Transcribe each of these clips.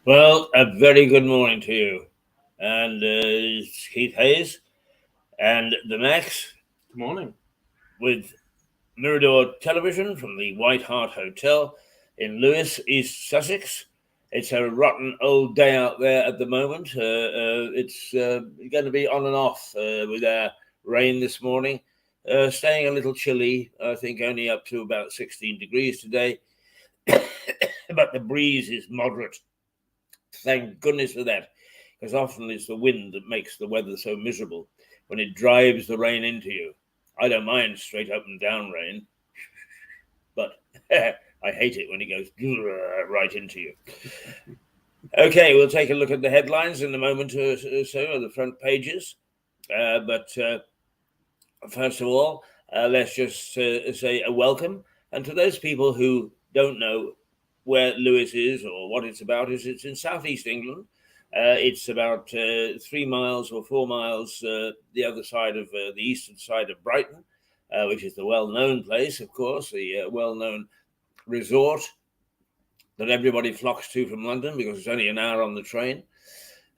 Well, a very good morning to you. And it's Keith Hayes and the Max Good morning. with Mirador Television from the White Hart Hotel in Lewes, East Sussex. It's a rotten old day out there at the moment. It's going to be on and off with our rain this morning. Staying a little chilly, I think only up to about 16 degrees today. But the breeze is moderate. Thank goodness for that, because often it's the wind that makes the weather so miserable when it drives the rain into you. I don't mind straight up and down rain, but I hate it when it goes right into you. Okay, we'll take a look at the headlines in a moment or so, the front pages. But first of all, let's just say a welcome. And to those people who don't know where Lewes is or what it's about, it's in southeast England. It's about 3 miles or 4 miles the other side of the eastern side of Brighton, which is the well-known place, of course, the well-known resort that everybody flocks to from London because it's only an hour on the train.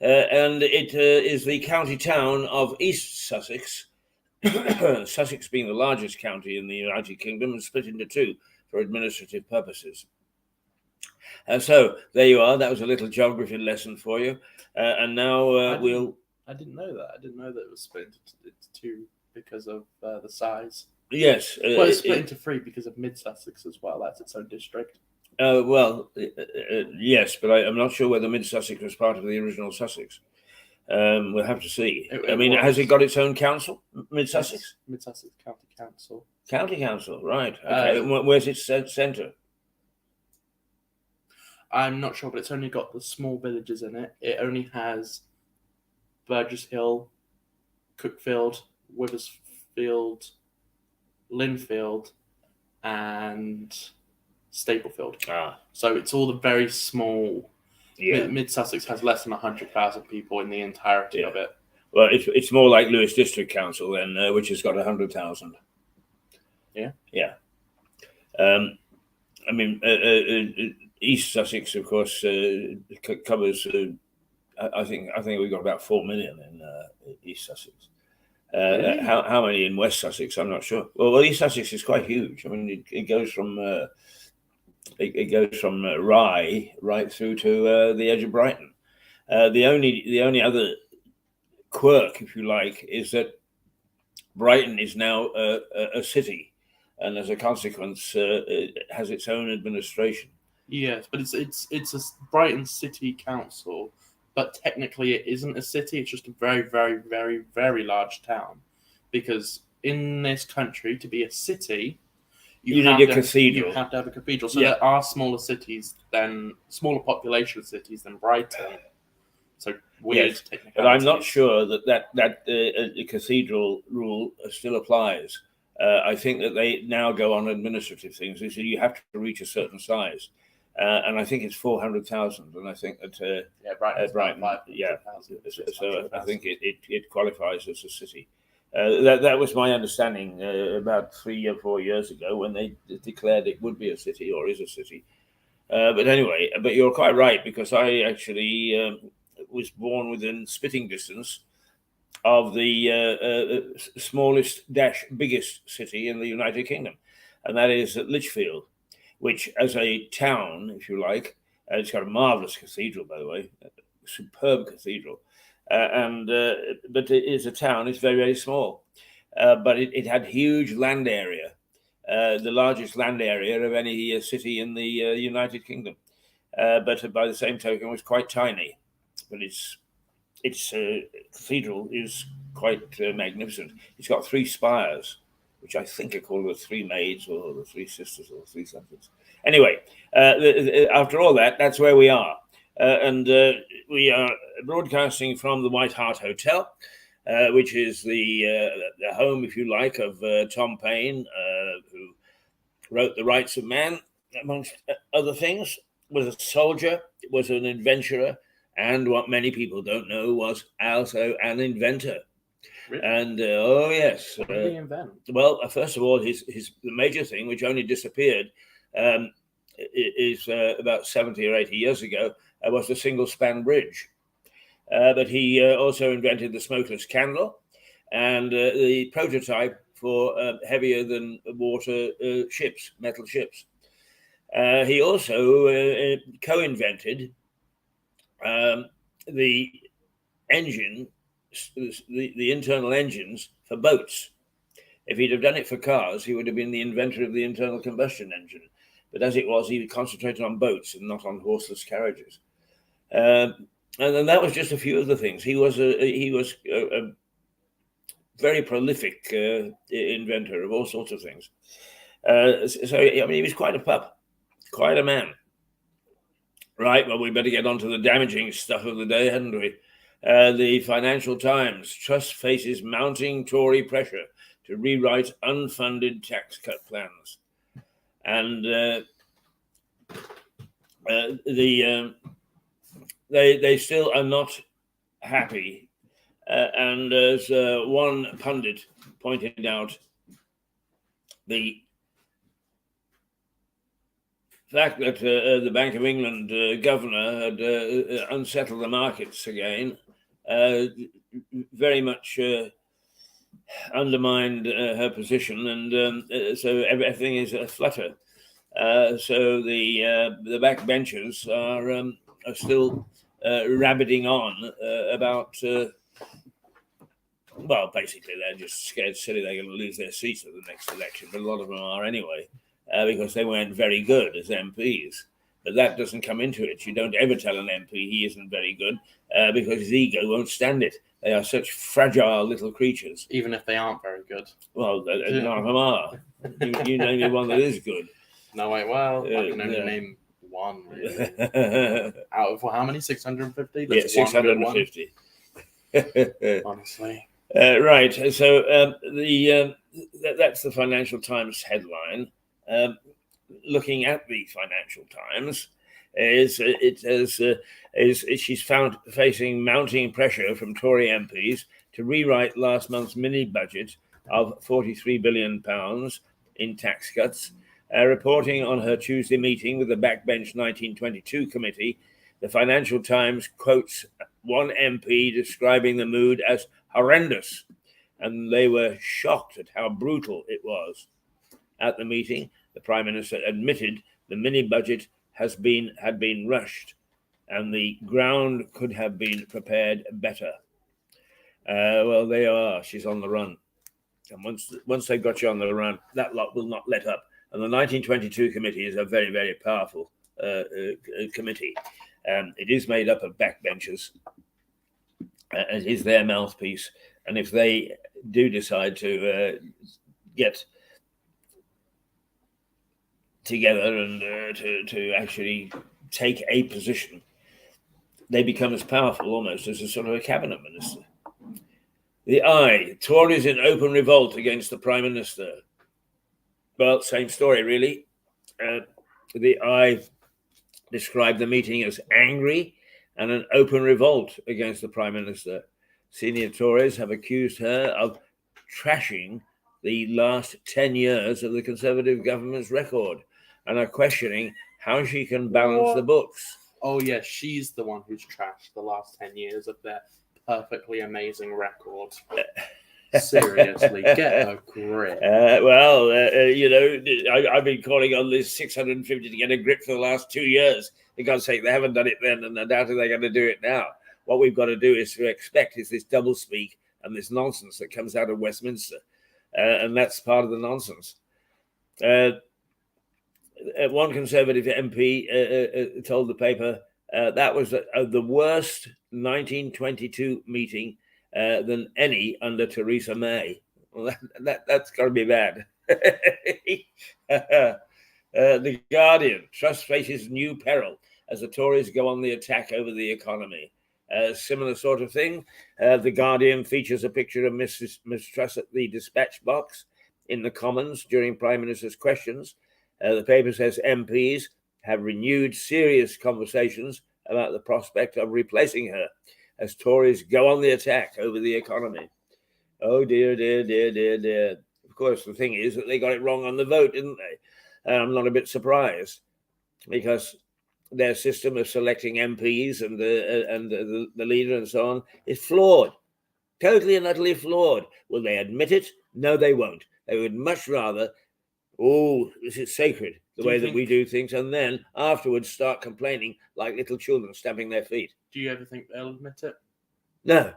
And it is the county town of East Sussex, Sussex being the largest county in the United Kingdom and split into two for administrative purposes. So there you are. That was a little geography lesson for you. And now we'll. I didn't know that. I didn't know that it was split into two because of the size. Yes. Well, it's split into three because of Mid Sussex as well. That's its own district. Yes, but I'm not sure whether Mid Sussex was part of the original Sussex. We'll have to see. Has it got its own council, Mid Sussex? Yes, Mid Sussex County Council. County Council, right. Okay. Where's its centre? I'm not sure, but it's only got the small villages in it. It only has Burgess Hill, Cookfield, Withersfield, Linfield, and Staplefield. So it's all the very small. Yeah. Mid Sussex has less than 100,000 people in the entirety of it. Well, it's more like Lewes District Council then, which has got 100,000. Yeah. Yeah. East Sussex, of course, covers. I think we've got about 4 million in East Sussex. Really? How many in West Sussex? I'm not sure. Well, East Sussex is quite huge. I mean, it goes from Rye right through to the edge of Brighton. The only other quirk, if you like, is that Brighton is now a city, and as a consequence, it has its own administration. Yes, but it's a Brighton City Council, but technically it isn't a city. It's just a very, very, very, very large town, because in this country, to be a city, you need a cathedral. You have to have a cathedral. So there are smaller population cities than Brighton. So weird. Yes, but I'm not sure that cathedral rule still applies. I think that they now go on administrative things. They say you have to reach a certain size. And I think it's 400,000, and I think that Brighton, so I think it qualifies as a city. That was my understanding about 3 or 4 years ago when they declared it would be a city or is a city. But anyway, but you're quite right, because I actually was born within spitting distance of the smallest - biggest city in the United Kingdom, and that is Lichfield, which, as a town, if you like, it's got a marvelous cathedral, by the way, a superb cathedral. But it is a town. It's very, very small, but it had huge land area, the largest land area of any city in the United Kingdom. But by the same token, it was quite tiny. But its cathedral is quite magnificent. It's got 3 spires, which I think are called the 3 maids or the 3 sisters or 3 something. Anyway, after all that, that's where we are. And we are broadcasting from the White Hart Hotel, which is the home, if you like, of Tom Paine, who wrote The Rights of Man, amongst other things, was a soldier, was an adventurer, and what many people don't know was also an inventor. Really? And yes, what did he invent? Well, first of all, the major thing, which only disappeared, is about 70 or 80 years ago, was the single-span bridge. But he also invented the smokeless candle and the prototype for heavier than water ships, metal ships. He also co-invented the engine, the internal engines for boats. If he'd have done it for cars, he would have been the inventor of the internal combustion engine. But as it was, he concentrated on boats and not on horseless carriages. And then that was just a few of the things. He was a very prolific inventor of all sorts of things. So I mean, he was quite a pup, quite a man. Right. Well, we better get on to the damaging stuff of the day, hadn't we? The Financial Times: Truss faces mounting Tory pressure to rewrite unfunded tax cut plans, and they still are not happy. And as one pundit pointed out, the fact that the Bank of England governor had unsettled the markets again very much undermined her position, and so everything is a flutter. So the backbenchers are still rabbiting on about. Well, basically, they're just scared silly they're going to lose their seats at the next election, but a lot of them are anyway, because they weren't very good as MPs. But that doesn't come into it. You don't ever tell an MP he isn't very good, because his ego won't stand it. They are such fragile little creatures. Even if they aren't very good. Well, none of them are. You name me one that is good. No, wait, well, I can only name one, really. Out of how many? 650? Yeah, 650. Honestly. Right. So that's the Financial Times headline. Looking at the Financial Times, she's found facing mounting pressure from Tory MPs to rewrite last month's mini budget of £43 billion in tax cuts. Reporting on her Tuesday meeting with the Backbench 1922 committee, the Financial Times quotes one MP describing the mood as horrendous, and they were shocked at how brutal it was. At the meeting, the Prime Minister admitted the mini budget had been rushed, and the ground could have been prepared better. Well, they are. She's on the run, and once they've got you on the run, that lot will not let up. And the 1922 committee is a very, very powerful committee. It is made up of backbenchers. It is their mouthpiece, and if they do decide to get together and to actually take a position, they become as powerful almost as a sort of a cabinet minister. The Eye: Tories in open revolt against the Prime Minister. Well, same story really. The Eye described the meeting as angry and an open revolt against the Prime Minister. Senior Tories have accused her of trashing the last 10 years of the Conservative government's record and are questioning how she can balance the books. Oh, yeah, she's the one who's trashed the last 10 years of their perfectly amazing record. Seriously, get a grip. I've been calling on this 650 to get a grip for the last 2 years. For God's sake, they haven't done it then, and I doubt if they're going to do it now. What we've got to do is to expect is this doublespeak and this nonsense that comes out of Westminster, and that's part of the nonsense. One Conservative MP told the paper that was the worst 1922 meeting than any under Theresa May. Well, that's got to be bad. The Guardian: Truss faces new peril as the Tories go on the attack over the economy. Similar sort of thing. The Guardian features a picture of Miss Truss at the dispatch box in the Commons during Prime Minister's questions. The paper says MPs have renewed serious conversations about the prospect of replacing her as Tories go on the attack over the economy. Oh, dear, dear, dear, dear, dear. Of course, the thing is that they got it wrong on the vote, didn't they? And I'm not a bit surprised, because their system of selecting MPs and the leader and so on is flawed, totally and utterly flawed. Will they admit it? No, they won't. They would much rather, oh, this is sacred, the way that we do things, and then afterwards start complaining like little children stamping their feet. Do you ever think they'll admit it? No,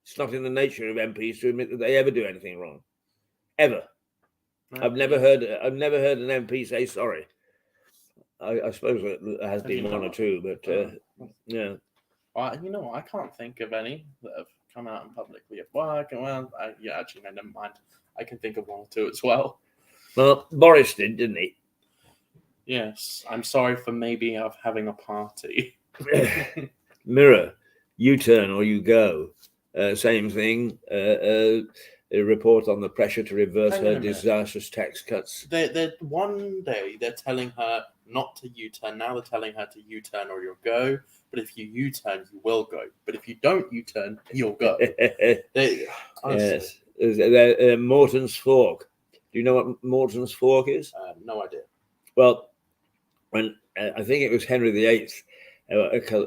it's not in the nature of MPs to admit that they ever do anything wrong, ever. No, I've never heard an MP say sorry. I suppose there has been one or two, but yeah. You know, I can't think of any that have come out and publicly at work. And actually, no, never mind. I can think of one or two as well. Well, Boris did, didn't he? Yes. I'm sorry for maybe having a party. Mirror, you turn or you go. Same thing. A report on the pressure to reverse her disastrous tax cuts. One day they're telling her not to U-turn. Now they're telling her to U-turn or you'll go. But if you U-turn, you will go. But if you don't U-turn, you'll go. Yes. Morton's Fork. Do you know what Morton's Fork is? No idea. Well, when I think it was Henry VIII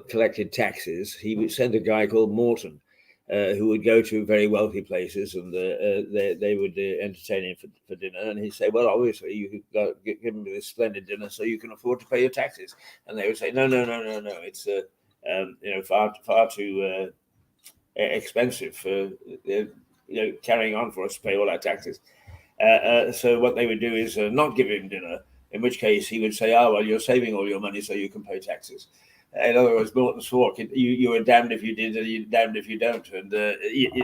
collected taxes, he would send a guy called Morton, who would go to very wealthy places, and they would entertain him for dinner. And he'd say, "Well, obviously, you could give me this splendid dinner so you can afford to pay your taxes." And they would say, "No. It's far too expensive for carrying on for us to pay all our taxes." So what they would do is not give him dinner. In which case, he would say, "Oh, well, you're saving all your money so you can pay taxes." In other words, Morton's Fork, you were damned if you did and you're damned if you don't. And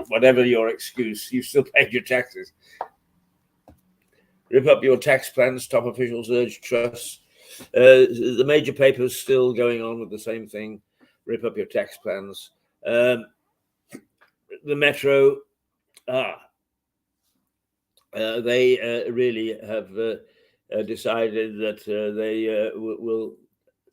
whatever your excuse, you still paid your taxes. Rip up your tax plans, top officials urge trusts. The major papers still going on with the same thing. Rip up your tax plans. The Metro, they really have decided that they will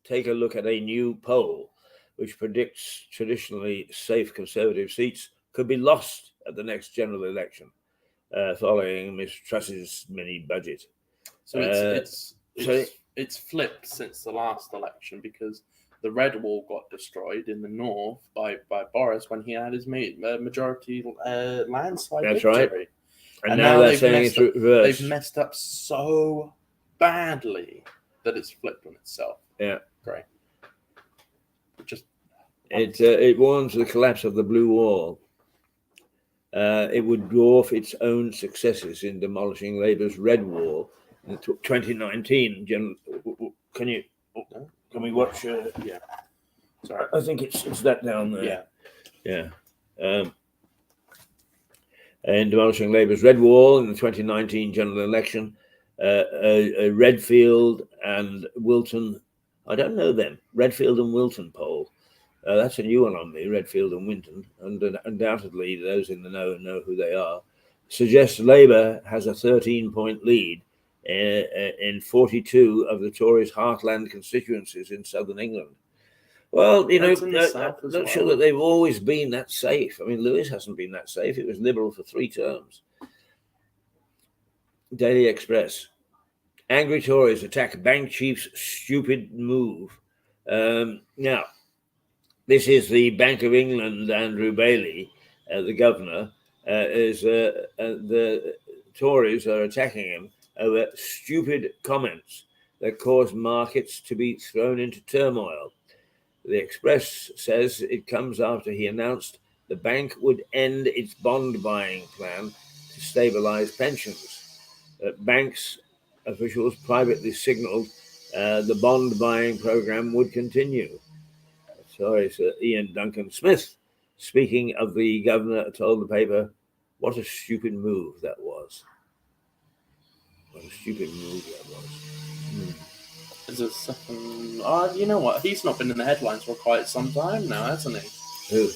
take a look at a new poll which predicts traditionally safe Conservative seats could be lost at the next general election following Miss Truss's mini budget. So it's flipped since the last election because the Red Wall got destroyed in the north by Boris when he had his majority landslide That's victory. Right. And now they're saying it's reversed. They've messed up so badly that it's flipped on itself. Yeah. Great. It warns the collapse of the Blue Wall. It would dwarf its own successes in demolishing Labour's Red Wall in 2019. Can we watch? Yeah. Sorry. I think it's that down there. Yeah. In demolishing Labour's Red Wall in the 2019 general election, Redfield and Wilton. I don't know them. Redfield and Wilton poll. That's a new one on me, Redfield and Wilton, and undoubtedly those in the know who they are. Suggests Labour has a 13-point lead in 42 of the Tories' heartland constituencies in southern England. Well, I'm not sure that they've always been that safe. I mean, Lewis hasn't been that safe. It was Liberal for 3 terms. Daily Express. Angry Tories attack bank chief's stupid move. Now, this is the Bank of England, Andrew Bailey, the governor, the Tories are attacking him over stupid comments that cause markets to be thrown into turmoil. The Express says it comes after he announced the bank would end its bond buying plan to stabilize pensions. Banks officials privately signaled the bond buying program would continue. Sorry, Sir Ian Duncan Smith, speaking of the governor, told the paper, "What a stupid move that was." What a stupid move that was. Is it second? You know what? He's not been in the headlines for quite some time now, hasn't he? Who?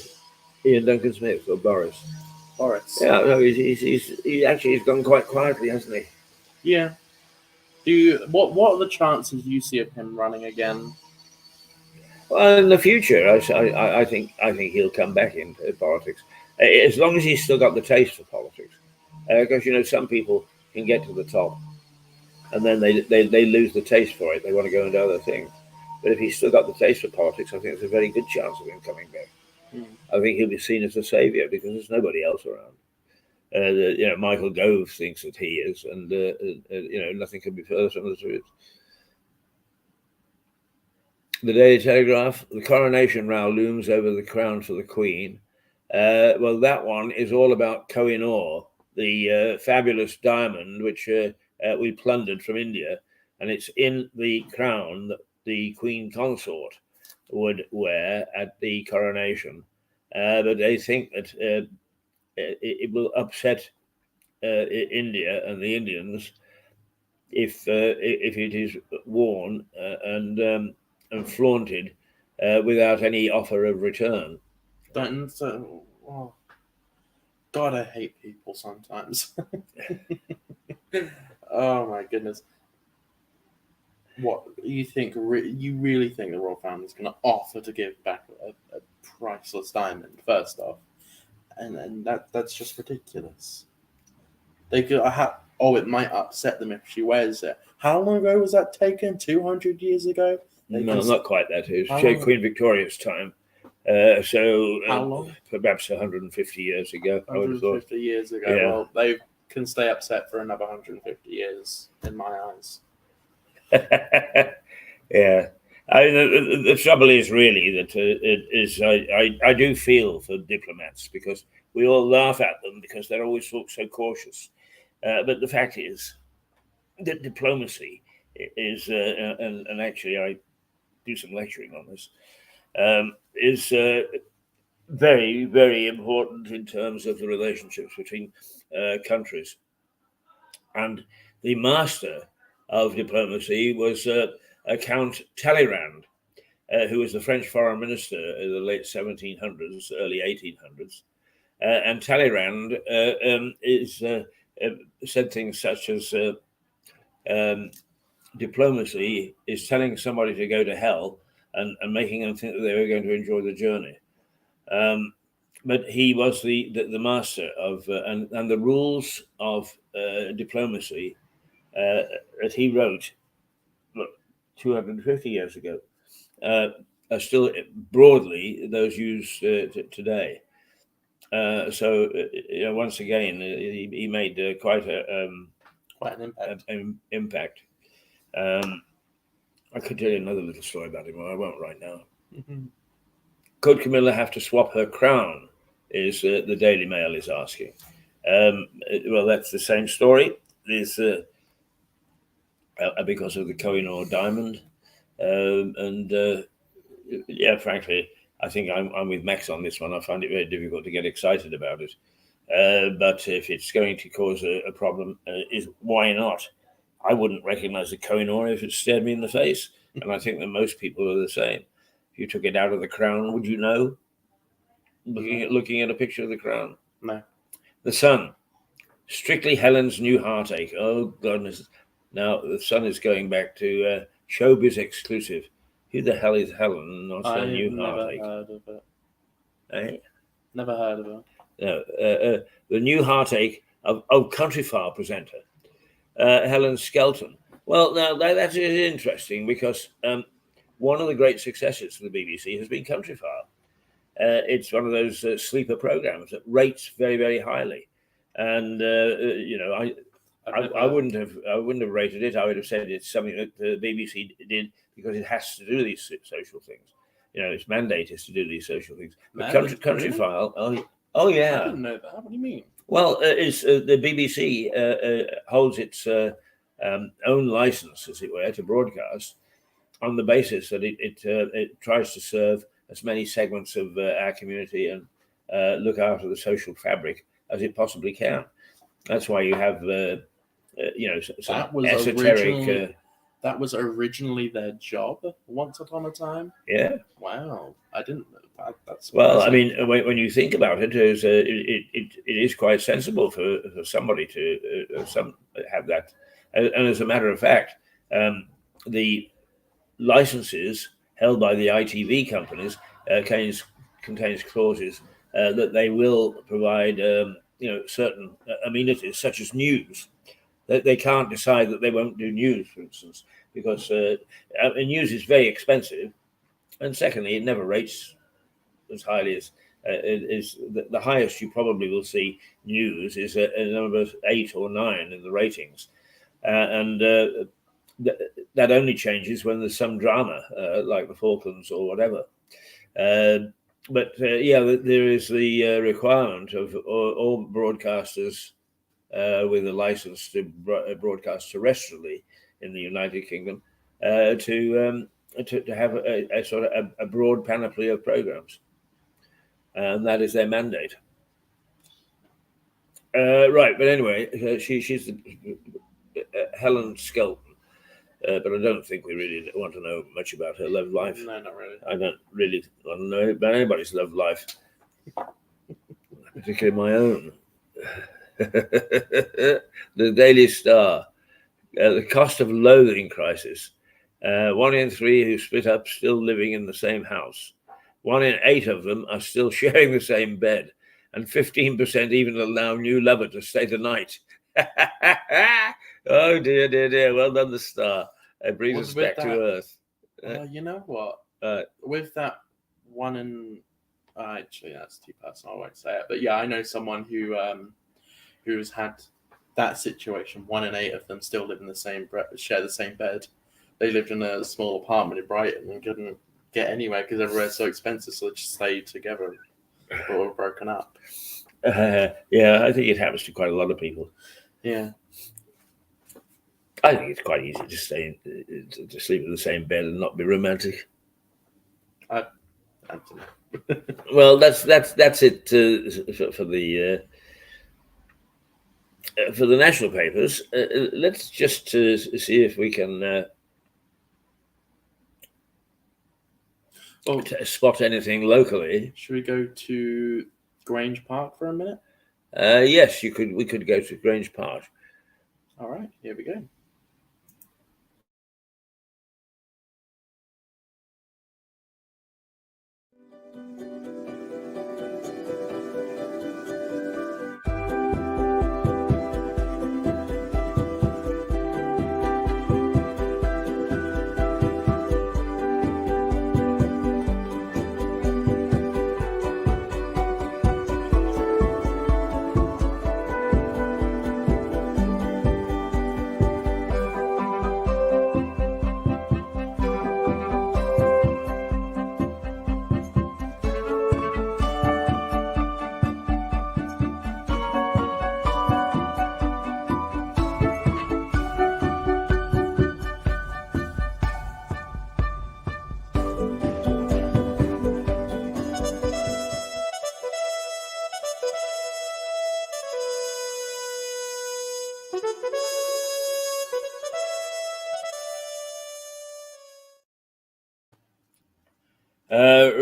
Ian Duncan Smith or Boris? Boris. Yeah, no, he's gone quite quietly, hasn't he? Yeah. What are the chances you see of him running again? Well, in the future, I think he'll come back into politics, as long as he's still got the taste for politics. Because some people can get to the top, and then they lose the taste for it. They want to go into other things. But if he's still got the taste for politics, I think there's a very good chance of him coming back. I think he'll be seen as a saviour because there's nobody else around. Michael Gove thinks that he is, and nothing could be further from the truth. The Daily Telegraph: the coronation row looms over the crown for the Queen. Well, that one is all about Kohinoor, the fabulous diamond which we plundered from India, and it's in the crown that the Queen Consort would wear at the coronation. But they think that it will upset India and the Indians if it is worn and flaunted without any offer of return. Oh, God, I hate people sometimes. Oh my goodness. What you think? You really think the royal family is going to offer to give back a priceless diamond? First off, and that's just ridiculous. They could it might upset them if she wears it. How long ago was that taken? 200 years ago? No, not quite that. It was Queen Victoria's time. How long? Perhaps 150 years ago. 150 years ago. Yeah. Well, they can stay upset for another 150 years, in my eyes. Yeah. The trouble is really that I do feel for diplomats because we all laugh at them because they're always so cautious. But the fact is that diplomacy is, and actually I do some lecturing on this, is very, very important in terms of the relationships between countries. And the master of diplomacy was Count Talleyrand, who was the French foreign minister in the late 1700s, early 1800s. And Talleyrand said things such as diplomacy is telling somebody to go to hell and making them think that they were going to enjoy the journey. But he was the master of, and the rules of diplomacy that he wrote 250 years ago are still broadly those used today. So once again, he made quite an impact. I could tell you another little story about him, but I won't right now. Mm-hmm. Could Camilla have to swap her crown? Is the Daily Mail is asking. Well, that's the same story. There's because of the Kohinoor diamond, frankly, I think I'm with Max on this one. I find it very difficult to get excited about it. But if it's going to cause a problem, why not? I wouldn't recognize the Kohinoor if it stared me in the face, and I think that most people are the same. If you took it out of the crown, would you know? Looking at a picture of the crown? No. The Sun. Strictly Helen's new heartache. Oh, goodness. Now, the Sun is going back to Showbiz exclusive. Who the hell is Helen? Not her new heartache. I've never heard of it. Eh? Never heard of it. No, the new heartache of Country File presenter, Helen Skelton. Well, now that is interesting because one of the great successes of the BBC has been Country File. It's one of those sleeper programs that rates very, very highly, and I wouldn't have rated it. I would have said it's something that the BBC did because it has to do these social things. Its mandate is to do these social things. But Country File. Oh yeah. I didn't know that. What do you mean? Well, it's the BBC holds its own license, as it were, to broadcast on the basis that it tries to serve as many segments of our community and look after the social fabric as it possibly can. That's why you have, some esoteric. That was originally their job once upon a time? Yeah. Wow. I didn't know that. That's well, I mean, when you think about it, it is quite sensible for somebody to have that. And as a matter of fact, the licenses held by the ITV companies contains clauses that they will provide certain amenities such as news. They can't decide that they won't do news, for instance, because news is very expensive, and secondly, it never rates as highly as the highest you probably will see news is a number 8 or 9 in the ratings, and that only changes when there's some drama like the Falklands or whatever. But there is the requirement of all broadcasters with a license to broadcast terrestrially in the United Kingdom to have a sort of a broad panoply of programs, and that is their mandate. Right, but anyway, she's Helen Skelton. But I don't think we really want to know much about her love life. No, not really. I don't really want to know about anybody's love life, particularly my own. The Daily Star. The cost of loathing crisis. 1 in 3 who split up still living in the same house. 1 in 8 of them are still sharing the same bed. And 15% even allow new lover to stay the night. Oh dear, dear, dear. Well done, the Star. It brings us back to earth. You know what? With that 1 in... actually, that's too personal. I won't say it. But yeah, I know someone who's had that situation. 1 in 8 of them still live in the same share the same bed. They lived in a small apartment in Brighton and couldn't get anywhere because everywhere's so expensive, so they just stayed together but were broken up. Yeah, I think it happens to quite a lot of people. Yeah. I think it's quite easy to sleep in the same bed and not be romantic. I don't know. Well, that's it for the national papers. Let's just see if we can spot anything locally. Should we go to Grange Park for a minute? Yes, we could go to Grange Park. All right, here we go.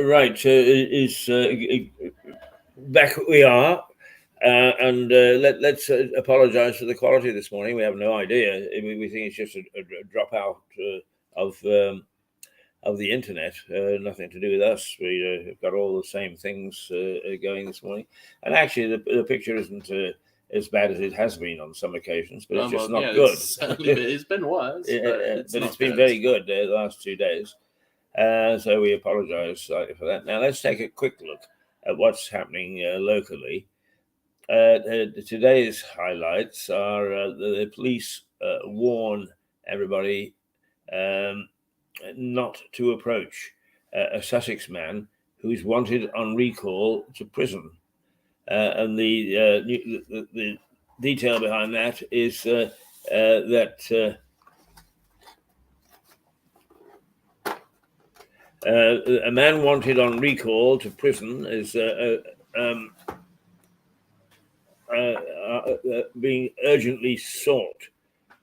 Right, back we are, and let's apologise for the quality this morning. We have no idea. We think it's just a dropout of the internet, nothing to do with us. We've got all the same things going this morning, and actually the picture isn't as bad as it has been on some occasions, but it's just not good. It's been worse, but it's been very good the last 2 days. So we apologise slightly for that. Now let's take a quick look at what's happening locally. Today's highlights are the police warn everybody not to approach a Sussex man who is wanted on recall to prison. And the detail behind that is that a man wanted on recall to prison is being urgently sought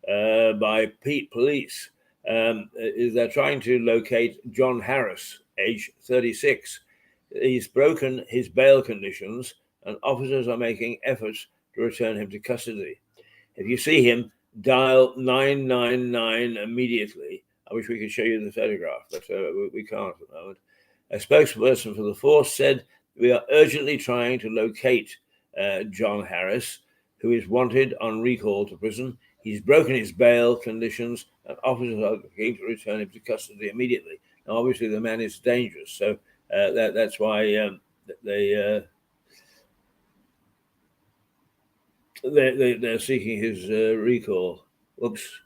by police. They're trying to locate John Harris, age 36. He's broken his bail conditions, and officers are making efforts to return him to custody. If you see him, dial 999 immediately. I wish we could show you the photograph, but we can't at the moment. A spokesperson for the force said, "We are urgently trying to locate John Harris, who is wanted on recall to prison. He's broken his bail conditions, and officers are keen to return him to custody immediately. Now, obviously, the man is dangerous, so that's why they're seeking his recall. Oops,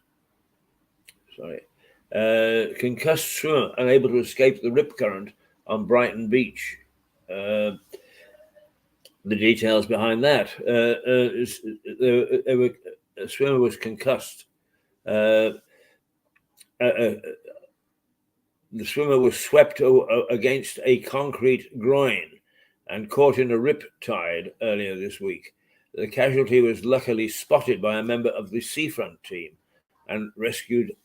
sorry. Concussed swimmer unable to escape the rip current on Brighton Beach. The details behind that: a swimmer was concussed. The swimmer was swept against a concrete groin and caught in a rip tide earlier this week. The casualty was luckily spotted by a member of the seafront team and rescued.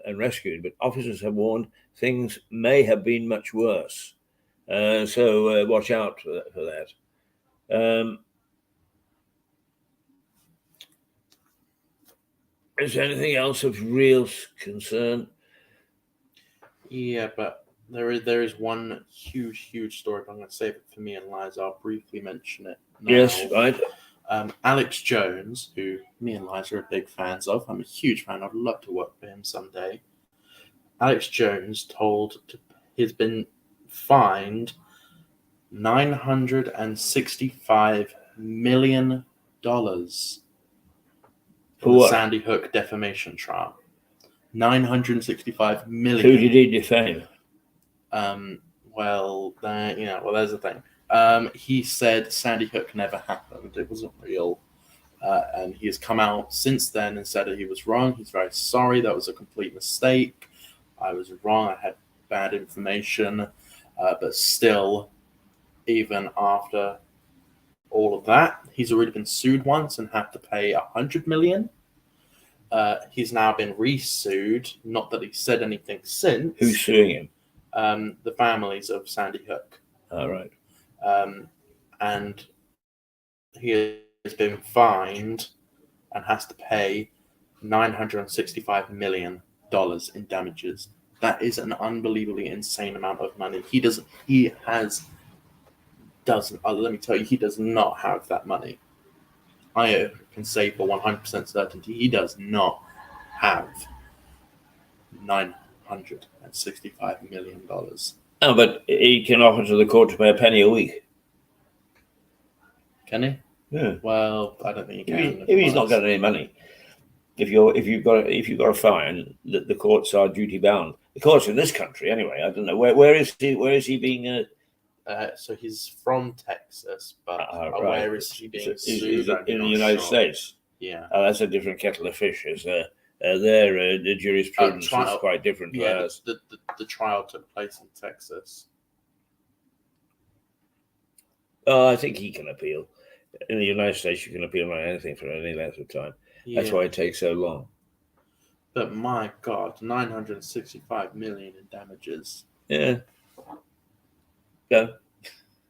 But officers have warned things may have been much worse. So watch out for that. Is there anything else of real concern? Yeah, but there is one huge story, but I'm going to save it for me and Liza. I'll briefly mention it now. Yes, right. Alex Jones, who me and Liza are big fans of. I'm a huge fan. I'd love to work for him someday. Alex Jones he's been fined $965 million for the Sandy Hook defamation trial. $965 million. Who did he defame? Well, there's the thing. He said Sandy Hook never happened. It wasn't real. And he has come out since then and said that he was wrong. He's very sorry. That was a complete mistake. I was wrong. I had bad information. But still, even after all of that, he's already been sued once and had to pay $100 million. He's now been re-sued. Not that he said anything since. Who's suing him? The families of Sandy Hook. All right. And he has been fined and has to pay $965 million in damages. That is an unbelievably insane amount of money. Let me tell you, he does not have that money. I can say for 100% certainty, he does not have $965 million. Oh, but he can offer to the court to pay a penny a week. Can he? Yeah. Well, I don't think he can. If he's not got any money, if you've got a fine, the courts are duty bound. The courts in this country, anyway. I don't know where is he. Where is he being? So he's from Texas, but right. Where is he being sued? In the United States. Yeah. That's a different kettle of fish. The jurisprudence is quite different to ours. The trial took place in Texas. I think he can appeal. In the United States, you can appeal on anything for any length of time. Yeah. That's why it takes so long. But my God, $965 million in damages. Yeah. Yeah.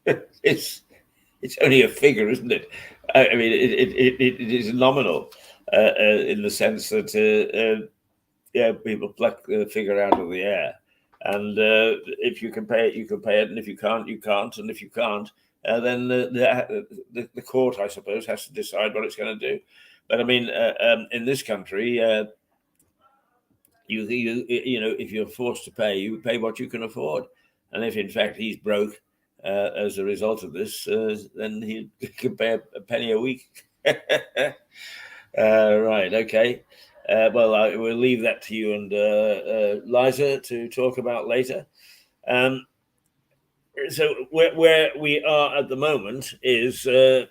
It's only a figure, isn't it? I mean, it is nominal in the sense that people pluck the figure out of the air, and if you can pay it, you can pay it, and if you can't, you can't, and if you can't, then the court, I suppose, has to decide what it's going to do. But I mean, in this country, you know, if you're forced to pay, you pay what you can afford, and if in fact he's broke as a result of this, then he can pay a penny a week. Right, okay. Well, we'll leave that to you and Liza to talk about later. So where we are at the moment is the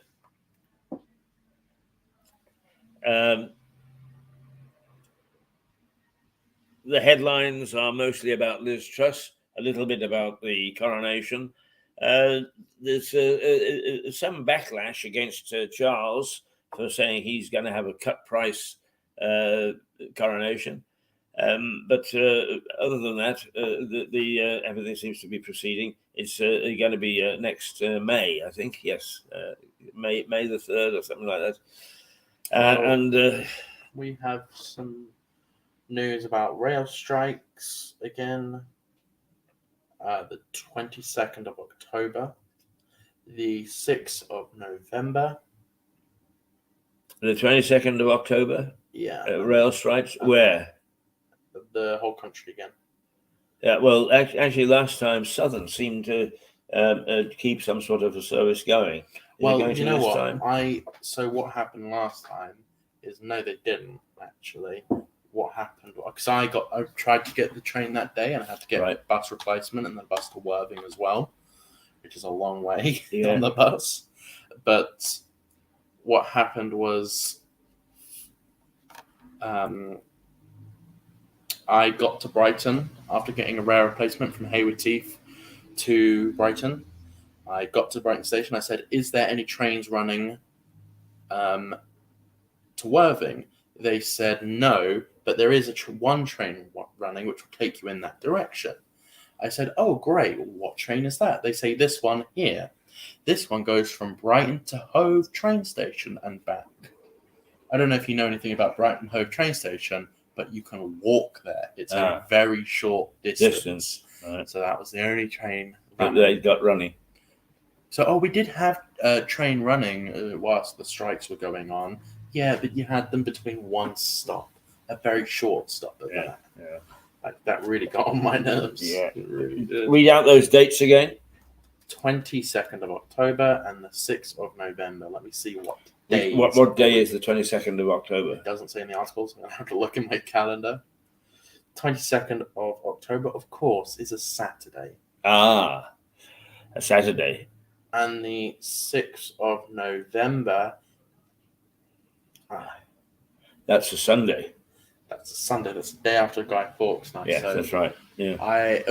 headlines are mostly about Liz Truss, a little bit about the coronation. There's some backlash against Charles for saying he's going to have a cut price coronation. But other than that, everything seems to be proceeding. It's going to be next May, I think. Yes, May the 3rd or something like that. We have some news about rail strikes again. The 22nd of October, the 6th of November. The 22nd of October? Yeah. Rail strikes? Where? The whole country again. Yeah, well, actually, last time Southern seemed to keep some sort of a service going. Is it Well, going you to know this what? time? So what happened last time is no, they didn't actually. What happened? Because I tried to get the train that day, and I had to get Right. bus replacement and the bus to Worthing as well, which is a long way Yeah. on the bus. But what happened was, I got to Brighton after getting a rail replacement from Hayward Heath to Brighton. I got to Brighton Station. I said, "Is there any trains running to Worthing?" They said no, but there is one train running which will take you in that direction. I said, "Oh, great. What train is that?" They say, "This one here. This one goes from Brighton to Hove train station and back." I don't know if you know anything about Brighton Hove train station, but you can walk there. It's a very short distance. Right. So that was the only train that they got running. So, we did have a train running whilst the strikes were going on. Yeah, but you had them between one stop, a very short stop at that. Yeah. Like, that really got on my nerves. Yeah. It really did. Read out those dates again. 22nd of October and the 6th of November. Let me see what day. What day is the 22nd of October? It doesn't say in the article, so I'm going to have to look in my calendar. 22nd of October, of course, is a Saturday. Ah, a Saturday. And the 6th of November. That's a Sunday. That's a Sunday. That's the day after Guy Fawkes night. Yeah, so that's right. Yeah. I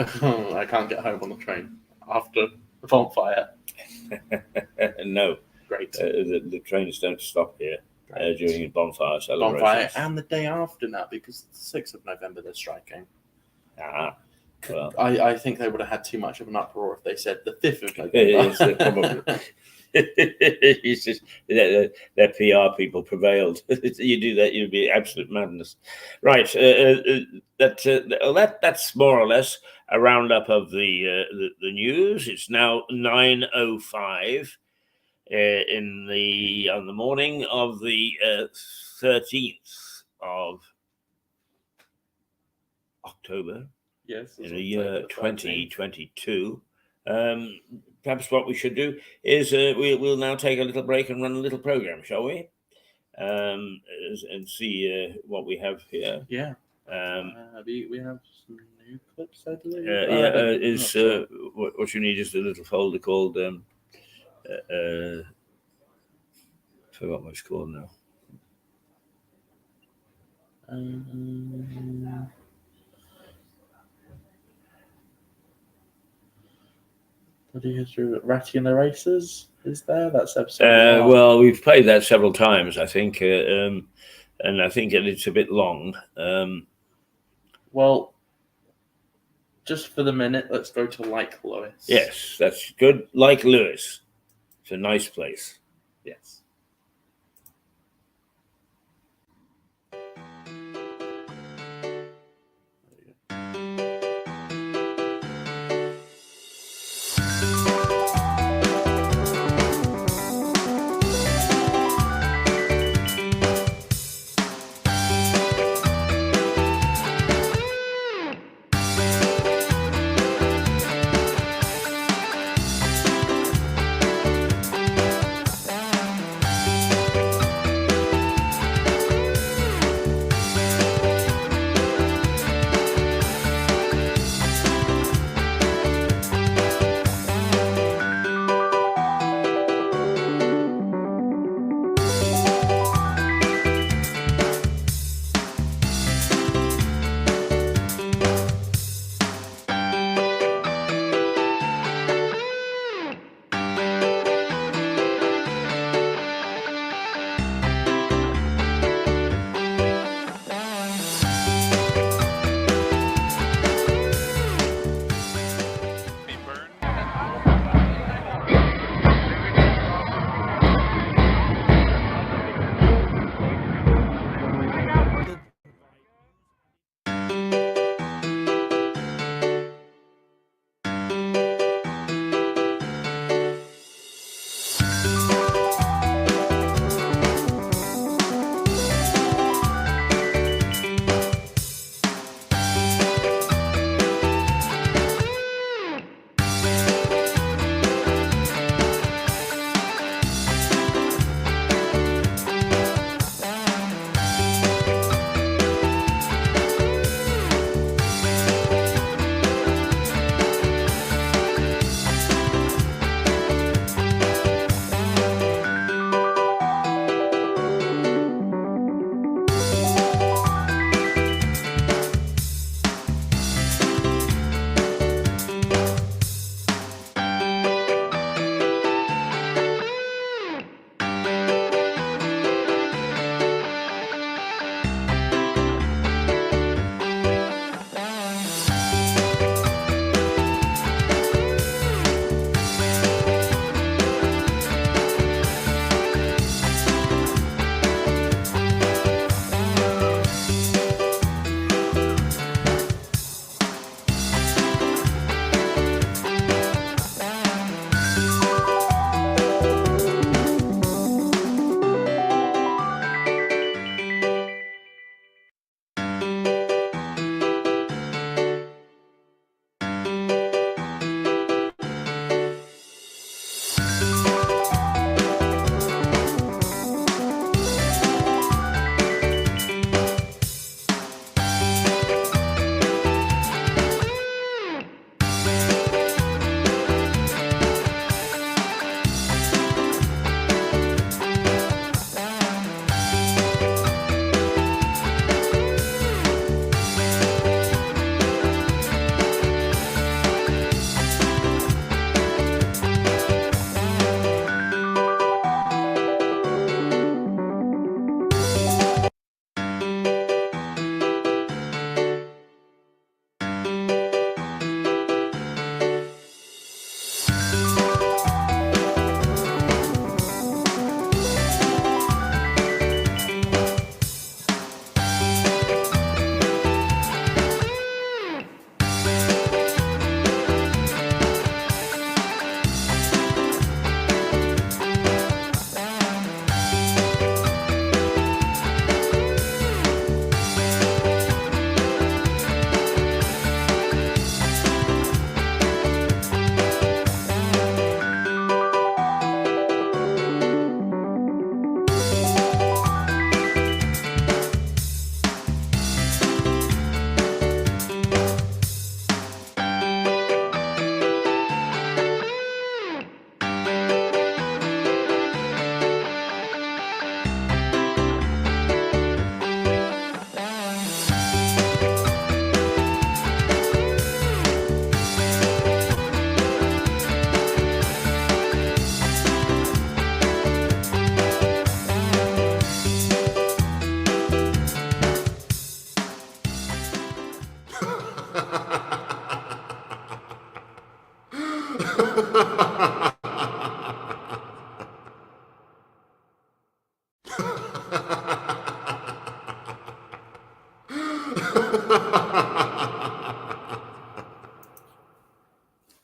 can't get home on the train after the bonfire. No. Great. The trains don't stop here during the bonfire celebrations. Bonfire and the day after that, because it's the 6th of November they're striking. Well. I think they would have had too much of an uproar if they said the 5th of November. Yes, probably. It's just their PR people prevailed. You do that, you'd be absolute madness. Right. That's more or less a roundup of the news. It's now 9:05 on the morning of the 13th of October. Yes. In the year 2022. Perhaps what we should do is we'll now take a little break and run a little program, shall we? And see what we have here. Yeah. We have some new clips, I believe. What you need is a little folder called forgot what it's called now. Bloody history of Ratty and the Racers is there? That's episode 1. Well, we've played that several times, I think, and I think it's a bit long. Well, just for the minute, let's go to Like Lewis. Yes, that's good. Like Lewis. It's a nice place. Yes.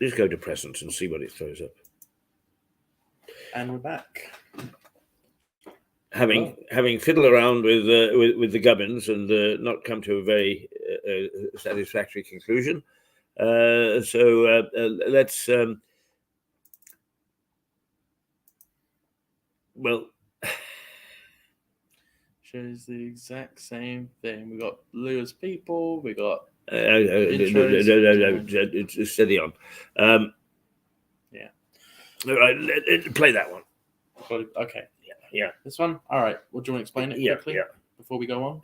Let's go to presents and see what it throws up. And we're back. Having fiddled around with the gubbins and not come to a very satisfactory conclusion, so let's well. Shows the exact same thing. We got Lewis people. We got it's steady on. Yeah. All right, play that one. Okay. Yeah. This one? All right. Well, do you want to explain it quickly before we go on?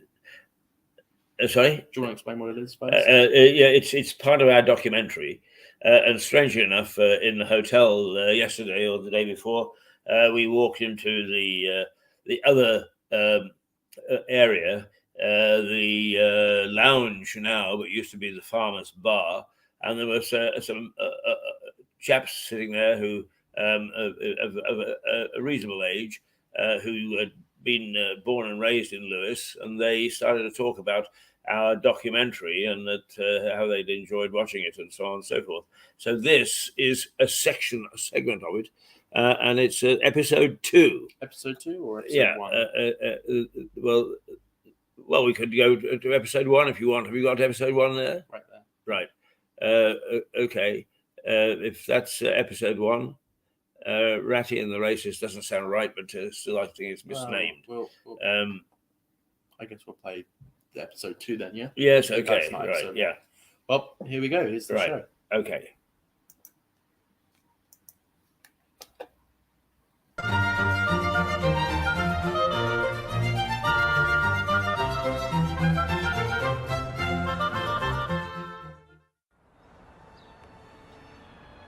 Sorry? Do you want to explain what it is first? It's part of our documentary. And strangely enough, in the hotel yesterday or the day before, we walked into the other area, the lounge now, but used to be the farmer's bar, and there was some chaps sitting there who of a reasonable age, who had been born and raised in Lewis, and they started to talk about our documentary and that how they'd enjoyed watching it and so on and so forth. So this is a segment of it, and it's episode 2. Episode 2 or episode 1? Well, we could go to episode 1 if you want. Have you got episode 1 there? Right there. Right. Okay. If that's episode 1, Ratty and the Racist doesn't sound right, but still I think it's misnamed. Well, I guess we'll play episode 2 then, yeah? Yes, okay, right, yeah. Well, here we go. Here's the show. Okay.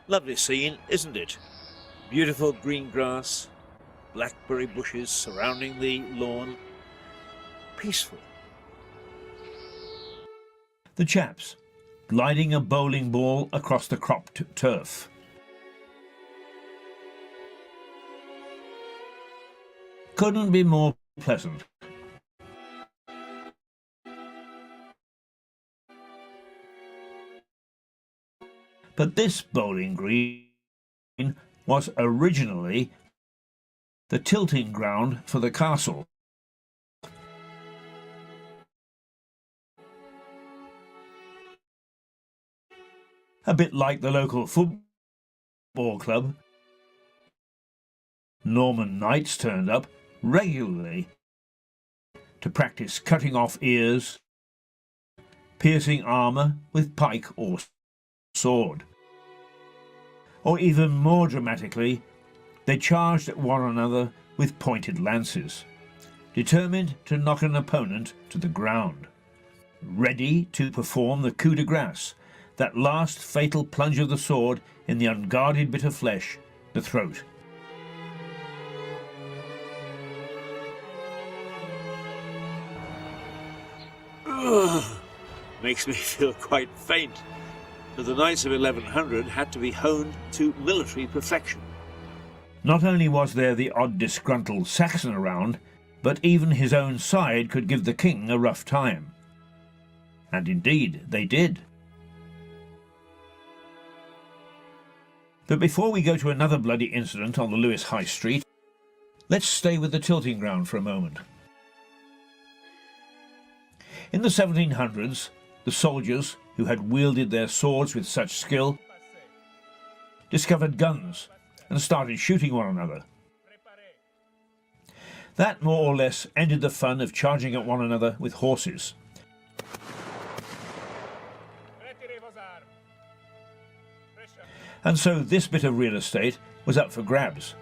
Lovely scene, isn't it? Beautiful green grass, blackberry bushes surrounding the lawn. Peaceful. The chaps, gliding a bowling ball across the cropped turf. Couldn't be more pleasant. But this bowling green was originally the tilting ground for the castle. A bit like the local football club, Norman knights turned up regularly to practice cutting off ears, piercing armour with pike or sword. Or even more dramatically, they charged at one another with pointed lances, determined to knock an opponent to the ground, ready to perform the coup de grace, that last fatal plunge of the sword in the unguarded bit of flesh, the throat. Ugh, makes me feel quite faint. But the Knights of 1100 had to be honed to military perfection. Not only was there the odd disgruntled Saxon around, but even his own side could give the king a rough time. And indeed, they did. But before we go to another bloody incident on the Lewis High Street, let's stay with the tilting ground for a moment. In the 1700s, the soldiers, who had wielded their swords with such skill, discovered guns and started shooting one another. That more or less ended the fun of charging at one another with horses. And so this bit of real estate was up for grabs,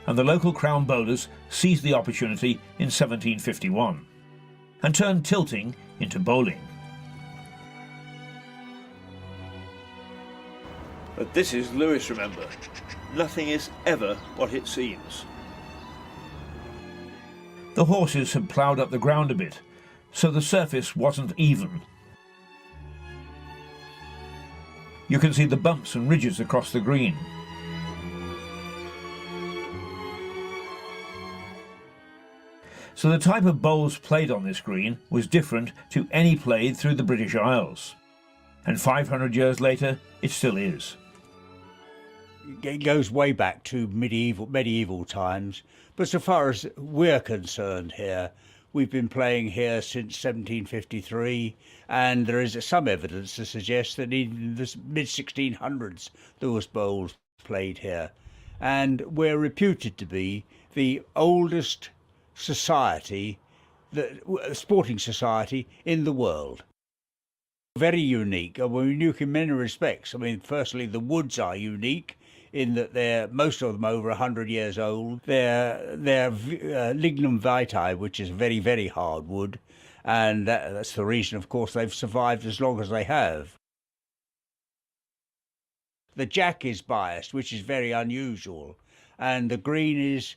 and the local crown bowlers seized the opportunity in 1751 and turned tilting into bowling. But this is Lewis, remember. Nothing is ever what it seems. The horses had ploughed up the ground a bit, so the surface wasn't even. You can see the bumps and ridges across the green. So the type of bowls played on this green was different to any played through the British Isles. And 500 years later, it still is. It goes way back to medieval times, but so far as we're concerned here, we've been playing here since 1753, and there is some evidence to suggest that in the mid-1600s there was bowls played here. And we're reputed to be the oldest society, the sporting society in the world. Very unique, and we're unique in many respects. I mean, firstly, the woods are unique in that most of them over 100 years old. They're lignum vitae, which is very, very hard wood, and that's the reason, of course, they've survived as long as they have. The jack is biased, which is very unusual, and the green is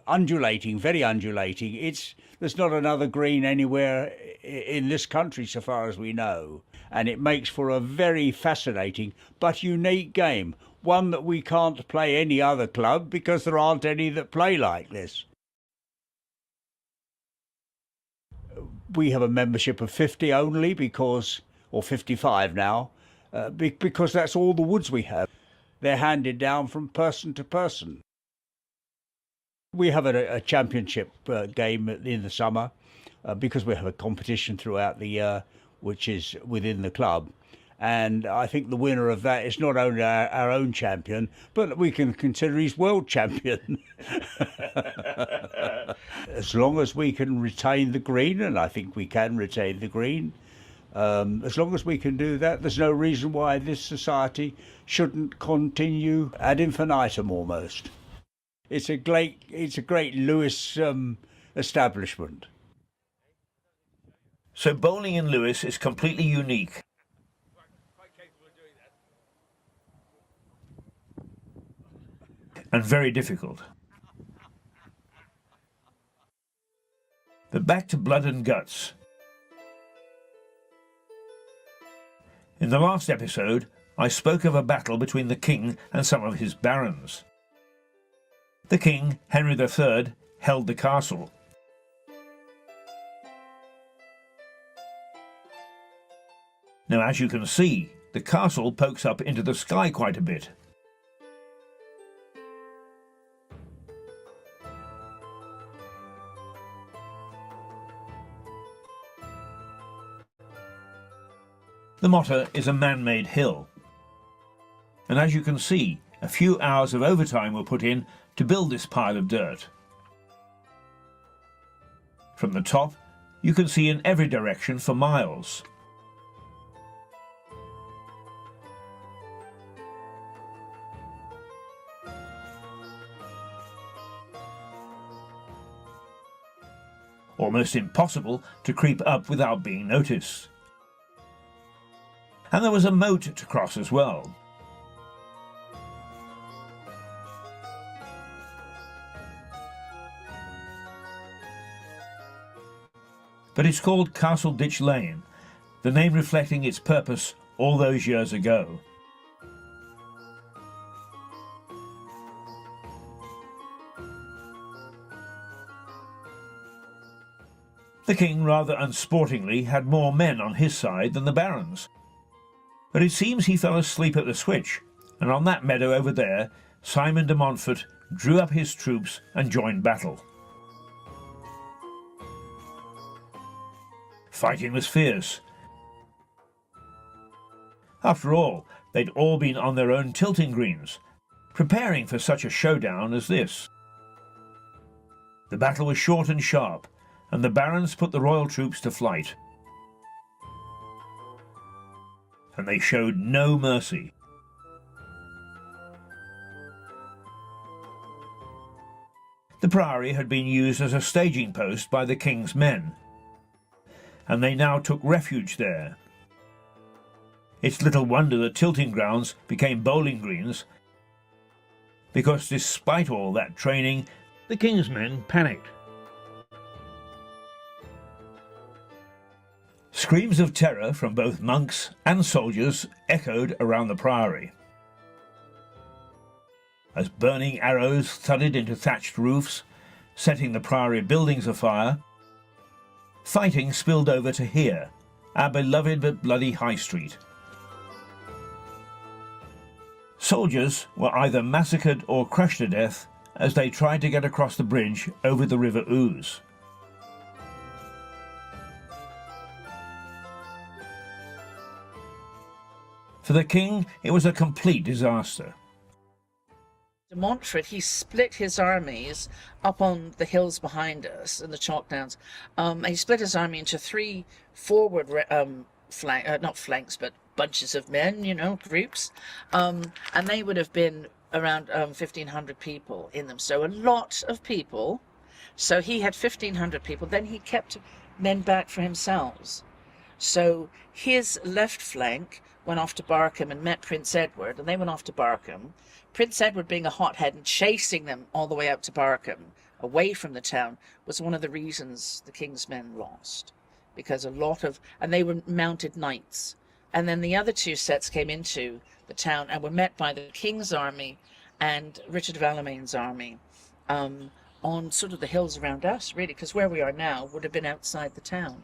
undulating, very undulating. There's not another green anywhere in this country so far as we know, and it makes for a very fascinating but unique game, one that we can't play any other club because there aren't any that play like this. We have a membership of 50 only or 55 now, because that's all the woods we have. They're handed down from person to person. We have a championship game in the summer because we have a competition throughout the year, which is within the club. And I think the winner of that is not only our own champion, but we can consider he's world champion. As long as we can retain the green, and I think we can retain the green, as long as we can do that, there's no reason why this society shouldn't continue ad infinitum almost. It's a great Lewis establishment. So bowling in Lewis is completely unique. And very difficult. But back to blood and guts. In the last episode, I spoke of a battle between the king and some of his barons. The king, Henry III, held the castle. Now, as you can see, the castle pokes up into the sky quite a bit. The Motter is a man-made hill. And as you can see, a few hours of overtime were put in to build this pile of dirt. From the top, you can see in every direction for miles. Almost impossible to creep up without being noticed. And there was a moat to cross as well. But it's called Castle Ditch Lane, the name reflecting its purpose all those years ago. The king, rather unsportingly, had more men on his side than the barons. But it seems he fell asleep at the switch, and on that meadow over there, Simon de Montfort drew up his troops and joined battle. Fighting was fierce. After all, they'd all been on their own tilting greens, preparing for such a showdown as this. The battle was short and sharp, and the barons put the royal troops to flight. And they showed no mercy. The priory had been used as a staging post by the king's men, and they now took refuge there. It's little wonder that tilting grounds became bowling greens, because despite all that training, the king's men panicked. Screams of terror from both monks and soldiers echoed around the priory. As burning arrows thudded into thatched roofs, setting the priory buildings afire, fighting spilled over to here, our beloved but bloody High Street. Soldiers were either massacred or crushed to death as they tried to get across the bridge over the River Ouse. For the king, it was a complete disaster. De Montfort, he split his armies up on the hills behind us in the Chalk Downs. He split his army into three forward not flanks, but bunches of men, you know, groups. And they would have been around 1,500 people in them. So a lot of people. So he had 1,500 people. Then he kept men back for himself. So his left flank went off to Barkham and met Prince Edward, and they went off to Barkham. Prince Edward, being a hothead and chasing them all the way out to Barkham, away from the town, was one of the reasons the king's men lost. Because and they were mounted knights. And then the other two sets came into the town and were met by the king's army and Richard of Alamaine's army on sort of the hills around us, really, because where we are now would have been outside the town.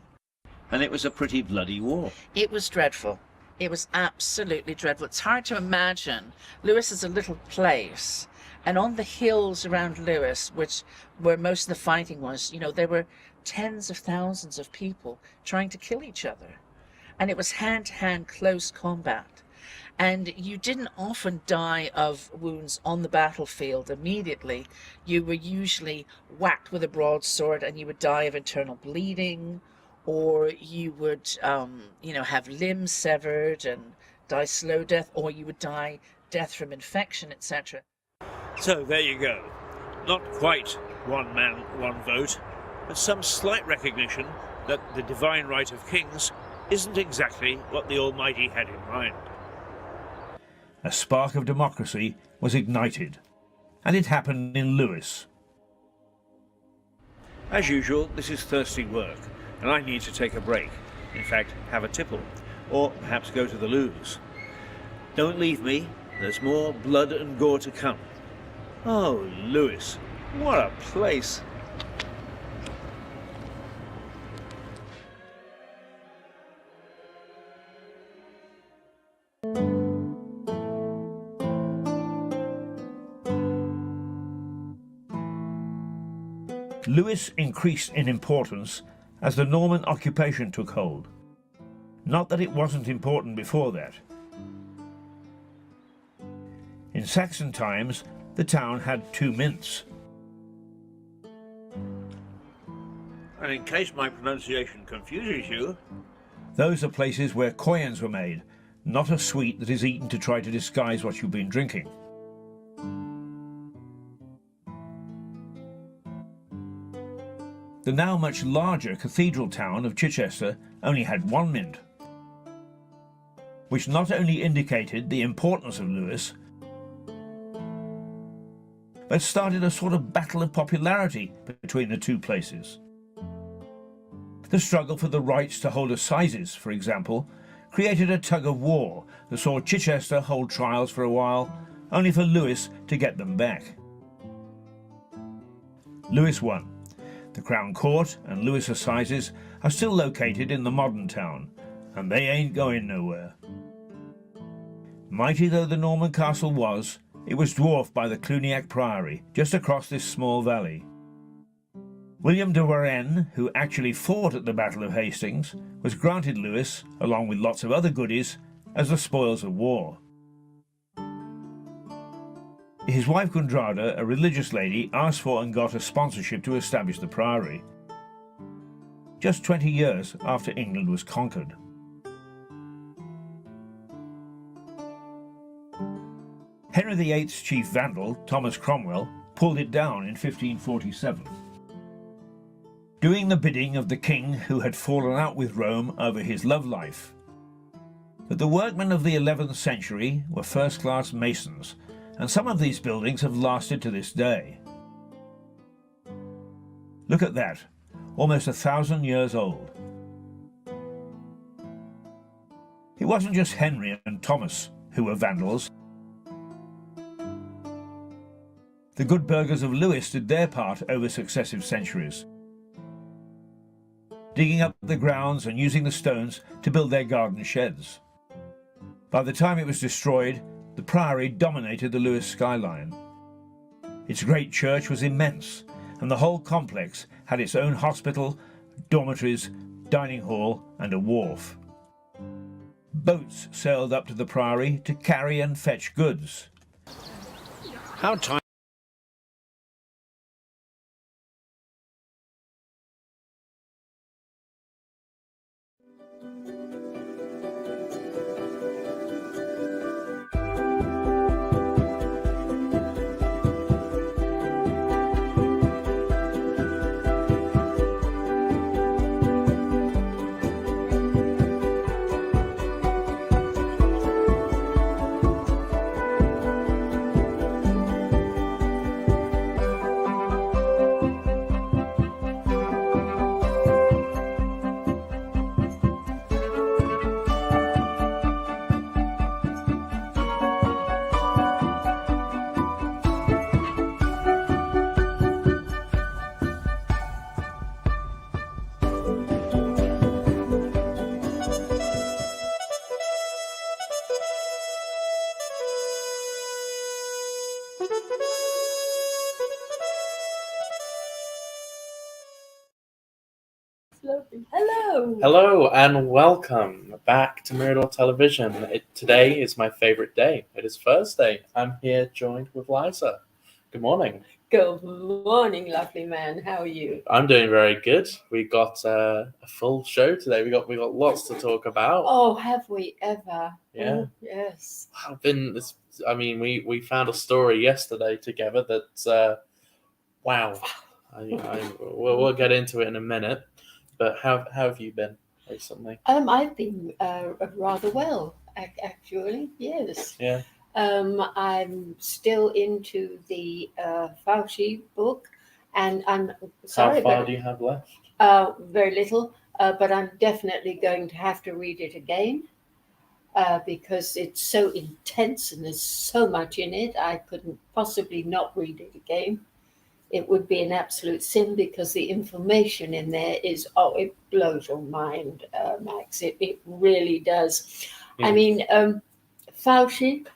And it was a pretty bloody war. It was dreadful. It was absolutely dreadful. It's hard to imagine. Lewes is a little place, and on the hills around Lewes, where most of the fighting was, you know, there were tens of thousands of people trying to kill each other. And it was hand-to-hand close combat. And you didn't often die of wounds on the battlefield immediately. You were usually whacked with a broadsword and you would die of internal bleeding, or you would, have limbs severed and die slow death, or you would die death from infection, etc. So there you go. Not quite one man, one vote, but some slight recognition that the divine right of kings isn't exactly what the Almighty had in mind. A spark of democracy was ignited, and it happened in Lewes. As usual, this is thirsty work, and I need to take a break. In fact, have a tipple, or perhaps go to the loos. Don't leave me, there's more blood and gore to come. Oh, Lewes, what a place! Lewes increased in importance as the Norman occupation took hold. Not that it wasn't important before that. In Saxon times, the town had 2 mints. And in case my pronunciation confuses you, Those are places where coins were made, not a sweet that is eaten to try to disguise what you've been drinking. The now much larger cathedral town of Chichester only had 1 mint, which not only indicated the importance of Lewes, but started a sort of battle of popularity between the two places. The struggle for the rights to hold assizes, for example, created a tug of war that saw Chichester hold trials for a while, only for Lewes to get them back. Lewes won. The Crown Court and Lewes Assizes are still located in the modern town, and they ain't going nowhere. Mighty though the Norman castle was, it was dwarfed by the Cluniac Priory, just across this small valley. William de Warenne, who actually fought at the Battle of Hastings, was granted Lewes, along with lots of other goodies, as the spoils of war. His wife Gundrada, a religious lady, asked for and got a sponsorship to establish the priory, just 20 years after England was conquered. Henry VIII's chief vandal, Thomas Cromwell, pulled it down in 1547. Doing the bidding of the king who had fallen out with Rome over his love life. But the workmen of the 11th century were first-class masons, and some of these buildings have lasted to this day. Look at that, almost 1,000 years old. It wasn't just Henry and Thomas who were vandals. the good burghers of Lewes did their part over successive centuries, digging up the grounds and using the stones to build their garden sheds. By the time it was destroyed, the priory dominated the Lewes skyline. Its great church was immense, and the whole complex had its own hospital, dormitories, dining hall and a wharf. Boats sailed up to the priory to carry and fetch goods. How time. Hello. Hello and welcome back to Mirador Television. Today is my favorite day. It is Thursday. I'm here joined with Liza. Good morning. Good morning, lovely man. How are you? I'm doing very good. We got a full show today. We got lots to talk about. Oh, have we ever? Yeah. Oh, yes. We found a story yesterday together that wow. We'll get into it in a minute. But how have you been recently? I've been rather well, actually. Yes. Yeah. I'm still into the Fauci book, and I'm sorry, How far do you have left? very little. But I'm definitely going to have to read it again because it's so intense and there's so much in it. I couldn't possibly not read it again. It would be an absolute sin because the information in there is, it blows your mind, Max. It really does. Yeah. I mean, Fauci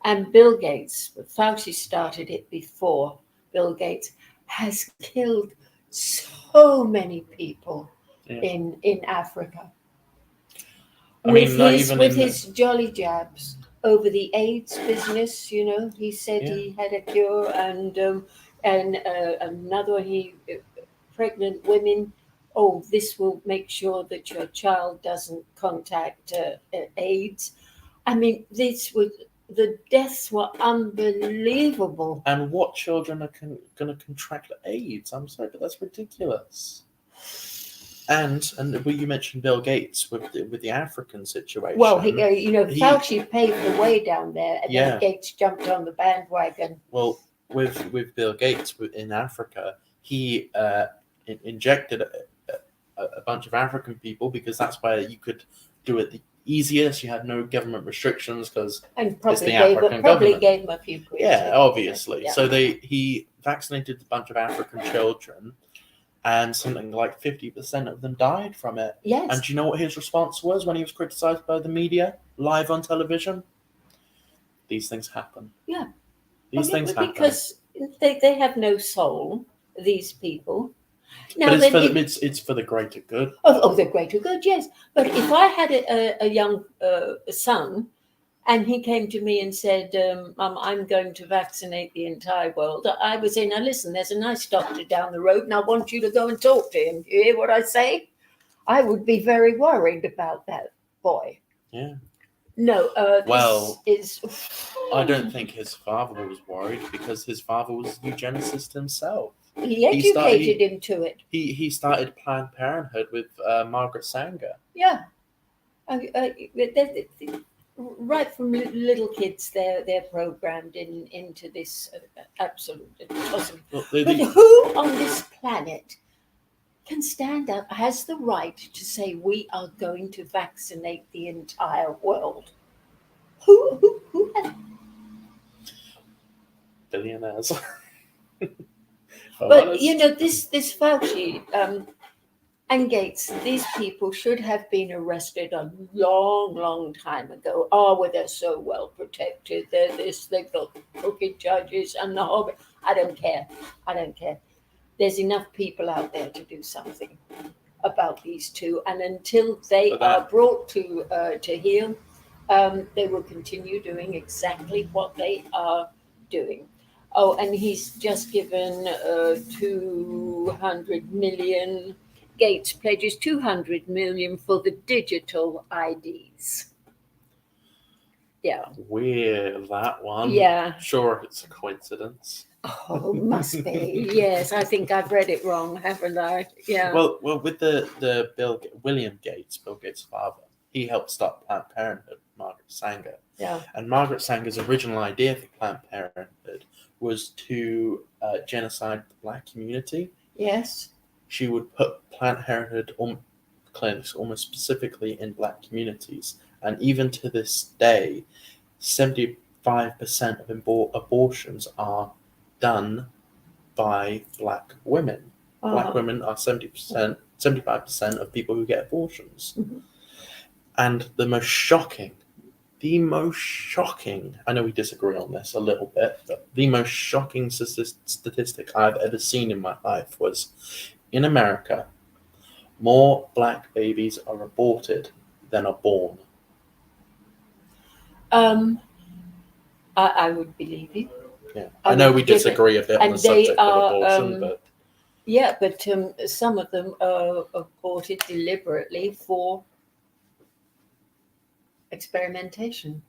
and Bill Gates, but Fauci started it before Bill Gates, has killed so many people in Africa. With his jolly jabs over the AIDS business, he said he had a cure, and another one, pregnant women, this will make sure that your child doesn't contact AIDS. I mean, the deaths were unbelievable. And what children are going to contract AIDS? I'm sorry, but that's ridiculous. And you mentioned Bill Gates with the African situation. Well, Fauci paved the way down there, and then Gates jumped on the bandwagon. Well, with Bill Gates in Africa, he injected a bunch of African people because that's where you could do it the easiest. You had no government restrictions because it's the African government. Gave him a few quid. Yeah, obviously. Yeah. So he vaccinated a bunch of African children, and something like 50% of them died from it. Yes. And do you know what his response was when he was criticized by the media live on television? These things happen. Yeah. These things happen. Because they have no soul, these people. Now, but it's for the greater good. Oh, the greater good, yes. But if I had a young son, and he came to me and said, Mum, I'm going to vaccinate the entire world, I would say, now listen, there's a nice doctor down the road, and I want you to go and talk to him. You hear what I say? I would be very worried about that boy. Yeah. No, I don't think his father was worried because his father was a eugenicist himself. He educated him to it. He started Planned Parenthood with Margaret Sanger. Yeah. Right from little kids, they're programmed into this absolute atrocity. But who on this planet can stand up, has the right to say we are going to vaccinate the entire world? Who has? Billionaires. But you know, this Fauci and Gates, these people should have been arrested a long time ago. Oh, well, they're so well protected. They're this. They've got crooked judges and the whole. I don't care. I don't care. There's enough people out there to do something about these two, and until they are brought to heel, they will continue doing exactly what they are doing. Oh, and he's just given 200 million. Gates pledges 200 million for the digital IDs. Yeah. Weird, that one. Yeah. Sure, it's a coincidence. Oh, must be. Yes, I think I've read it wrong, haven't I? Yeah. Well, with the William Gates, Bill Gates' father, he helped start Planned Parenthood, Margaret Sanger. Yeah. And Margaret Sanger's original idea for Planned Parenthood was to genocide the black community. Yes. She would put Planned Parenthood clinics almost specifically in black communities. And even to this day, 75% of abortions are done by black women. Black women are 75% of people who get abortions. Mm-hmm. And the most shocking, I know we disagree on this a little bit, but the most shocking statistic I've ever seen in my life was in America, more black babies are aborted than are born. I would believe you. Yeah, I know we disagree a bit on the subject of abortion, but yeah, but some of them are aborted deliberately for experimentation.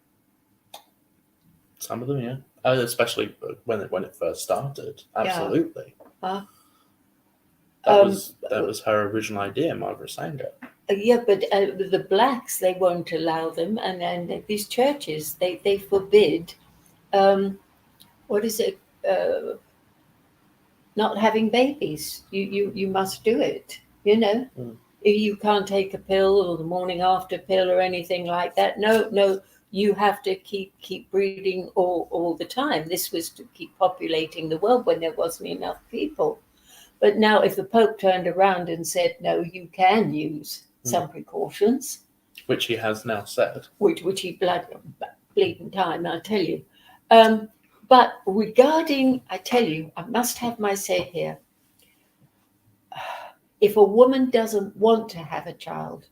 Some of them, yeah, especially when it first started. Absolutely. Yeah. That was her original idea, Margaret Sanger. Yeah, but the blacks, they won't allow them, and these churches, they forbid. What is it? Not having babies. You must do it. You know, you can't take a pill or the morning after pill or anything like that. No. You have to keep breeding all the time. This was to keep populating the world when there wasn't enough people. But now, if the Pope turned around and said, no, you can use some precautions, which he has now said, which he bleeding time, I tell you. But regarding, I tell you, I must have my say here. If a woman doesn't want to have a child,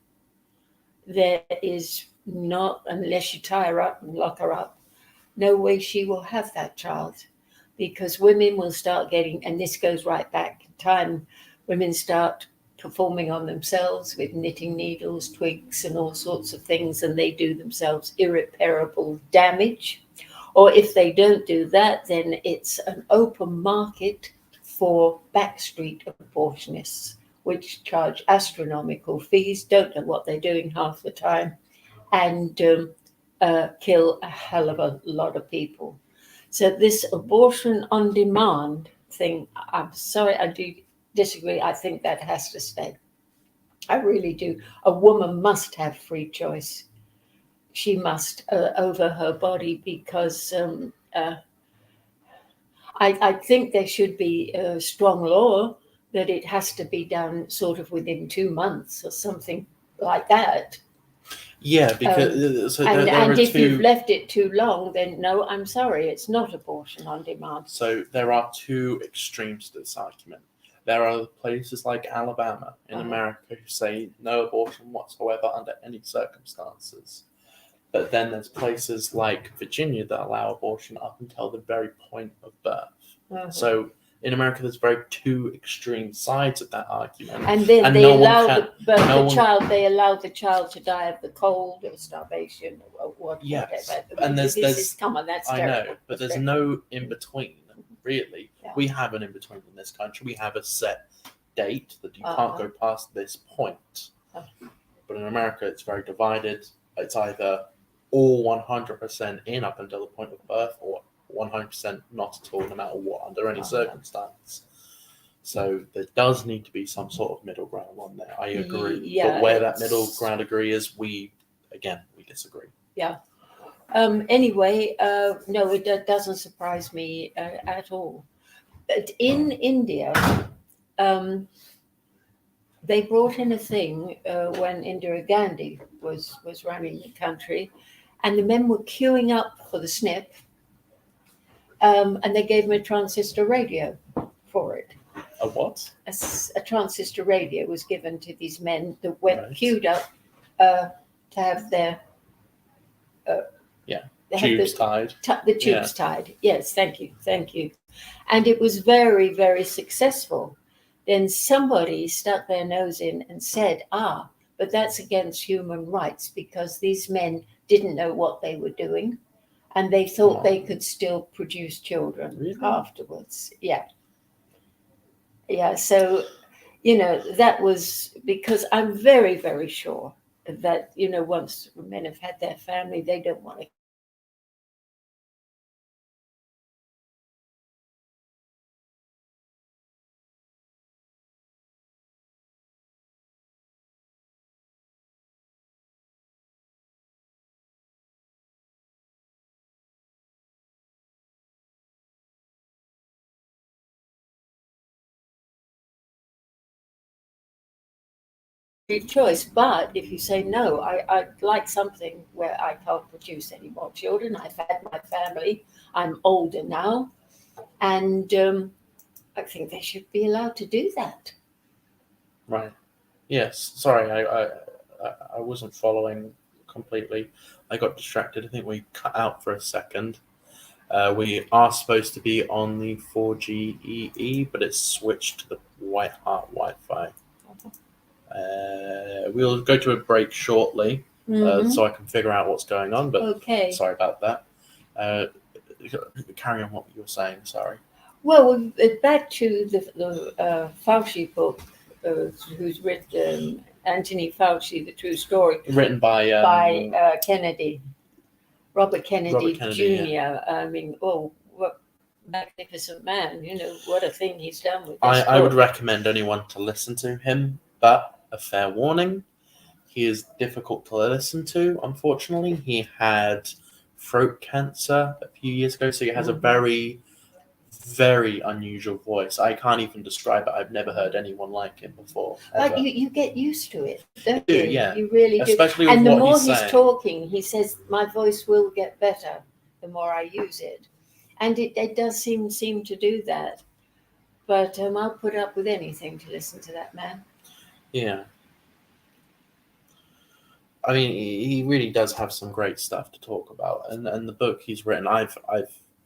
there is not, unless you tie her up and lock her up, no way she will have that child, because women will start getting, and this goes right back in time, women start performing on themselves with knitting needles, twigs, and all sorts of things, and they do themselves irreparable damage. Or if they don't do that, then it's an open market for backstreet abortionists, which charge astronomical fees, don't know what they're doing half the time, and kill a hell of a lot of people. So this abortion on demand thing, I'm sorry, I do disagree. I think that has to stay. I really do. A woman must have free choice. She must over her body, because I think there should be a strong law that it has to be done sort of within 2 months or something like that. Yeah, because and if you've left it too long, then no, I'm sorry, it's not abortion on demand. So there are two extremes to this argument. There are places like Alabama in America who say no abortion whatsoever under any circumstances. But then there's places like Virginia that allow abortion up until the very point of birth. So in America, there's two extreme sides of that argument. And then they allow they allow the child to die of the cold or starvation or whatever. Yes, and there's come on, that's terrible. I know, but there's no in between. Really, we have an in between in this country. We have a set date that you can't go past this point. But in America, it's very divided. It's either all 100% in up until the point of birth, or 100% not at all, no matter what, under any circumstance. So there does need to be some sort of middle ground on there. I agree. Yeah, but where that middle ground agree is, we disagree. Yeah. Anyway, no, it doesn't surprise me at all. But in India, they brought in a thing when Indira Gandhi was running the country, and the men were queuing up for the snip, and they gave them a transistor radio for it. A what? A transistor radio was given to these men that went Right. queued up to have their Tubes tied. the tubes tied. Yes, thank you. And it was very, very successful. Then somebody stuck their nose in and said, but that's against human rights, because these men didn't know what they were doing, and they thought they could still produce children afterwards. Yeah. So, that was because I'm very, very sure that, once men have had their family, they don't want to. Choice, but if you say no, I'd like something where I can't produce any more children. I've had my family. I'm older now, and I think they should be allowed to do that. Right. Yes. Sorry, I wasn't following completely. I got distracted. I think we cut out for a second. We are supposed to be on the 4G EE, but it's switched to the White Hart Wi-Fi. We'll go to a break shortly, so I can figure out what's going on. But Okay. Sorry about that. Carry on what you were saying. Sorry. Well, back to the Fauci book, who's written Anthony Fauci, The True Story, Written by Kennedy, Robert Kennedy Jr. Yeah. I mean, what magnificent man! What a thing he's done with this I would book. recommend anyone to listen to him, but a fair warning, he is difficult to listen to. Unfortunately, he had throat cancer a few years ago, so he has a very, very unusual voice. I can't even describe it. I've never heard anyone like him before. But you get used to it, don't You you? do, yeah. You really do. Especially with And the what more he's he's saying. talking, he says, my voice will get better the more I use it. And it does seem to do that. But I'll put up with anything to listen to that man. Yeah. I mean, he really does have some great stuff to talk about, and the book he's written, I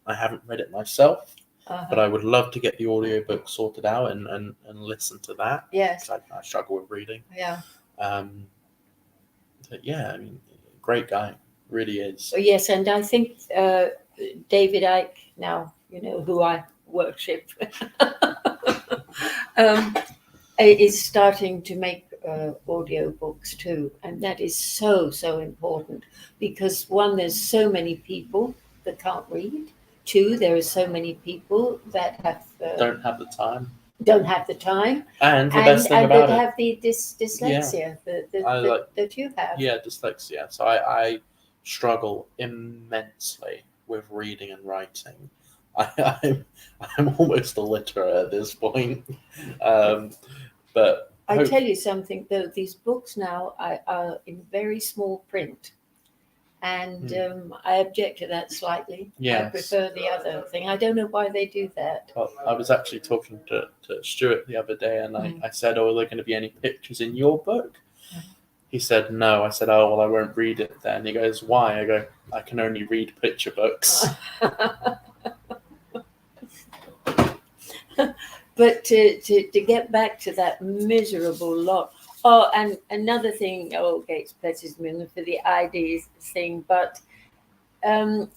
haven't read it myself, but I would love to get the audiobook sorted out and listen to that. Yes. I struggle with reading. Yeah. But yeah, I mean, great guy, really is. Yes, and I think David Icke, now who I worship, is starting to make audio books too, and that is so important, because one, there's so many people that can't read. Two, there are so many people that Don't have the time. and And the best thing about that it, have the dyslexia that you have. yeah, dyslexia. So I struggle immensely with reading and writing. I'm almost illiterate at this point. But I tell you something though, these books now are in very small print, and I object to that slightly. Yes. I prefer the other thing. I don't know why they do that. Well, I was actually talking to Stuart the other day, and I said, "Oh, are there going to be any pictures in your book?" He said, "No." I said, "Oh, well, I won't read it then." He goes, "Why?" I go, "I can only read picture books." But to get back to that miserable lot. Oh, and another thing, Gates blesses me for the ID thing, but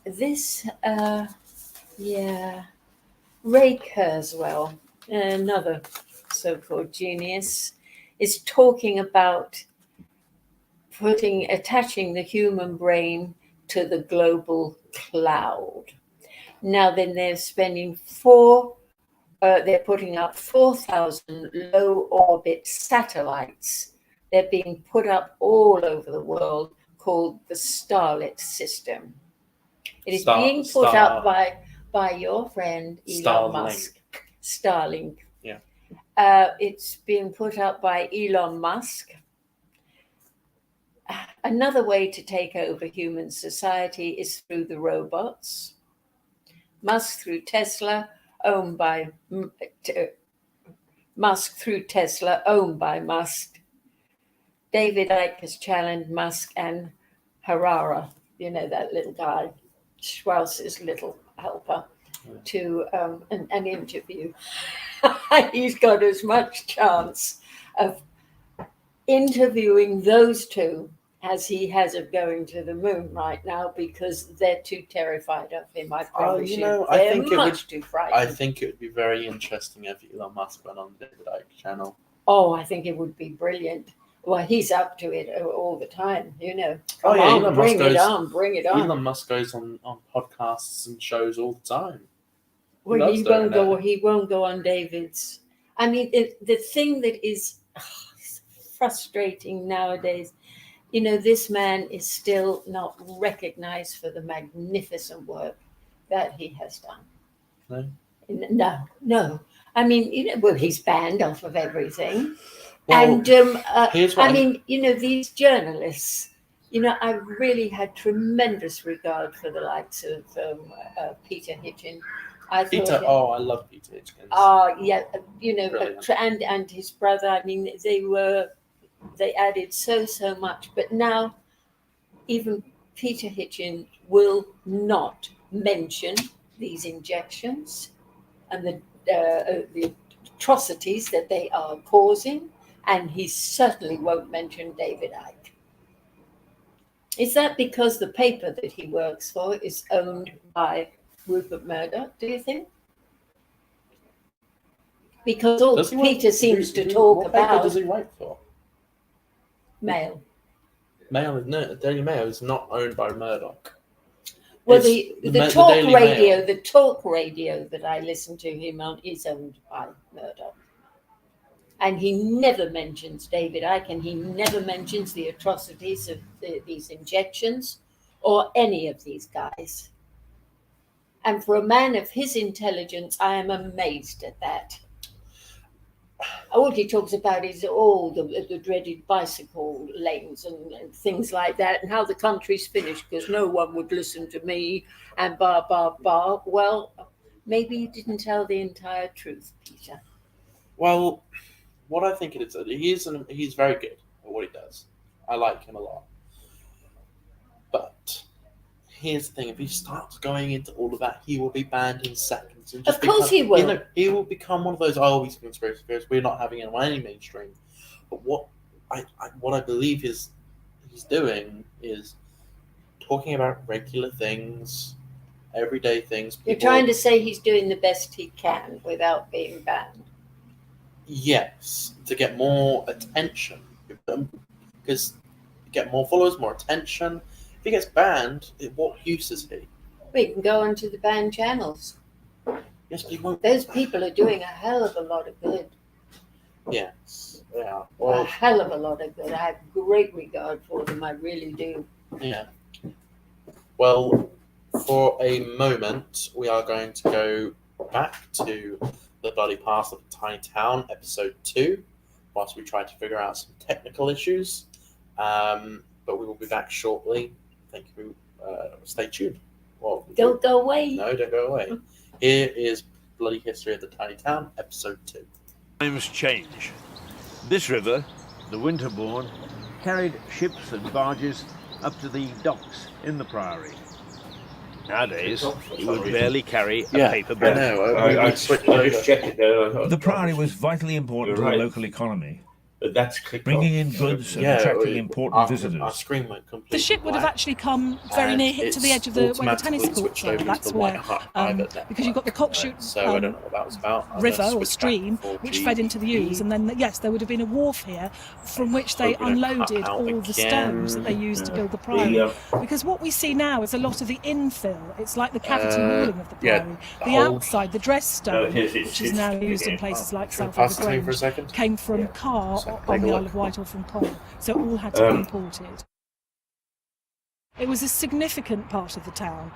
this, Ray Kurzweil, another so-called genius, is talking about attaching the human brain to the global cloud. Now then, they're spending they're putting up 4,000 low orbit satellites. They're being put up all over the world, called the Starlit system. It is being put up by your friend Elon Musk. Starlink. Yeah. It's being put up by Elon Musk. Another way to take over human society is through the robots. Musk through Tesla, owned by Musk. David Icke has challenged Musk and Harara, you know, that little guy, Strauss's little helper, to an interview. He's got as much chance of interviewing those two as he has of going to the moon right now, because they're too terrified of him. I promise you you, know, they're I think too I frightened. think it would be very interesting if Elon Musk went on the David Icke channel. Oh, I think it would be brilliant. Well, he's up to it all the time, you know. Oh, yeah, Come on, Elon bring Musk it goes- on, bring it on. Elon Musk goes on podcasts and shows all the time. Well, loves he doing won't go. that. He won't go on David's. I mean, the thing that is frustrating nowadays, you know, this man is still not recognized for the magnificent work that he has done. No. I mean, you know, well, he's banned off of everything. Well, And here's what I mean, you know, these journalists, you know, I really had tremendous regard for the likes of Peter Hitchin. I love Peter Hitchens. Yeah, you know, Brilliant. and his brother. I mean, they added so much, but now even Peter Hitchin will not mention these injections and the atrocities that they are causing, and he certainly won't mention David Icke. Is that because the paper that he works for is owned by Rupert Murdoch, do you think? Because all Peter seems to talk what paper about does he write for? Mail. Daily Mail is not owned by Murdoch. Well, It's the the talk Daily radio, Mail. the talk radio that I listen to him on is owned by Murdoch. And he never mentions David Icke, and he never mentions the atrocities of these injections or any of these guys. And for a man of his intelligence, I am amazed at that. All he talks about is all the dreaded bicycle lanes and things like that, and how the country's finished because no one would listen to me, and blah, blah, blah. Well, maybe you didn't tell the entire truth, Peter. Well, what I think it is, he's very good at what he does. I like him a lot. But here's the thing: if he starts going into all of that, he will be banned in seconds. And just Of course he will. You know, he will become one of those. He's a conspiracy theorist. We're not having him on any mainstream. But what I believe he's doing is talking about regular things, everyday things. You're trying to say he's doing the best he can without being banned. Yes, to get more attention, because get more followers, more attention. If he gets banned, what use is he? We can go onto the banned channels. Yes, but he won't. Those people are doing a hell of a lot of good. Yes, yeah. A Well, hell of a lot of good. I have great regard for them. I really do. yeah. Well, for a moment, we are going to go back to The Bloody Past of a Tiny Town, episode 2, whilst we try to figure out some technical issues. But we will be back shortly. Thank you. Stay tuned. Well, Don't go away. No, don't go away. Here is Bloody History of the Tiny Town, episode 2. Times change. This river, the Winterbourne, carried ships and barges up to the docks in the Priory. Nowadays, it would barely carry a paper boat. I just checked it there. The Priory was vitally important to the local economy, But that's clicked bringing off. in goods and Yeah, attracting our important visitors. screen went completely The ship would have black. actually come very And near hit to the edge of the where the automatically tennis courts switched are. over to That's the where, white private network. because you've got the Cockshoot So I don't know what that was about. I'm river gonna or switch back stream, to 4G. which fed into the Ouse, and then yes, there would have been a wharf here from which they Hope we don't cut unloaded out all the again. stones that they used to build the Priory. Because what we see now is a lot of the infill. It's like the cavity walling of the yeah, Priory. the The whole- outside, the dress stone, which is now used in places like Can we South pass the thing for a Grange, second? came from Carr So on take a the look. Isle of Wight or from Cole. So it all had to be imported. It was a significant part of the town.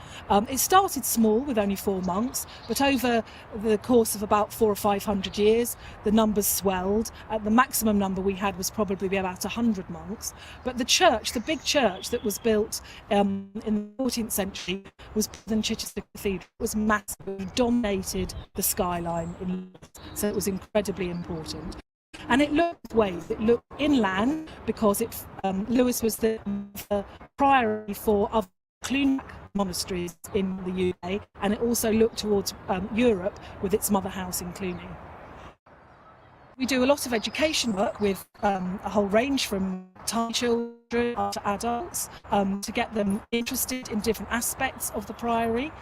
It started small with only 4 monks, but over the course of about 400 or 500 years, the numbers swelled. The maximum number we had was probably about 100 monks. But the church, the big church that was built in the 14th century, was bigger than Chichester Cathedral. It was massive. It dominated the skyline in Lewes, so it was incredibly important. And it looked ways. It looked inland because Lewes was the priory for other Cluniac monasteries in the UK, and it also looked towards Europe with its mother house in Cluny. We do a lot of education work with a whole range from tiny children up to adults to get them interested in different aspects of the priory.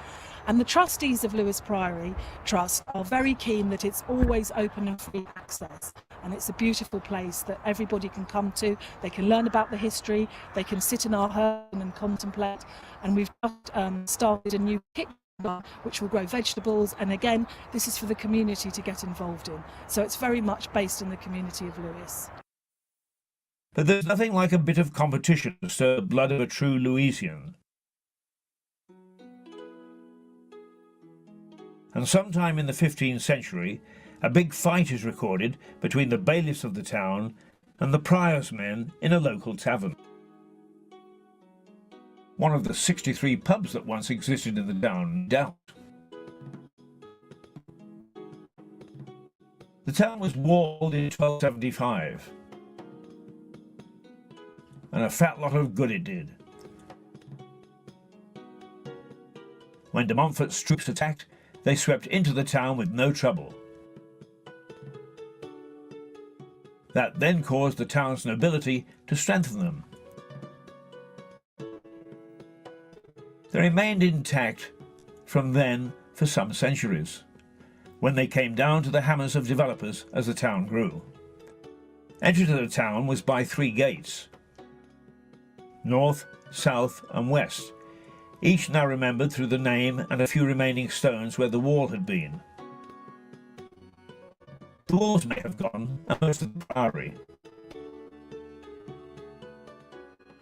And the trustees of Lewes Priory Trust are very keen that it's always open and free access. And it's a beautiful place that everybody can come to. They can learn about the history, they can sit in our home and contemplate. And we've just started a new kitchen which will grow vegetables. And again, this is for the community to get involved in. So it's very much based in the community of Lewes. But there's nothing like a bit of competition to stir the blood of a true Lewesian. And sometime in the 15th century, a big fight is recorded between the bailiffs of the town and the prior's men in a local tavern. One of the 63 pubs that once existed in the town, doubt. The town was walled in 1275, and a fat lot of good it did. When de Montfort's troops attacked, they swept into the town with no trouble. That then caused the town's nobility to strengthen them. They remained intact from then for some centuries, when they came down to the hammers of developers as the town grew. Entry to the town was by 3 gates, north, south and west, each now remembered through the name and a few remaining stones where the wall had been. The walls may have gone, and most of the priory.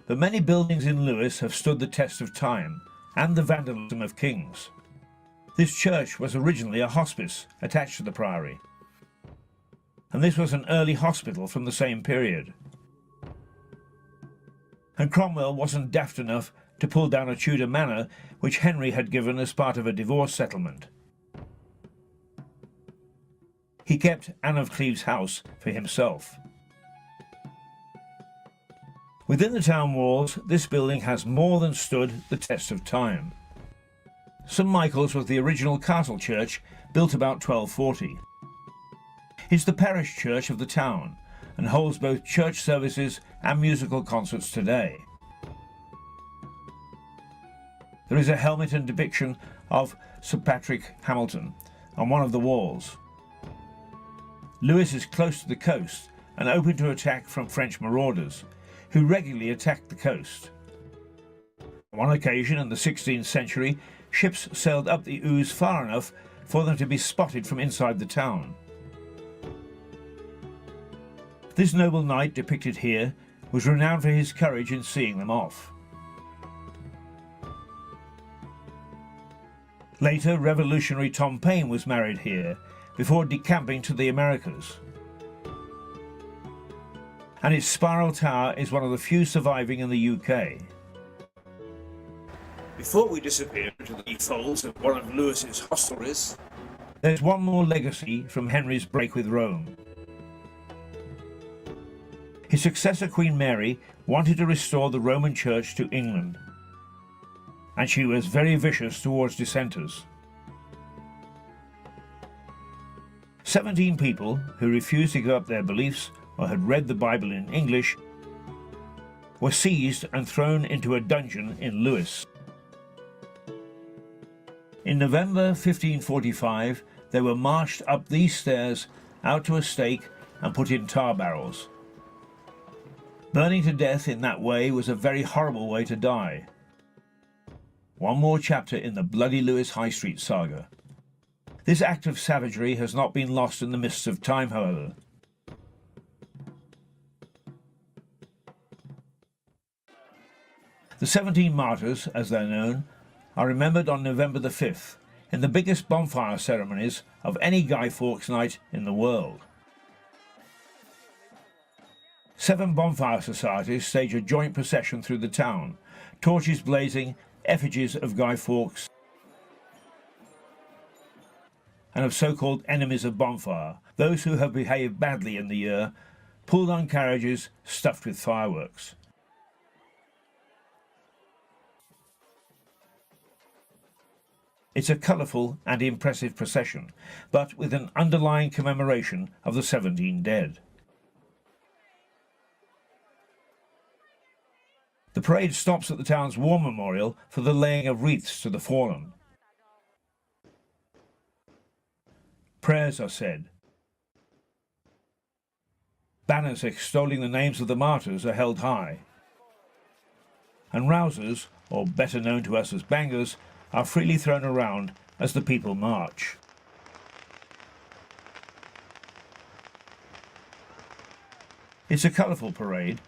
But many buildings in Lewes have stood the test of time and the vandalism of kings. This church was originally a hospice attached to the priory, and this was an early hospital from the same period. And Cromwell wasn't daft enough to pull down a Tudor manor which Henry had given as part of a divorce settlement. He kept Anne of Cleves' house for himself. Within the town walls, this building has more than stood the test of time. St Michael's was the original castle church, built about 1240. It's the parish church of the town and holds both church services and musical concerts today. There is a helmet and depiction of Sir Patrick Hamilton on one of the walls. Lewes is close to the coast and open to attack from French marauders, who regularly attacked the coast. On one occasion in the 16th century, ships sailed up the Ouse far enough for them to be spotted from inside the town. This noble knight depicted here was renowned for his courage in seeing them off. Later, revolutionary Tom Paine was married here before decamping to the Americas. And its spiral tower is one of the few surviving in the UK. Before we disappear into the folds of one of Lewis's hostelries, there's one more legacy from Henry's break with Rome. His successor Queen Mary wanted to restore the Roman Church to England, and she was very vicious towards dissenters. 17 people who refused to give up their beliefs or had read the Bible in English were seized and thrown into a dungeon in Lewes. In November 1545, they were marched up these stairs out to a stake and put in tar barrels. Burning to death in that way was a very horrible way to die. One more chapter in the bloody Lewes High Street saga. This act of savagery has not been lost in the mists of time, however. The 17 martyrs, as they're known, are remembered on November the 5th in the biggest bonfire ceremonies of any Guy Fawkes night in the world. 7 bonfire societies stage a joint procession through the town, torches blazing, effigies of Guy Fawkes and of so-called enemies of bonfire, those who have behaved badly in the year, pulled on carriages stuffed with fireworks. It's a colourful and impressive procession, but with an underlying commemoration of the 17 dead. The parade stops at the town's war memorial for the laying of wreaths to the fallen. Prayers are said. Banners extolling the names of the martyrs are held high. And rousers, or better known to us as bangers, are freely thrown around as the people march. It's a colourful parade.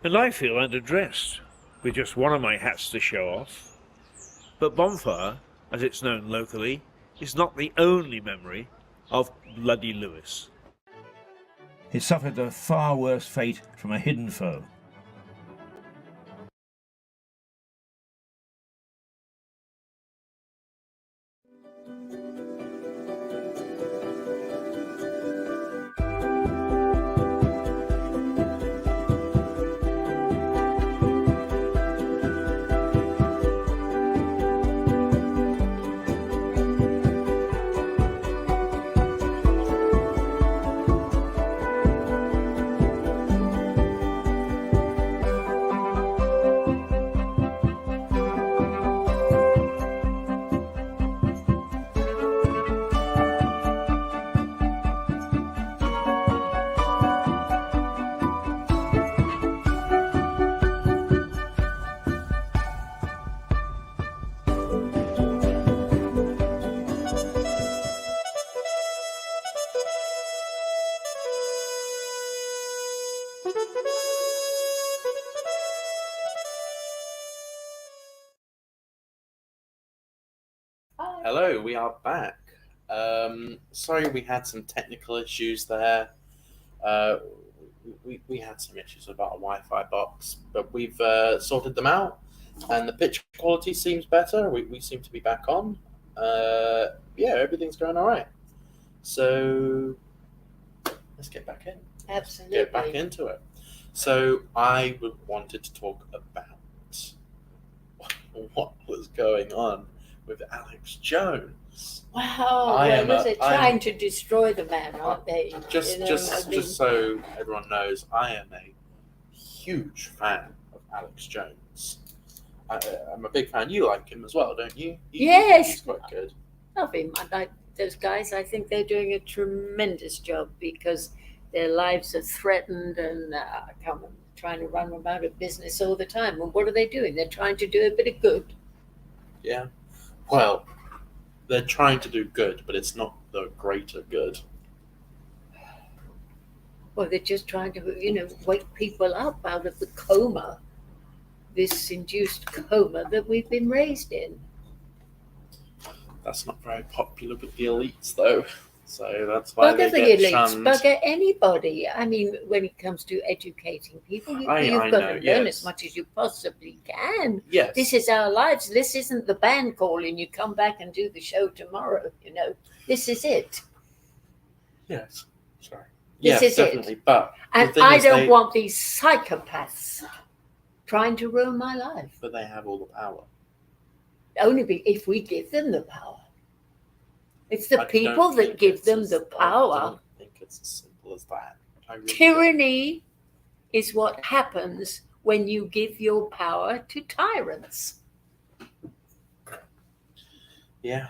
And I feel underdressed, with just one of my hats to show off. But bonfire, as it's known locally, is not the only memory of Bloody Lewis. It suffered a far worse fate from a hidden foe. Hello, we are back. Sorry we had some technical issues there. We had some issues about a Wi-Fi box, but we've sorted them out, and the pitch quality seems better. We seem to be back on. Yeah, everything's going all right. So let's get back in. Absolutely. Get back into it. So I wanted to talk about what was going on with Alex Jones. Wow, they're trying to destroy the man, aren't they? Just so everyone knows, I am a huge fan of Alex Jones. I'm a big fan. You like him as well, don't you? Yes. He's quite good. Love him. I like those guys. I think they're doing a tremendous job because their lives are threatened and trying to run about a business all the time. And what are they doing? They're trying to do a bit of good. Yeah. Well, they're trying to do good, but it's not the greater good. Well, they're just trying to, wake people up out of the coma, this induced coma that we've been raised in. That's not very popular with the elites, though. So that's why Bugger they the get elites, shunned. bugger anybody. I mean, when it comes to educating people, you've got to learn as much as you possibly can. Yes. This is our lives. This isn't the band calling you come back and do the show tomorrow. This is it. Yes. Sorry. This is definitely. it. But and I don't want these psychopaths trying to ruin my life. But they have all the power. Only if we give them the power. It's the people that give them the power. I don't think it's as simple as that. Tyranny is what happens when you give your power to tyrants. Yeah,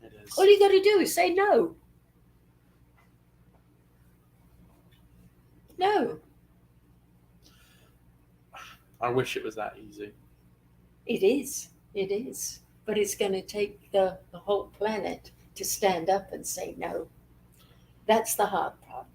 it is. All you got to do is say no. No. I wish it was that easy. It is. It is. But it's going to take the whole planet to stand up and say no. That's the hard part.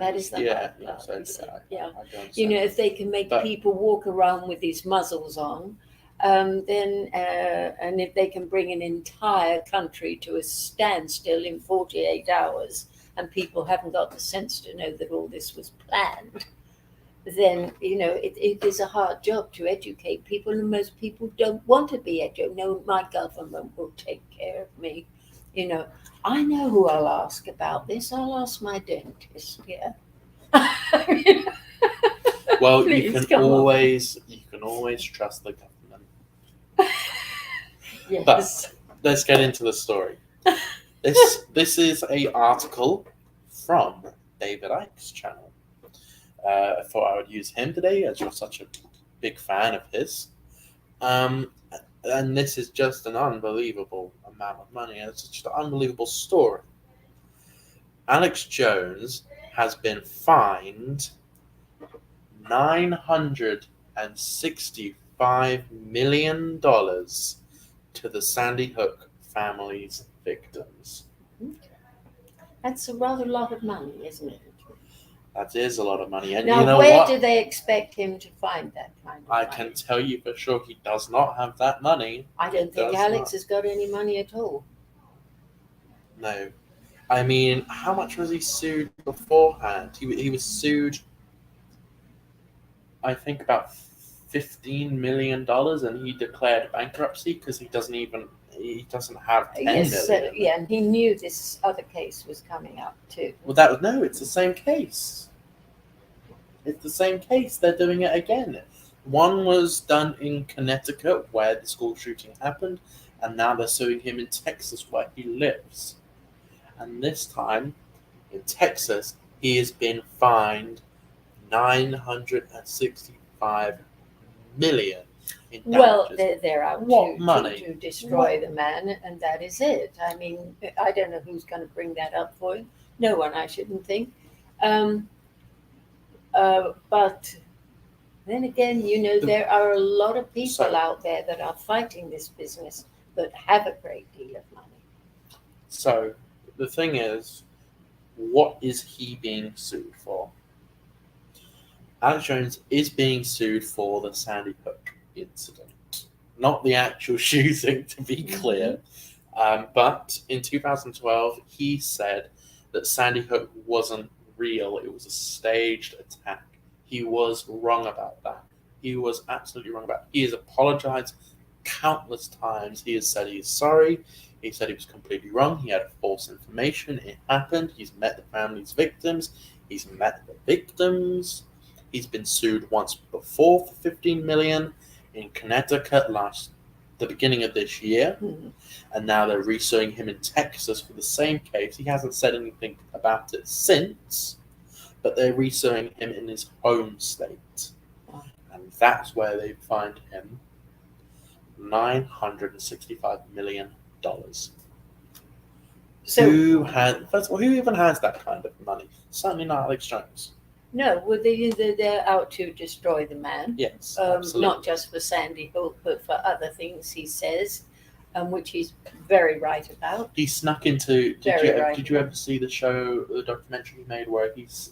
That is the yeah, hard yeah, part. so you see. I Yeah. do understand You know, that. if they can make But- people walk around with these muzzles on, then and if they can bring an entire country to a standstill in 48 hours, and people haven't got the sense to know that all this was planned, then it is a hard job to educate people, and most people don't want to be educated. No, my government will take care of me. I know who I'll ask about this. I'll ask my dentist. Yeah. Well, Please, you come on. can always trust the government. Yes. Let's get into the story. This is a article from David Icke's channel. I thought I would use him today, as you're such a big fan of his. And this is just an unbelievable amount of money. It's just an unbelievable story. Alex Jones has been fined $965 million to the Sandy Hook family's victims. That's a rather lot of money, isn't it? That is a lot of money. And Now, you know where what? do they expect him to find that kind of I money? can tell you for sure he does not have that money. I don't think does Alex not. has got any money at all. No. I mean, how much was he sued beforehand? He was sued, I think, about $15 million, and he declared bankruptcy because he doesn't have $10 million. Yeah, and he knew this other case was coming up too. Well, it's the same case. It's the same case. They're doing it again. One was done in Connecticut, where the school shooting happened, and now they're suing him in Texas, where he lives. And this time, in Texas, he has been fined $965 million in Well, damages. they're out What to, money? to destroy the man, and that is it. I mean, I don't know who's going to bring that up for him. No one, I shouldn't think. But then again, there are a lot of people out there that are fighting this business that have a great deal of money. So the thing is, what is he being sued for? Alex Jones is being sued for the Sandy Hook incident, not the actual shooting, to be clear. But in 2012, he said that Sandy Hook wasn't real. It was a staged attack. He was wrong about that. He was absolutely wrong about it. He has apologized countless times. He has said he's sorry. He said he was completely wrong. He had false information. It happened. He's met the family's victims. He's met the victims. He's been sued once before for $15 million in Connecticut the beginning of this year. Mm-hmm. And now they're resuing him in Texas for the same case. He hasn't said anything about it since, but they're resuing him in his home state. Wow. And that's where they fined him $965 million. So Who even has that kind of money? Certainly not Alex Jones. no, well, they're out to destroy the man. Yes, absolutely. Not just for Sandy Hook, but for other things he says, which he's very right about. He snuck into. Very right. Did you ever see the documentary he made where he's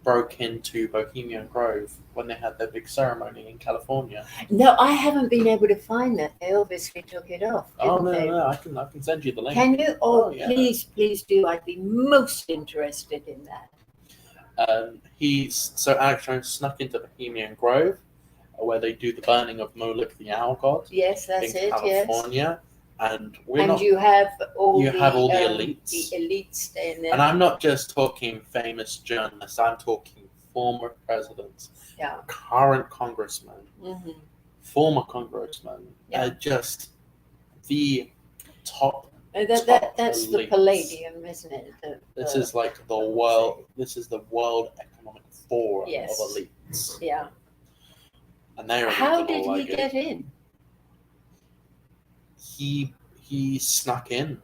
broke into Bohemian Grove when they had their big ceremony in California? No, I haven't been able to find that. They obviously took it off. Oh didn't they? no, I can send you the link. Can you? Oh, yeah. please do. I'd be most interested in that. Alex Jones snuck into Bohemian Grove, where they do the burning of Moloch the owl god Yes, that's in it. California, and You have all You the have all the elites. The elites staying there. And I'm not just talking famous journalists. I'm talking former presidents, Yeah. current congressmen, Mm-hmm. former congressmen. Yeah. Just the top. That's the elites. palladium, isn't it? This is like the world. This is the World Economic Forum Yes. of elites, Yeah. and they're How did all he like it. get in? He snuck in.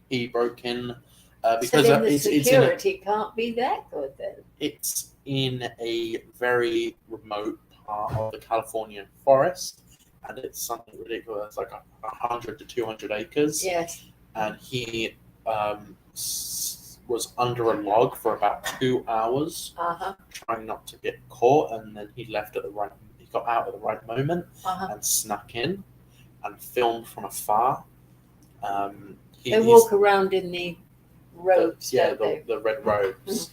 He broke in because So then the it's security can't be that good then. it's in a very remote part of the Californian forest, and it's something ridiculous, like 100 to 200 acres. Yes. And he was under a log for about 2 hours, trying not to get caught, and then he left at the right. He got out at the right moment and snuck in and filmed from afar. They walk around in the robes, the red robes,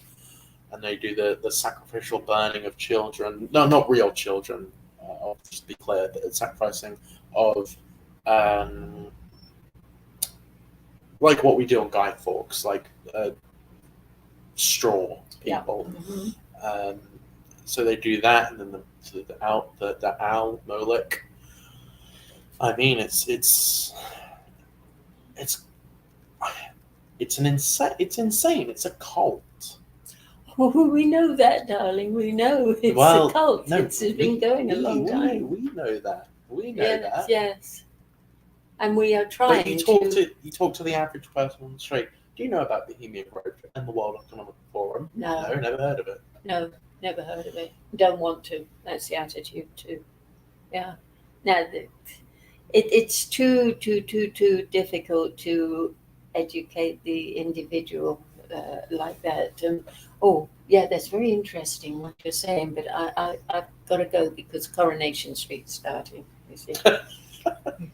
and they do the sacrificial burning of children. No, not real children. I'll just be clear, the sacrificing of like what we do on Guy Fawkes, like straw people. So they do that, and then the owl Molech. I mean, it's insane. It's a cult. Oh, we know that, darling. We know it's a cult. No, it's been going a long time. We know that. We know that. Yes. And we are trying you talk to the average person on the street. Do you know about Bohemian Grove and the World Economic Forum? No, never heard of it. No, never heard of it. Don't want to. That's the attitude too. Yeah. Now, it's too difficult to educate the individual like that. That's very interesting what you're saying, but I've got to go because Coronation Street's starting, you see.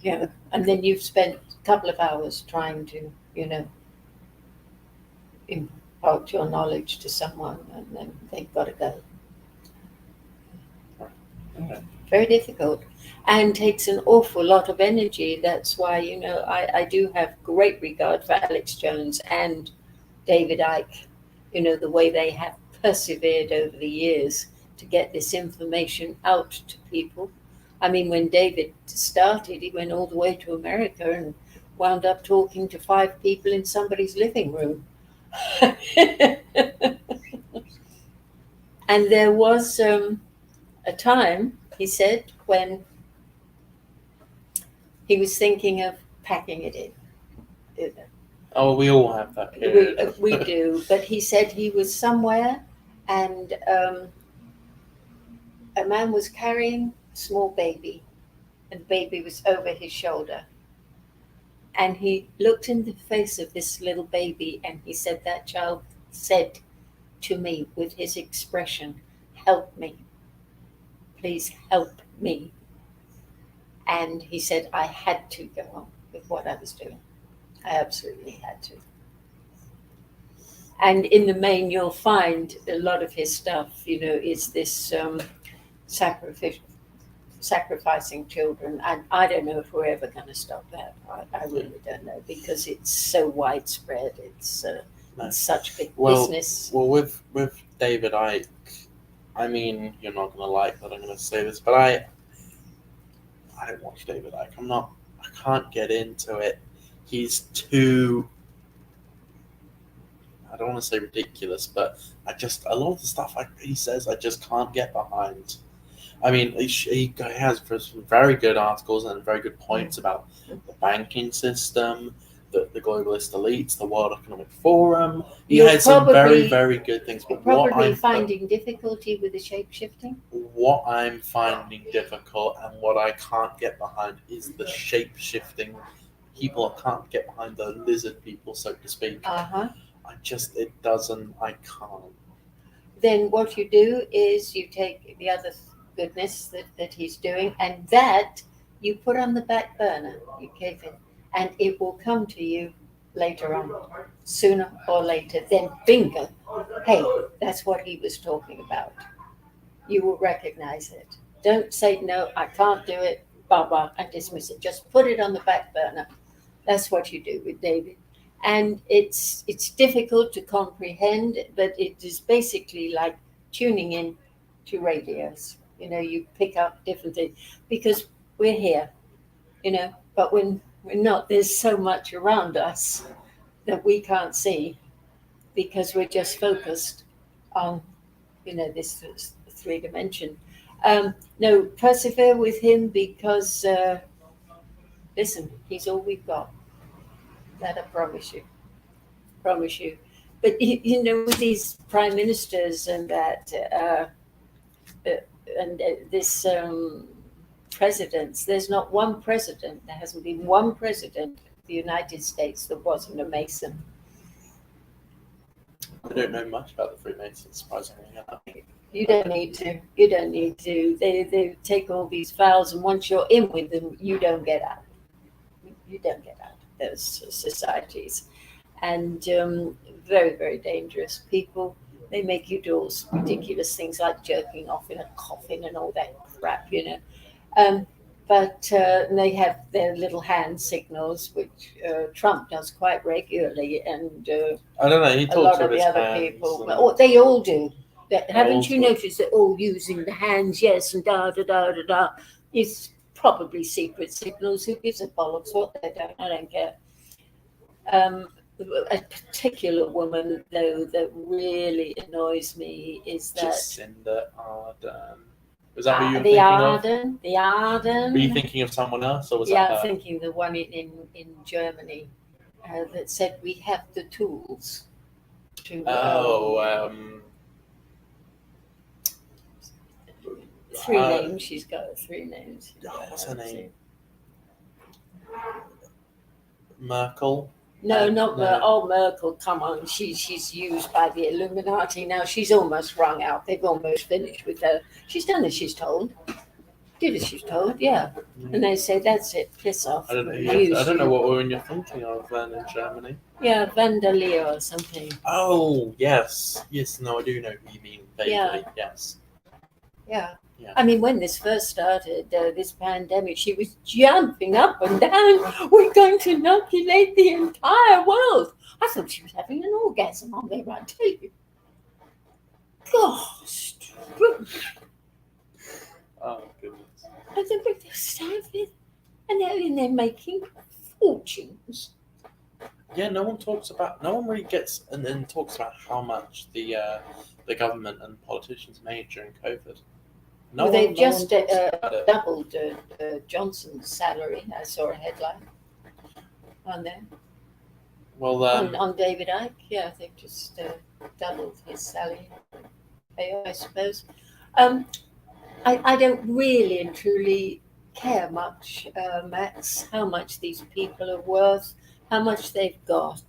Yeah, and then you've spent a couple of hours trying to, impart your knowledge to someone, and then they've got to go. Very difficult, and takes an awful lot of energy. That's why, I do have great regard for Alex Jones and David Icke, the way they have persevered over the years to get this information out to people. I mean, when David started, he went all the way to America and wound up talking to 5 people in somebody's living room. And there was a time, he said, when he was thinking of packing it in. Oh, we all have that period. We do, but he said he was somewhere and a man was carrying a small baby, and the baby was over his shoulder. And he looked in the face of this little baby and he said, that child said to me with his expression, "Help me. Please help me." And he said, I had to go on with what I was doing. I absolutely had to. And in the main, you'll find a lot of his stuff, is this sacrificing children. And I don't know if we're ever going to stop that. I really don't know, because it's so widespread. It's such big business. Well, with David Icke, I mean, you're not going to like that I'm going to say this, but I don't watch David Icke. I can't get into it. He's too, I don't want to say ridiculous, but a lot of the stuff he says, I just can't get behind. I mean, he has some very good articles and very good points about the banking system, the globalist elites, the World Economic Forum. He has some very, very good things. But probably finding difficulty with the shape-shifting? What I'm finding difficult and what I can't get behind is the shape-shifting. People can't get behind the lizard people, so to speak. I can't. Then what you do is you take the other goodness that he's doing, and that you put on the back burner, you keep it, and it will come to you later on, sooner or later. Then bingo, hey, that's what he was talking about. You will recognize it. Don't say, no, I can't do it, blah, and dismiss it. Just put it on the back burner. That's what you do with David. And it's difficult to comprehend, but it is basically like tuning in to radios. You pick up different things because we're here, but when we're not, there's so much around us that we can't see because we're just focused on, this 3 dimension. No, persevere with him because, listen, he's all we've got. That I promise you. But, with these prime ministers and that, this presidents, there's not one president, there hasn't been one president of the United States that wasn't a Mason. I don't know much about the Freemasons, surprisingly. You don't need to. You don't need to. They take all these vows, and once you're in with them, you don't get out. You don't get out of those societies. And very, very dangerous people. They make you do all ridiculous things like jerking off in a coffin and all that crap, But they have their little hand signals, which Trump does quite regularly, and I don't know. He a talks lot with of the his other hands people. and- Oh, they all do. Haven't old you school. noticed they're all using the hands? Yes, and da da da da da. It's probably secret signals. Who gives a bollocks what they don't? I don't care. A particular woman, though, that really annoys me is that Jacinda Ardern. Was that who you were the thinking Arden, the of? Arden. Were you thinking of someone else, or was Yeah, that I'm her? thinking the one in Germany that said we have the tools to. Three names. She's got 3 names. What's her name? Merkel. No, not No. Merkel. Come on, she's used by the Illuminati now. She's almost wrung out. They've almost finished with her. She's done as she's told. Did as she's told, yeah. And they say that's it. Piss off. I don't know. Use I don't know you. what woman you're thinking of then in Germany. Yeah, Vandalia or something. Oh yes, no, I do know who you mean. Vaguely, Yeah. yes. Yeah. Yeah. I mean, when this first started, this pandemic, she was jumping up and down. We're going to inoculate the entire world. I thought she was having an orgasm on there, I tell you. Gosh. Oh goodness. And they're standing and they're making fortunes. Yeah, no one really gets and then talks about how much the government and politicians made during COVID. They've just talks about it. doubled Johnson's salary. I saw a headline on there. Well, On David Icke, yeah, they've just doubled his salary, I suppose. I don't really and truly care much, Max, how much these people are worth, how much they've got.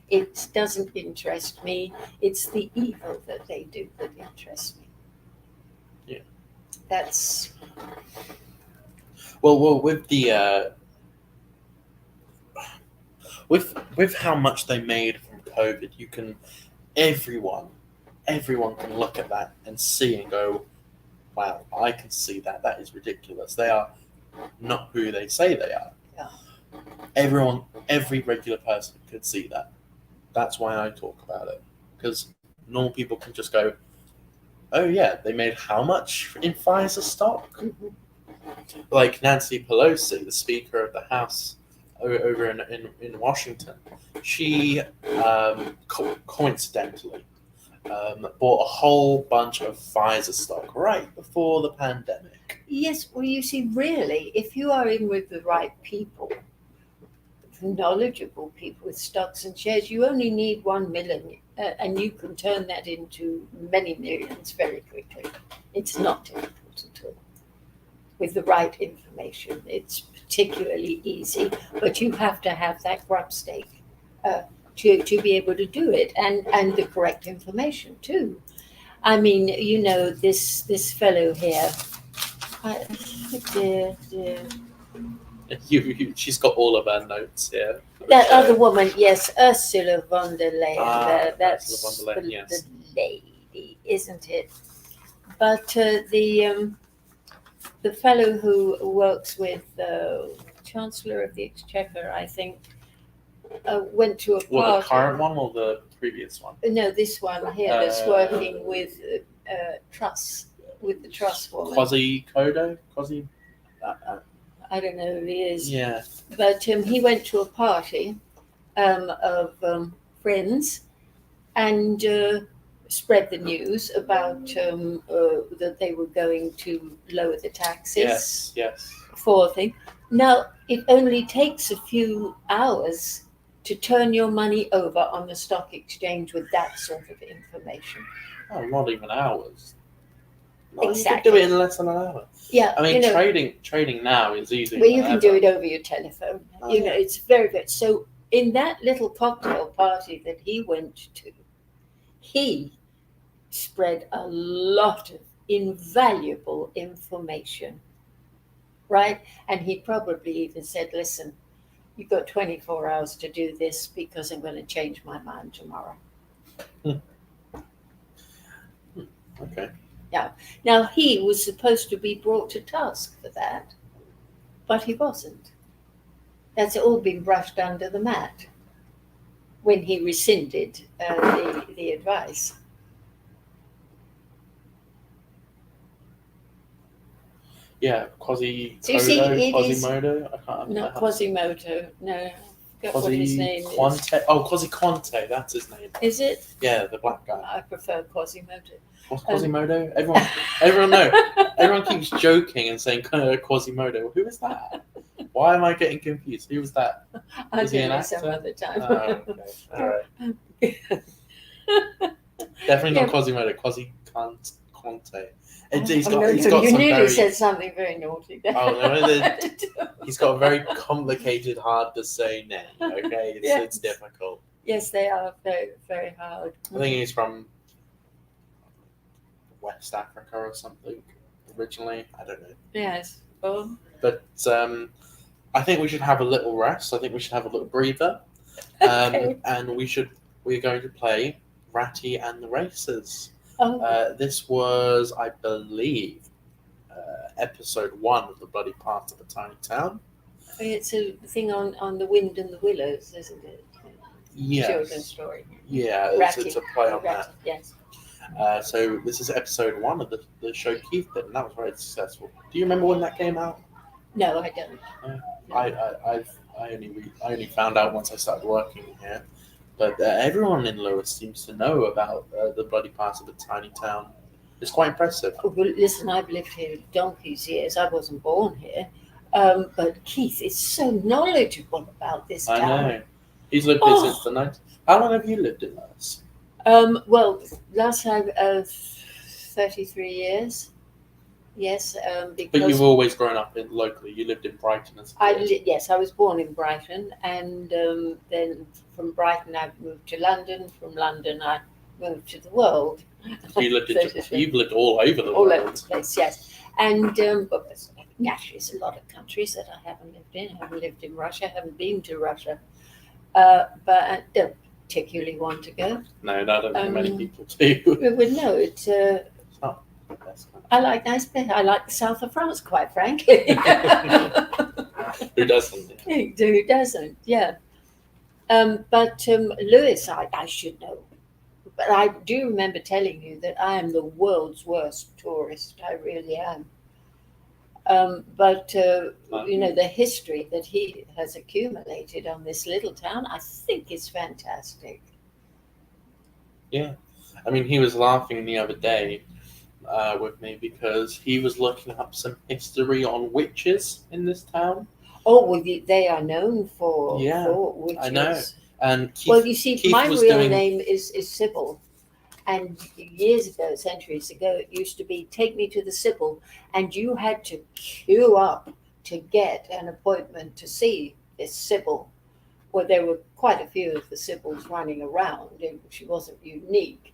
It doesn't interest me. It's the evil that they do that interests me. Yeah. That's well, with the with how much they made from COVID, everyone can look at that and see and go, wow, I can see that. That is ridiculous. They are not who they say they are. Yeah. Every regular person could see that. That's why I talk about it, because normal people can just go, oh yeah, they made how much in Pfizer stock? Like Nancy Pelosi, the Speaker of the House over in Washington, she coincidentally bought a whole bunch of Pfizer stock right before the pandemic. Yes, well, you see, really, if you are in with the right people, knowledgeable people with stocks and shares, you only need 1 million, and you can turn that into many millions very quickly. It's not difficult at all. With the right information, it's particularly easy, but you have to have that grub stake to be able to do it, and the correct information too. I mean, this fellow here. Dear. She's got all of her notes here. That other woman, yes, Ursula von der Leyen. That's Ursula von der Leyen, yes. the lady, isn't it? But the fellow who works with the Chancellor of the Exchequer, I think, went to a party. Well, the current one or the previous one? No, this one here that's working with Truss, with the Truss woman. Quasi-Kodo? I don't know who he is. Yeah. But he went to a party of friends and spread the news about that they were going to lower the taxes. Yes. For thing. Now, it only takes a few hours to turn your money over on the stock exchange with that sort of information. Oh, not even hours. No, Exactly. You can do it in less than an hour. Yeah, I mean, trading now is easy. Well, you can do it over your telephone. Oh, You know, it's very good. So in that little cocktail party that he went to, he spread a lot of invaluable information, right? And he probably even said, listen, you've got 24 hours to do this because I'm going to change my mind tomorrow. Okay. Now, he was supposed to be brought to task for that, but he wasn't. That's all been brushed under the mat when he rescinded the advice. Yeah, So you see, it is Quasimodo. I can't. not Quasimodo. No, I forgot what his name is. Quante. Oh, Quasicante. That's his name. Is it? Yeah, the black guy. I prefer Quasimodo. What's Quasimodo? Everyone knows. Everyone keeps joking and saying Quasimodo. Who is that? Why am I getting confused? Who was that? I'll Was he tell an you some actor? other time. Oh, okay. All right. Definitely not Quasimodo. Quasicante. He's got you some nearly very. said something very naughty there. Oh no! He's got a very complicated, hard to say name. Okay, it's difficult. Yes, they are very, very hard. I think he's from West Africa or something originally. I don't know. Yes. Well, But I think we should have a little rest. I think we should have a little breather. Okay. And we're going to play Ratty and the Racers. oh, This was, I believe, episode 1 of The Bloody Part of a Tiny Town. it's a thing on the wind and the willows, isn't it? Children's Yes. story. Yeah, Ratty. it's a play on Ratty, that. yes. So this is episode 1 of the show Keith did, and that was very successful. Do you remember when that came out? No, I don't. I only found out once I started working here, but everyone in Lewis seems to know about the bloody part of a tiny town. It's quite impressive. Oh, well, listen, I've lived here donkey's years. I wasn't born here. But Keith is so knowledgeable about this I town. know. He's lived here since the 90s. How long have you lived in Lewis? Well, last time, 33 years. Yes, because But you've always grown up locally. You lived in Brighton as a kid. yes, I was born in Brighton, and then from Brighton I moved to London. From London I moved to the world. You lived you've lived all over the all world. over the place, yes. And but naturally, there's a lot of countries that I haven't lived in. I haven't lived in Russia. I haven't been to Russia, but I don't particularly want to go. No, I don't think many people do. Well, no, it's. It's not the best country. I like nice places. I like the south of France, quite frankly. Who doesn't? Who doesn't? Yeah. But Lewis, I should know. But I do remember telling you that I am the world's worst tourist. I really am. But you know, the history that he has accumulated on this little town, I think is fantastic. Yeah. I mean, he was laughing the other day with me because he was looking up some history on witches in this town. Oh, well, they are known for witches. I know. And Keith, Well, you see, Keith my was real doing- name is Sybil. And years ago, centuries ago, it used to be take me to the Sybil, and you had to queue up to get an appointment to see this Sybil. Well, there were quite a few of the Sybils running around. She wasn't unique.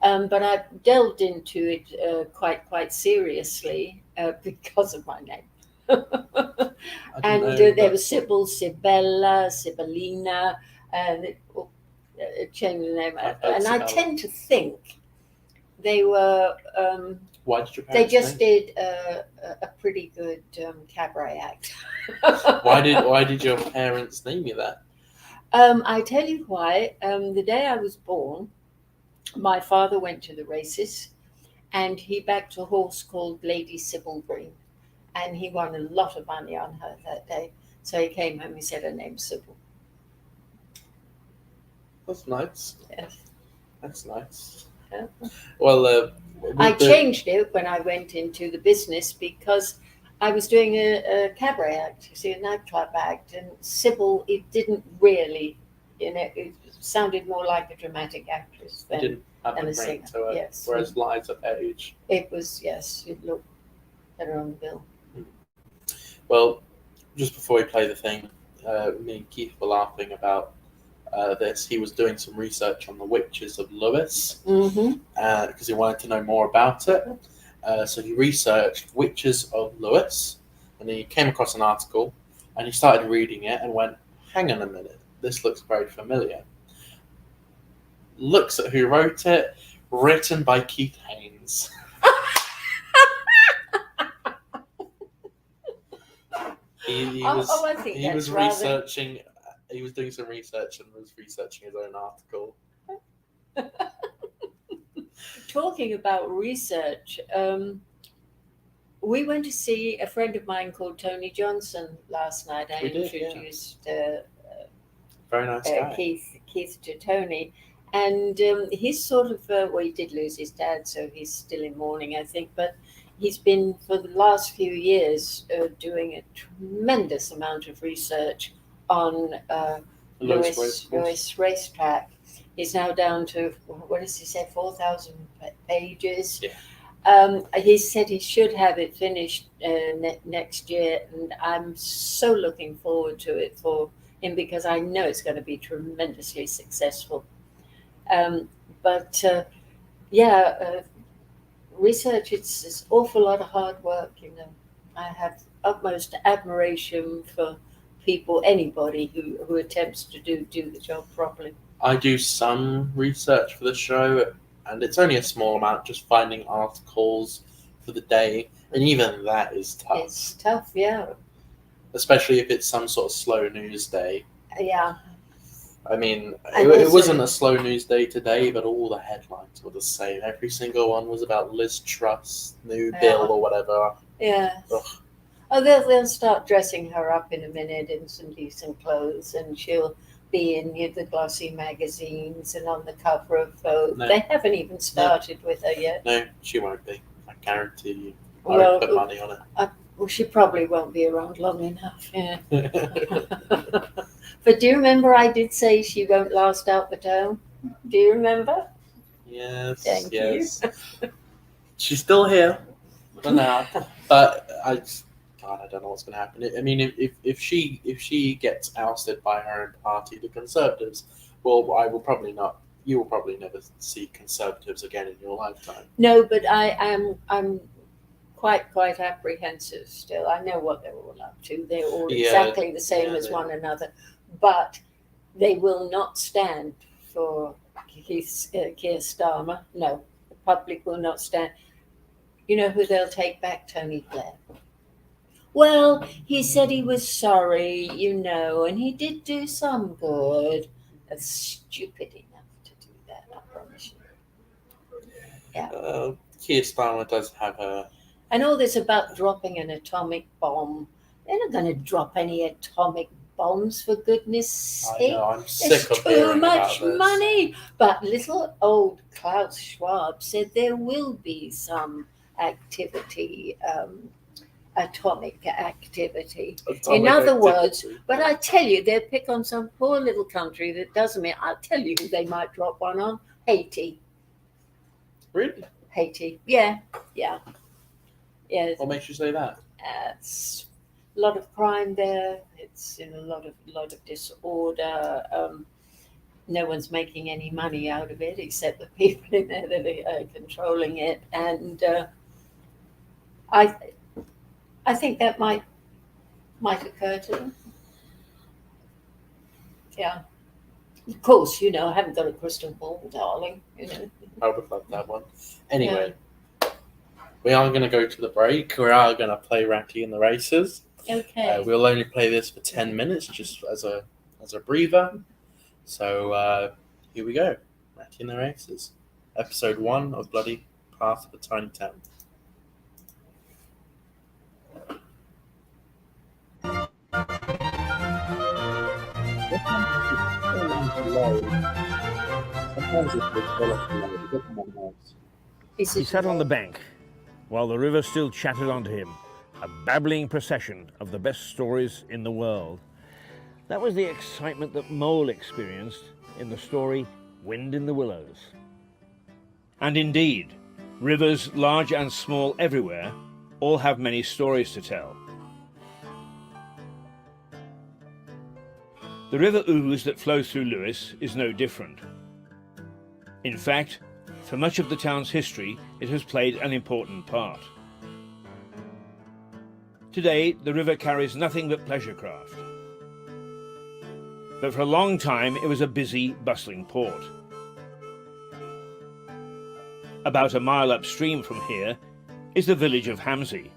But I delved into it quite seriously because of my name. And there was Sybil, Sibella, Sibylina, and changed the name. And I tend to think they were. Why did your They parents just think? did a pretty good cabaret act. Why did your parents name you that? I tell you why. The day I was born, my father went to the races, and he backed a horse called Lady Sybil Green, and he won a lot of money on her that day. So he came home. He said her name's Sybil. That's nice. Yes. That's nice. Yeah. Well, I changed it when I went into the business because I was doing a cabaret act, you see, a nightclub act, and Sybil, it didn't really, you know, it sounded more like a dramatic actress It than didn't have and the a ring singer, to it. yes. Whereas Liza Page. it was. Yes, it looked better on the bill. Well, just before we play the thing, me and Keith were laughing about this, he was doing some research on the witches of Lewis Mm-hmm. because he wanted to know more about it. So he researched witches of Lewis, and he came across an article, and he started reading it and went, "Hang on a minute, this looks very familiar." Looks at who wrote it, written by Keith Haynes. He was I think he that's was rather- researching. He was doing some research and was researching his own article. Talking about research, we went to see a friend of mine called Tony Johnson last night. I We did, yeah. introduced Very nice guy. Keith to Tony, and he's sort of well, he did lose his dad, so he's still in mourning, I think. But he's been for the last few years doing a tremendous amount of research on Lewis racetrack. He's now down to, what does he say, 4,000 pages. Yeah. He said he should have it finished next year, and I'm so looking forward to it for him because I know it's going to be tremendously successful. Research, it's an awful lot of hard work, you know. I have utmost admiration for people, anybody who attempts to do the job properly. I do some research for the show, and it's only a small amount, just finding articles for the day, and even that is tough. It's tough, yeah. Especially if it's some sort of slow news day. Yeah. I mean, And it also- wasn't a slow news day today, but all the headlines were the same. Every single one was about Liz Truss' new bill or whatever. Yeah. Ugh. Oh, they'll start dressing her up in a minute in some decent clothes, and she'll be in the glossy magazines and on the cover of Vogue. No. They haven't even started with her yet. No, she won't be. I guarantee you. I Well, would put money on Well, she probably won't be around long enough. Yeah. it. But do you remember I did say she won't last out the term? Do you remember? Yes. Thank yes. She's still here for now, but I don't know what's going to happen. I mean, if she gets ousted by her own party, the Conservatives, well, I will probably not. You will probably never see Conservatives again in your lifetime. No, but I'm quite apprehensive still. I know what they're all up to. They're all exactly the same as they one are. another, but they will not stand for Keir Starmer. No, the public will not stand. You know who they'll take back? Tony Blair. Well, he said he was sorry, you know, and he did do some good. That's stupid enough to do that, I promise you. Keir Starmer does have a. And all this about dropping an atomic bomb. They're not going to drop any atomic bombs, for goodness I sake. know, I'm It's sick of too hearing much about this. money. But little old Klaus Schwab said there will be some activity, atomic activity. In other words, but I tell you, they'll pick on some poor little country that doesn't mean. I'll tell you who they might drop one on. Haiti. Really? Haiti. Yeah. What makes you say that? It's a lot of crime there. It's in a lot of disorder. No one's making any money out of it except the people in there that are controlling it. And I think that might occur to them. Yeah. Of course, you know, I haven't got a crystal ball, darling. You know. I would love that one. Anyway, we are going to go to the break. We are going to play Ratty in the Races. Okay. We'll only play this for 10 minutes, just as a breather. So here we go. Ratty in the Races. Episode 1 of Bloody Path of a Tiny Town. He sat on the bank while the river still chattered onto him, a babbling procession of the best stories in the world. That was the excitement that Mole experienced in the story Wind in the Willows. And indeed, rivers large and small everywhere all have many stories to tell. The River Ouse that flows through Lewes is no different. In fact, for much of the town's history, it has played an important part. Today, the river carries nothing but pleasure craft. But for a long time, it was a busy, bustling port. About a mile upstream from here is the village of Hamsey.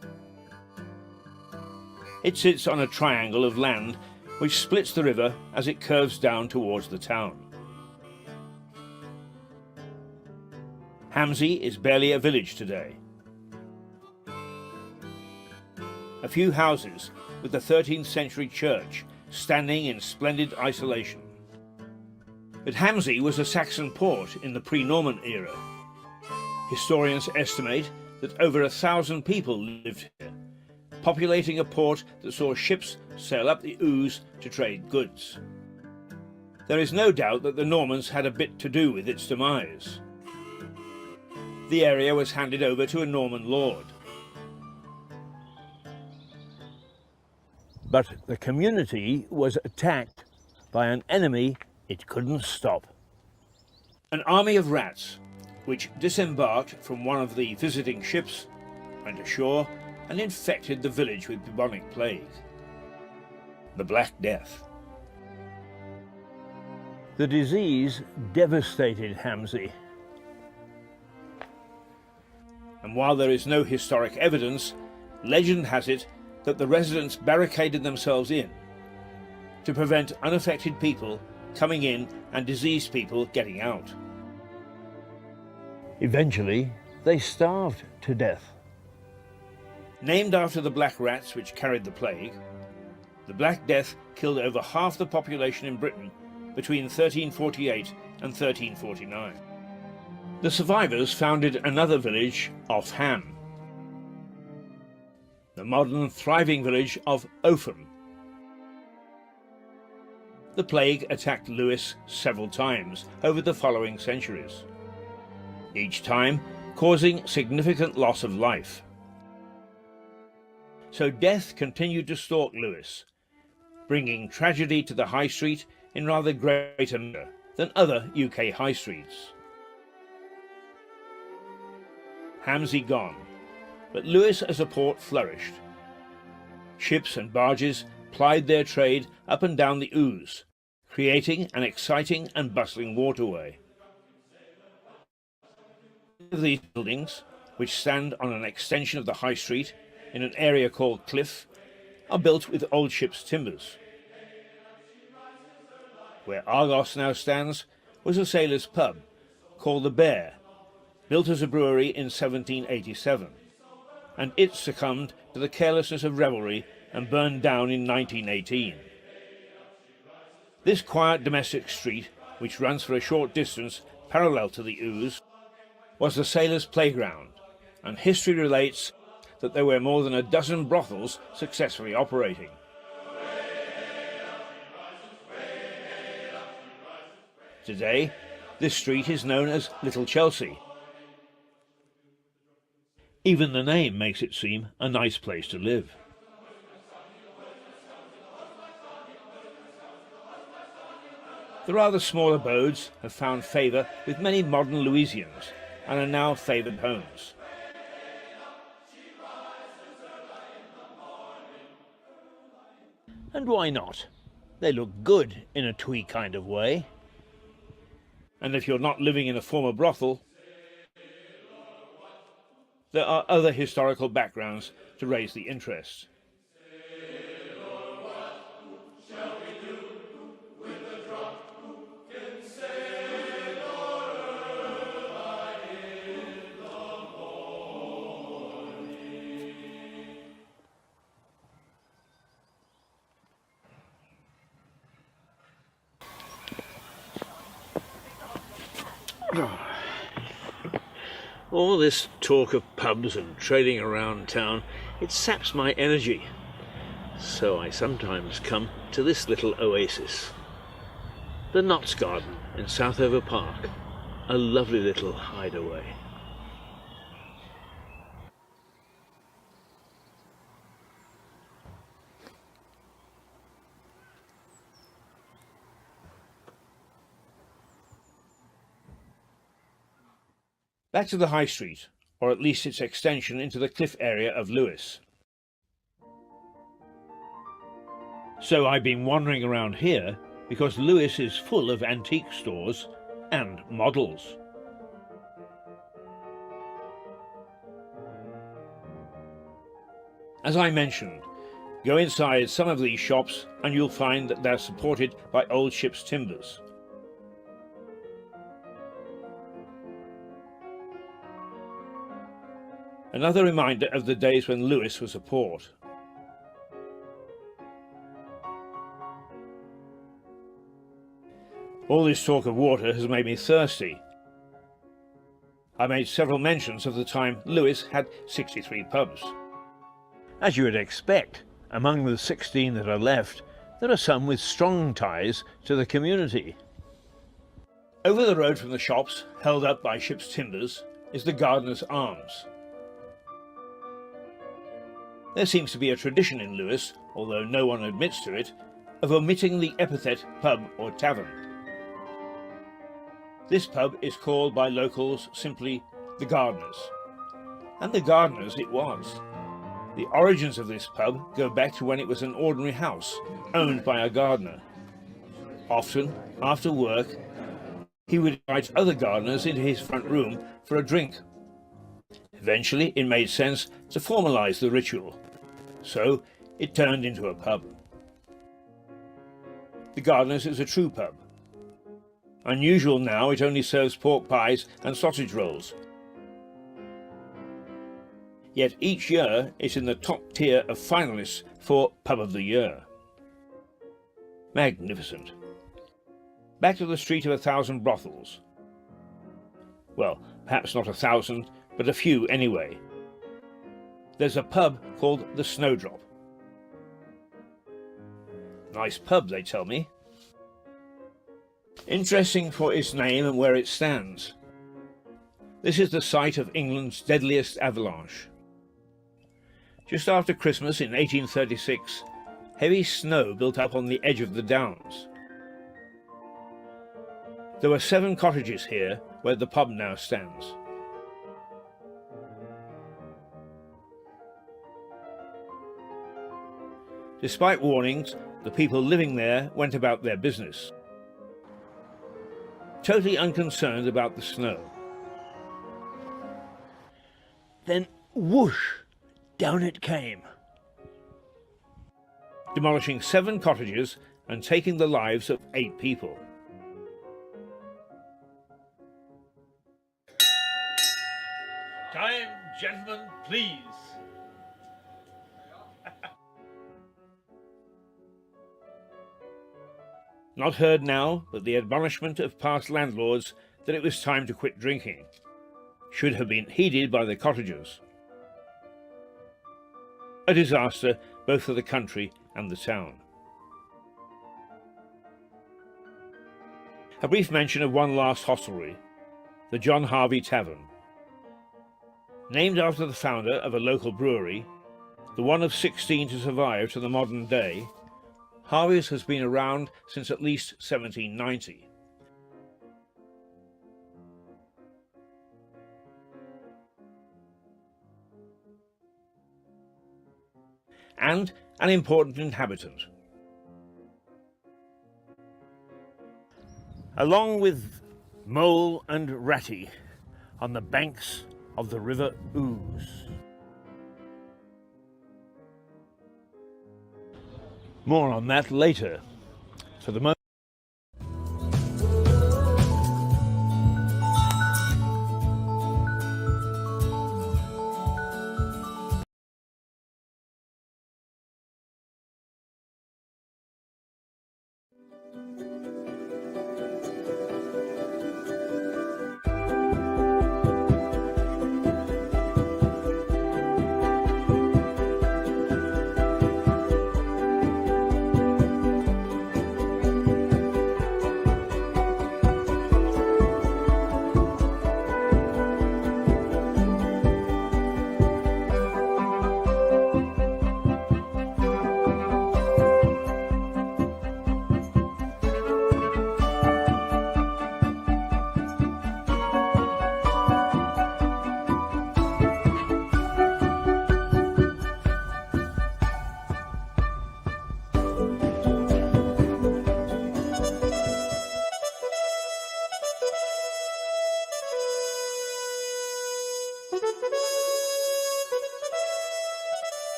It sits on a triangle of land which splits the river as it curves down towards the town. Hamsey is barely a village today. A few houses with the 13th century church standing in splendid isolation. But Hamsey was a Saxon port in the pre-Norman era. Historians estimate that over 1,000 people lived here, populating a port that saw ships sail up the Ouse to trade goods. There is no doubt that the Normans had a bit to do with its demise. The area was handed over to a Norman lord. But the community was attacked by an enemy it couldn't stop. An army of rats, which disembarked from one of the visiting ships, went ashore and infected the village with bubonic plague, the Black Death. The disease devastated Hamsey. And while there is no historic evidence, legend has it that the residents barricaded themselves in to prevent unaffected people coming in and diseased people getting out. Eventually, they starved to death. Named after the black rats which carried the plague, the Black Death killed over half the population in Britain between 1348 and 1349. The survivors founded another village off Ham, the modern thriving village of Opham. The plague attacked Lewes several times over the following centuries, each time causing significant loss of life. So death continued to stalk Lewes, bringing tragedy to the high street in rather greater measure than other UK high streets. Hamsey gone, but Lewes as a port flourished. Ships and barges plied their trade up and down the Ouse, creating an exciting and bustling waterway. These buildings, which stand on an extension of the high street in an area called Cliff, are built with old ship's timbers. Where Argos now stands was a sailor's pub called the Bear, built as a brewery in 1787, and it succumbed to the carelessness of revelry and burned down in 1918. This quiet domestic street, which runs for a short distance parallel to the Ouse, was the sailors' playground, and history relates that there were more than a dozen brothels successfully operating. Today, this street is known as Little Chelsea. Even the name makes it seem a nice place to live. The rather small abodes have found favour with many modern Louisians and are now favoured homes. And why not? They look good in a twee kind of way. And if you're not living in a former brothel, there are other historical backgrounds to raise the interest. All this talk of pubs and trading around town, it saps my energy. So I sometimes come to this little oasis. The Notts Garden in Southover Park, a lovely little hideaway. Back to the High Street, or at least its extension into the cliff area of Lewes. So I've been wandering around here because Lewes is full of antique stores and models. As I mentioned, go inside some of these shops and you'll find that they're supported by old ship's timbers. Another reminder of the days when Lewes was a port. All this talk of water has made me thirsty. I made several mentions of the time Lewes had 63 pubs. As you would expect, among the 16 that are left, there are some with strong ties to the community. Over the road from the shops, held up by ship's timbers, is the Gardener's Arms. There seems to be a tradition in Lewes, although no one admits to it, of omitting the epithet pub or tavern. This pub is called by locals simply the Gardeners. And the Gardeners it was. The origins of this pub go back to when it was an ordinary house, owned by a gardener. Often, after work, he would invite other gardeners into his front room for a drink. Eventually, it made sense to formalise the ritual, so it turned into a pub. The Gardeners is a true pub. Unusual now, it only serves pork pies and sausage rolls. Yet each year it's in the top tier of finalists for Pub of the Year. Magnificent. Back to the Street of 1,000 Brothels. Well, perhaps not 1,000, but a few anyway. There's a pub called the Snowdrop. Nice pub, they tell me. Interesting for its name and where it stands. This is the site of England's deadliest avalanche. Just after Christmas in 1836, heavy snow built up on the edge of the downs. There were 7 cottages here where the pub now stands. Despite warnings, the people living there went about their business, totally unconcerned about the snow. Then whoosh, down it came, demolishing 7 cottages and taking the lives of 8 people. Time, gentlemen, please. Not heard now, but the admonishment of past landlords that it was time to quit drinking should have been heeded by the cottagers. A disaster both for the country and the town. A brief mention of one last hostelry, the John Harvey Tavern. Named after the founder of a local brewery, the one of 16 to survive to the modern day, Harvey's has been around since at least 1790. And an important inhabitant. Along with Mole and Ratty on the banks of the River Ouse. More on that later. For the moment.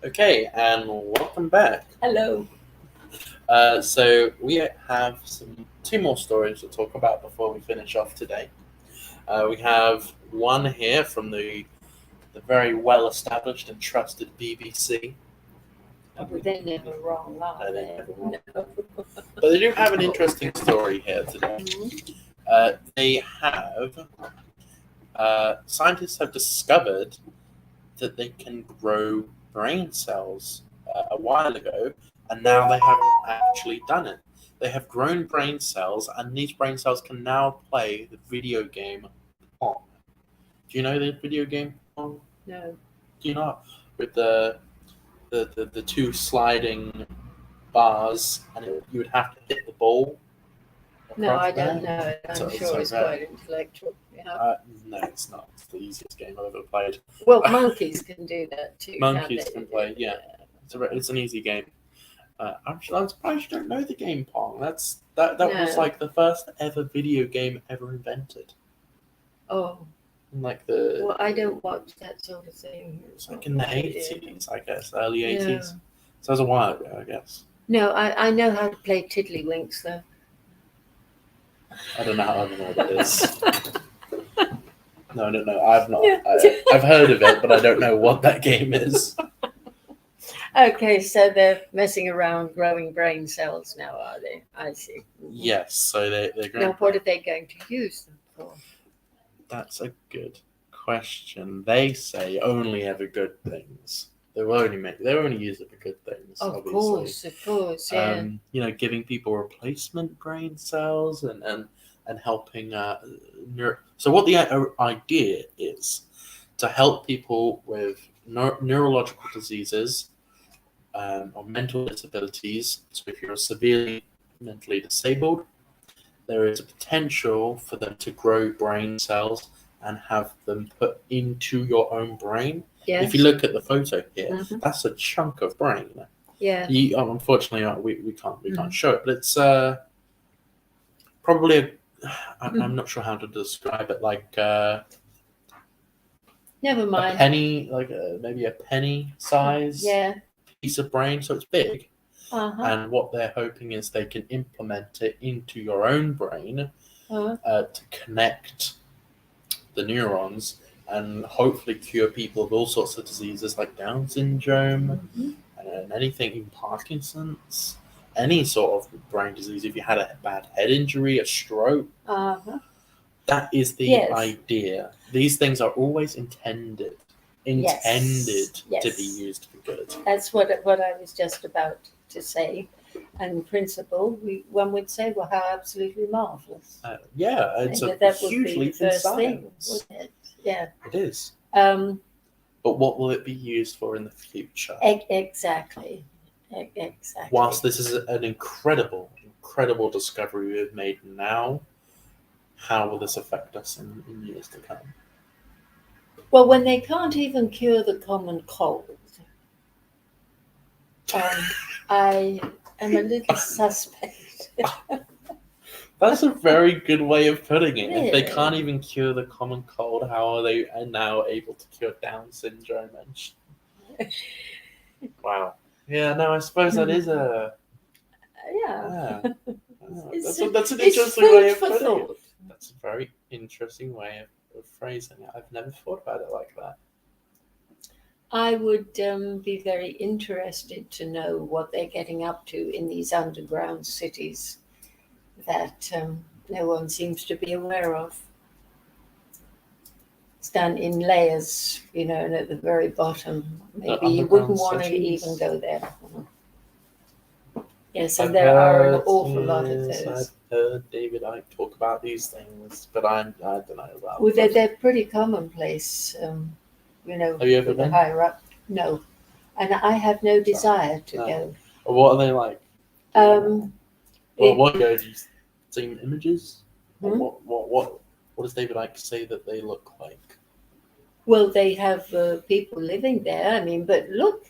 Okay, and welcome back. Hello. So we have two more stories to talk about before we finish off today. We have one here from the very well-established and trusted BBC. But they're never wrong, are They're they? never wrong. No. But they do have an interesting story here today. They have scientists have discovered that they can grow brain cells a while ago, and now they have actually done it. They have grown brain cells, and these brain cells can now play the video game Pong. Do you know the video game Pong? No. Do you know with the two sliding bars, and you would have to hit the ball? No, across I don't there? know. I'm So- sure so it's that- quite intellectual. Yeah. No, it's not. It's the easiest game I've ever played. Well, monkeys can do that too. Monkeys can't they? can play, yeah. It's an easy game. I'm surprised you don't know the game Pong. That was No. like the first ever video game ever invented. Oh, In like well, I don't watch that sort of thing. it's like in the 80s, I guess, early Yeah. 80s. So it was a while ago, I guess. No, I know how to play tiddlywinks though. I don't know what that is. No, I don't know. I've not. Yeah. I've heard of it, but I don't know what that game is. Okay, so they're messing around growing brain cells now, are they? I see. Yes, so they're going. Now, what are they going to use them for? That's a good question. They say only ever good things. They'll only use it for good things. Of obviously. course, yeah. Giving people replacement brain cells and helping So what the idea is to help people with neurological diseases or mental disabilities. So if you're severely mentally disabled, there is a potential for them to grow brain cells and have them put into your own brain. Yes. If you look at the photo here, Mhm. that's a chunk of brain. Yeah. Unfortunately, we can't show it, but it's probably I'm not sure how to describe it. Like Never a mind. penny, like maybe a penny size Yeah. piece of brain, so it's big. Uh-huh. And what they're hoping is they can implement it into your own brain to connect the neurons and hopefully cure people of all sorts of diseases like Down syndrome and anything, in Parkinson's, any sort of brain disease. If you had a bad head injury, a stroke, Uh-huh. that is the Yes. idea. These things are always intended Yes. to be used for good. That's what I was just about to say. And in principle, one would say, well, how absolutely marvelous. It's And a that would huge be the leap in first thing, science. wouldn't it? Yeah. It is. Um, But what will it be used for in the future? exactly. Exactly. Whilst this is an incredible discovery we've made now, how will this affect us in years to come? Well, when they can't even cure the common cold, I am a little suspect. That's a very good way of putting it. If they Really? can't even cure the common cold, how are they now able to cure Down syndrome? Wow. Yeah, no, I suppose that is a... Yeah. That's an It's interesting food way of for putting it. thought. That's a very interesting way of phrasing it. I've never thought about it like that. I would be very interested to know what they're getting up to in these underground cities that no one seems to be aware of. It's done in layers, and at the very bottom, maybe you wouldn't underground want to cities? even go there. Yes, and there are an awful lot of I've those. heard David Icke talk about these things, but I don't know about Well, them. they're pretty commonplace, Have you ever with the been? higher up. No, and I have no desire to No. go. Or what are they like? Um, Well, it- what go? Do you see images? Or Hmm? what does David Icke say that they look like? Well, they have people living there. I mean, but look,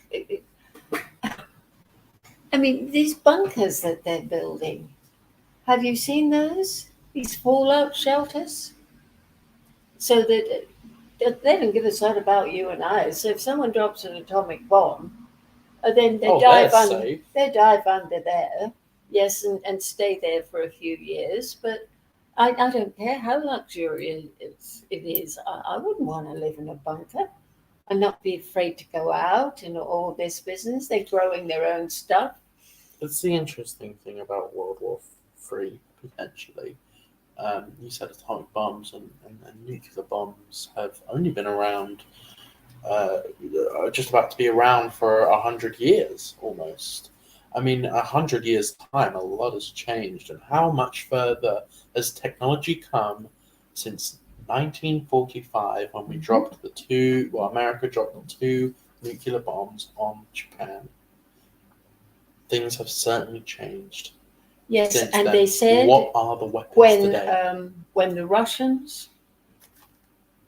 these bunkers that they're building. Have you seen those? these fallout shelters, so that they don't give a sod about you and I. So if someone drops an atomic bomb, then they dive they're under. safe. They dive under there, yes, and stay there for a few years. But I don't care how luxurious it is. I wouldn't want to live in a bunker and not be afraid to go out and all this business. They're growing their own stuff. That's the interesting thing about World War III, potentially. You said atomic bombs and nuclear bombs have only been around, just about to be around for 100 years almost. I mean, 100 years' time, a lot has changed. And how much further has technology come since 1945 when we dropped America dropped the 2 nuclear bombs on Japan? Things have certainly changed. Yes, since and then. they said What are the weapons today? when the Russians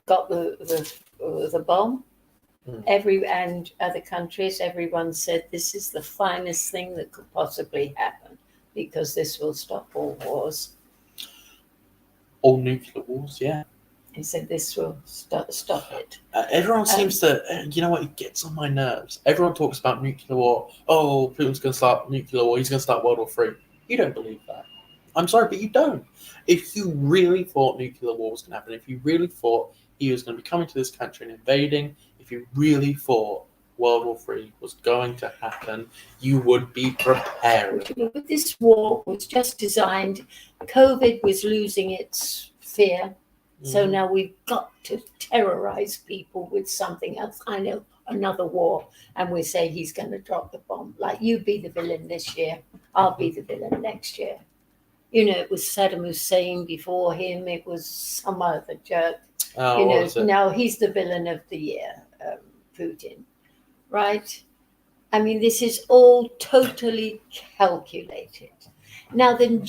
got the bomb, and other countries, everyone said this is the finest thing that could possibly happen because this will stop all wars. All nuclear wars, yeah. He said this will stop it. Everyone seems to, you know what, it gets on my nerves. Everyone talks about nuclear war. Oh, Putin's going to start nuclear war. He's going to start World War III. You don't believe that. I'm sorry, but you don't. If you really thought nuclear war was going to happen, if you really thought he was going to be coming to this country and invading, if you really thought World War III was going to happen, you would be prepared. But this war was just designed. COVID was losing its fear. So now we've got to terrorize people with something else. I know, another war, and we say he's going to drop the bomb. Like, you be the villain this year, I'll be the villain next year. You know, it was Saddam Hussein before him. It was some other jerk. Now he's the villain of the year, Putin, right? I mean, this is all totally calculated. Now then,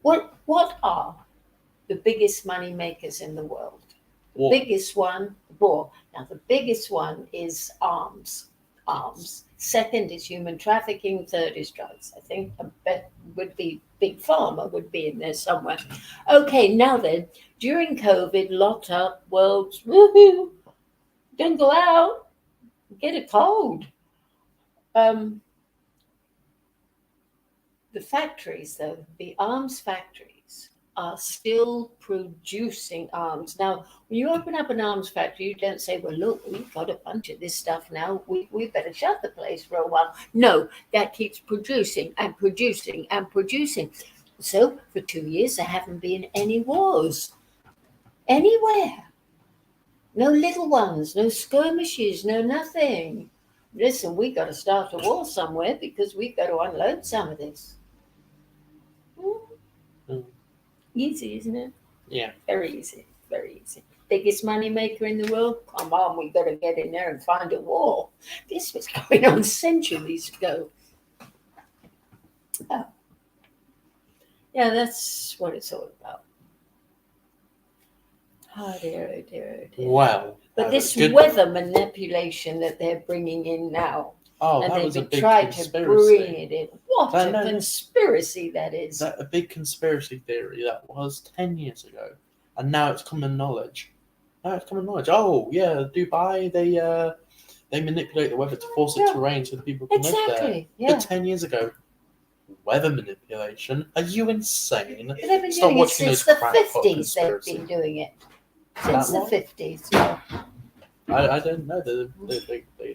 what are the biggest money makers in the world? The biggest one, war. Now, the biggest one is arms. Second is human trafficking. Third is drugs. I think a bet would be Big Pharma would be in there somewhere. Okay, now then, during COVID, locked up, worlds, woohoo, don't go out, get a cold. The factories, though, the arms factories, are still producing arms. Now, when you open up an arms factory, you don't say, well, look, we've got a bunch of this stuff now. We better shut the place for a while. No, that keeps producing and producing and producing. So for 2 years, there haven't been any wars anywhere. No little ones, no skirmishes, no nothing. Listen, we got to start a war somewhere because we've got to unload some of this. Easy, isn't it? Yeah. Very easy, very easy. Biggest money maker in the world? Come on, we got to get in there and find a war. This was going on centuries ago. Oh. Yeah, that's what it's all about. Oh dear, oh dear, oh dear. Well. But this weather manipulation that they're bringing in now, and that was a big tried conspiracy. To bring it in. What a conspiracy that is. A big conspiracy theory that was 10 years ago. And now it's common knowledge. Oh, yeah, Dubai, they manipulate the weather to force it to rain so that people can live there. Yeah. But 10 years ago, weather manipulation? Are you insane? They've been doing it since the 50s. They've been doing it. Since the 50s, yeah. I don't know. They've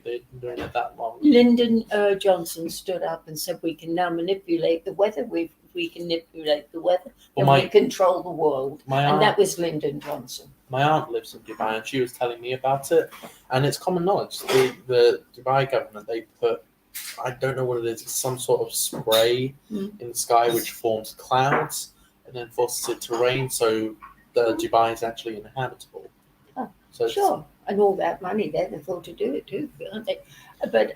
been doing it that long. Lyndon Johnson stood up and said, we can now manipulate the weather. We can manipulate the weather. And we control the world. And that was Lyndon Johnson. My aunt lives in Dubai and she was telling me about it. And it's common knowledge. The Dubai government, they put, I don't know what it is, it's some sort of spray in the sky which forms clouds and then forces it to rain. So the Dubai is actually inhabitable. Oh, so sure. And all that money there, they thought to do it too, aren't they? But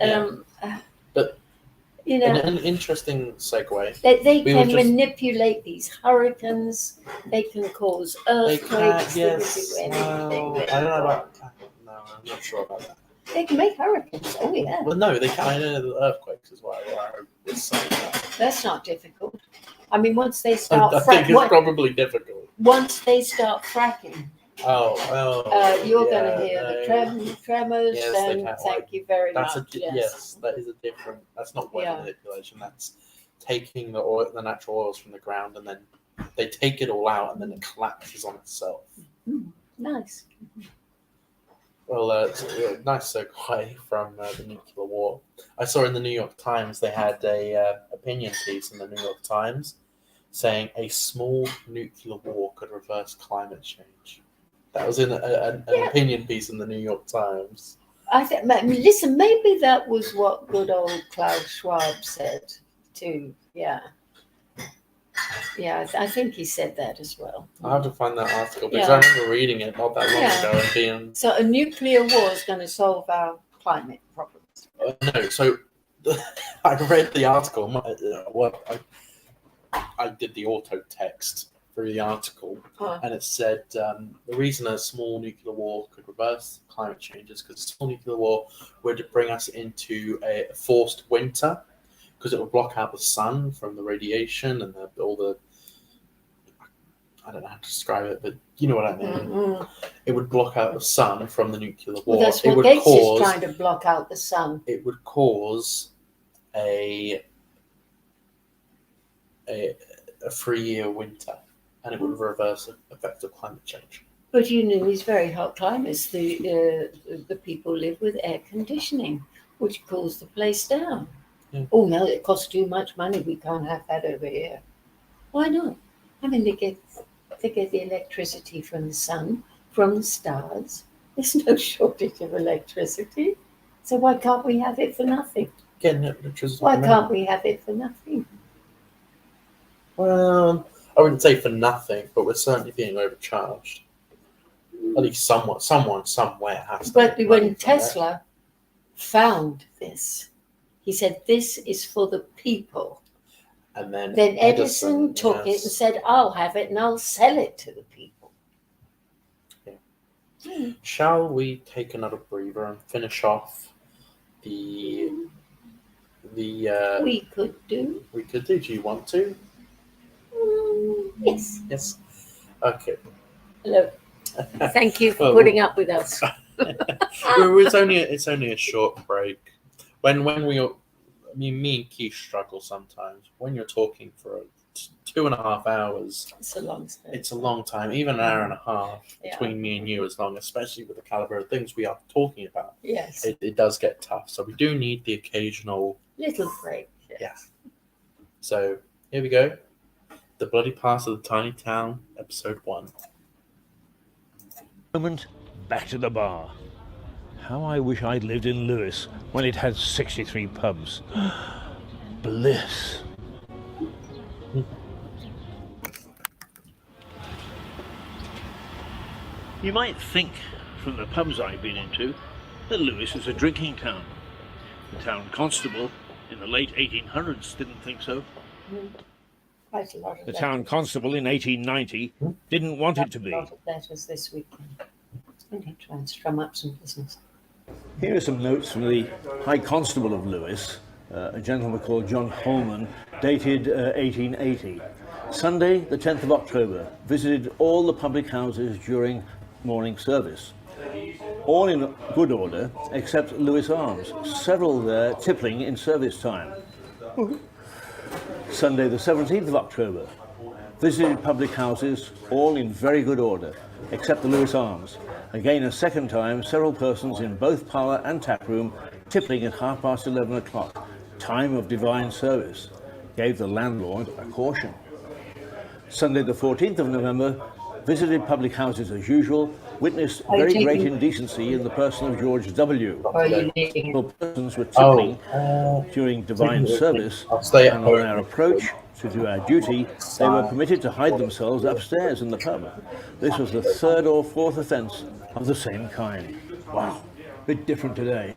you know, an interesting segue. They can manipulate these hurricanes. They can cause earthquakes. They can do anything. I don't know about that. No, I'm not sure about that. They can make hurricanes. Oh yeah. Well, no, they can. I know the earthquakes as well. That's not difficult. I mean, once they I start think it's probably difficult. once they start fracking, Oh, you're yeah, going to hear the tremors, Yes, they and can, thank like, you very that's much. a yes, that is a different. That's not weather Yeah. manipulation. That's taking the oil, the natural oils from the ground, and then they take it all out, and then it collapses on itself. Nice. Well, it's a nice segue from the nuclear war. I saw in the New York Times they had a opinion piece in the New York Times saying a small nuclear war could reverse climate change. That was in an opinion piece in the New York Times. I think. Listen, maybe that was what good old Klaus Schwab said too. Yeah. Yeah, I think he said that as well. I have to find that article because Yeah. I remember reading it not that long Yeah. ago and being So a nuclear war is going to solve our climate problems. no. So I read the article. I did the auto text through the article, and it said the reason a small nuclear war could reverse climate change is because a small nuclear war would bring us into a forced winter because it would block out the sun from the radiation and all the. I don't know how to describe it, but you know what I mean. Mm-hmm. It would block out the sun from the nuclear war. Well, that's it what would Gates cause. is trying to block out the sun. It would cause a 3-year winter, and it would reverse the effects of climate change. But you know, these very hot climates, the people live with air conditioning, which cools the place down. Yeah. Oh no, it costs too much money. We can't have that over here. Why not? I mean, they get the electricity from the sun, from the stars. There's no shortage of electricity, so why can't we have it for nothing? Getting electricity. Why can't we have it for nothing? Well, I wouldn't say for nothing, but we're certainly being overcharged. At least someone somewhere has to. But make money when from it. Tesla found this, he said, "This is for the people." And then Edison took it and said, "I'll have it and I'll sell it to the people." Shall we take another breather and finish off the We could do. we could do? Do you want to? Yes. Yes. Okay. Hello. Thank you for Well, putting up with us. It's only a short break. When we, I mean, me and Keith struggle sometimes. When you're talking for 2.5 hours, It's a long story. it's a long time. Even an hour and a half between me and you is long, especially with the caliber of things we are talking about. Yes. It does get tough. So we do need the occasional. Little break. Yeah. So here we go. The Bloody Past of the Tiny Town, Episode 1. Moment, back to the bar. How I wish I'd lived in Lewis when it had 63 pubs. Bliss. You might think, from the pubs I've been into, that Lewis is a drinking town. The town constable in the late 1800s didn't think so. Quite a lot of The letters. town constable in 1890 didn't want it to A be. lot of letters this weekend. I'm going to try and strum up some business. Here are some notes from the High Constable of Lewis, a gentleman called John Holman, dated 1880. Sunday, the 10th of October, visited all the public houses during morning service. All in good order, except Lewis Arms, several there tippling in service time. Sunday, the 17th of October, visited public houses, all in very good order, except the Lewis Arms. Again, a second time, several persons in both parlour and tap room tippling at 11:30 o'clock, time of divine service. Gave the landlord a caution. Sunday, the 14th of November, visited public houses as usual, witnessed very great indecency in the person of George W. Several persons were tippling during divine service, and on our approach to do our duty, they were permitted to hide themselves upstairs in the pub. This was the third or fourth offence of the same kind. Wow, bit different today.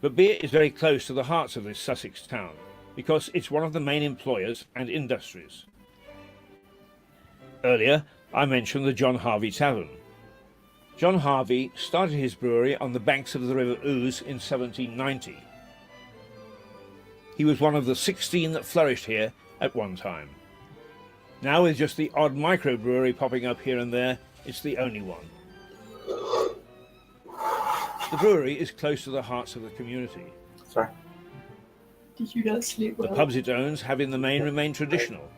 But beer is very close to the hearts of this Sussex town, because it's one of the main employers and industries. Earlier, I mentioned the John Harvey Tavern. John Harvey started his brewery on the banks of the River Ouse in 1790. He was one of the 16 that flourished here at one time. Now, with just the odd microbrewery popping up here and there, it's the only one. The brewery is close to the hearts of the community. Sorry. Did you not sleep The well? pubs it owns have in the main remained traditional,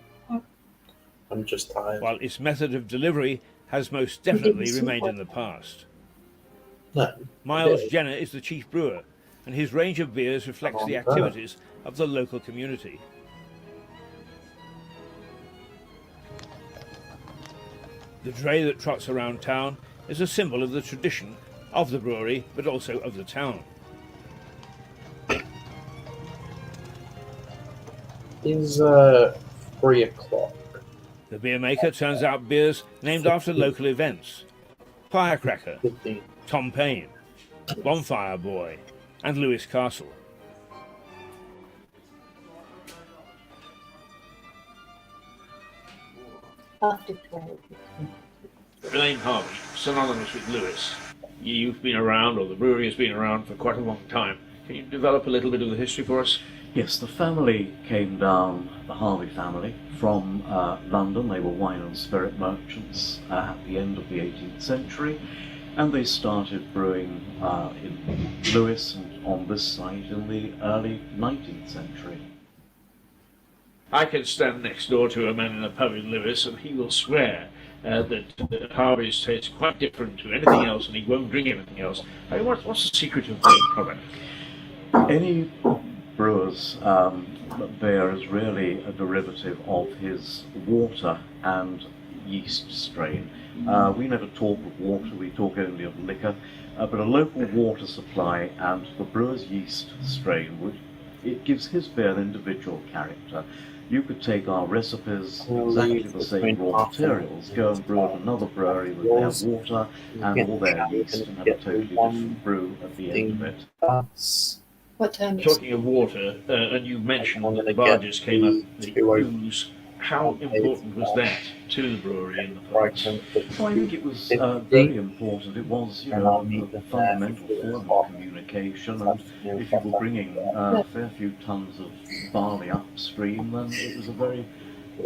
I'm just tired. while its method of delivery has most definitely remained in the past. No. Miles Jenner is the chief brewer, and his range of beers reflects the activities of the local community. The dray that trots around town is a symbol of the tradition of the brewery, but also of the town. Is 3 o'clock. The beer maker turns out beers named after local events: Firecracker, 15. Tom Paine, Bonfire Boy, and Lewis Castle. After 12. The name Harvey, synonymous with Lewis. You've been around, or the brewery has been around for quite a long time. Can you develop a little bit of the history for us? Yes, the family came down, the Harvey family, from London. They were wine and spirit merchants at the end of the 18th century, and they started brewing in Lewis and on this site in the early 19th century. I can stand next door to a man in a pub in Lewis, and he will swear that Harvey's taste quite different to anything else, and he won't drink anything else. I mean, what's the secret of the product? Any brewer's beer is really a derivative of his water and yeast strain. We never talk of water, we talk only of liquor, but a local water supply and the brewer's yeast strain, it gives his beer an individual character. You could take our recipes, exactly the same raw materials, go and brew at another brewery with their water and all their yeast and have a totally different brew at the end of it. What time is Talking of water, and you mentioned that the barges came up the ooze. How important was that to the brewery in the past? Well, I think it was very important. It was, the fundamental form of communication, and if you were bringing a fair few tons of barley upstream, then it was a very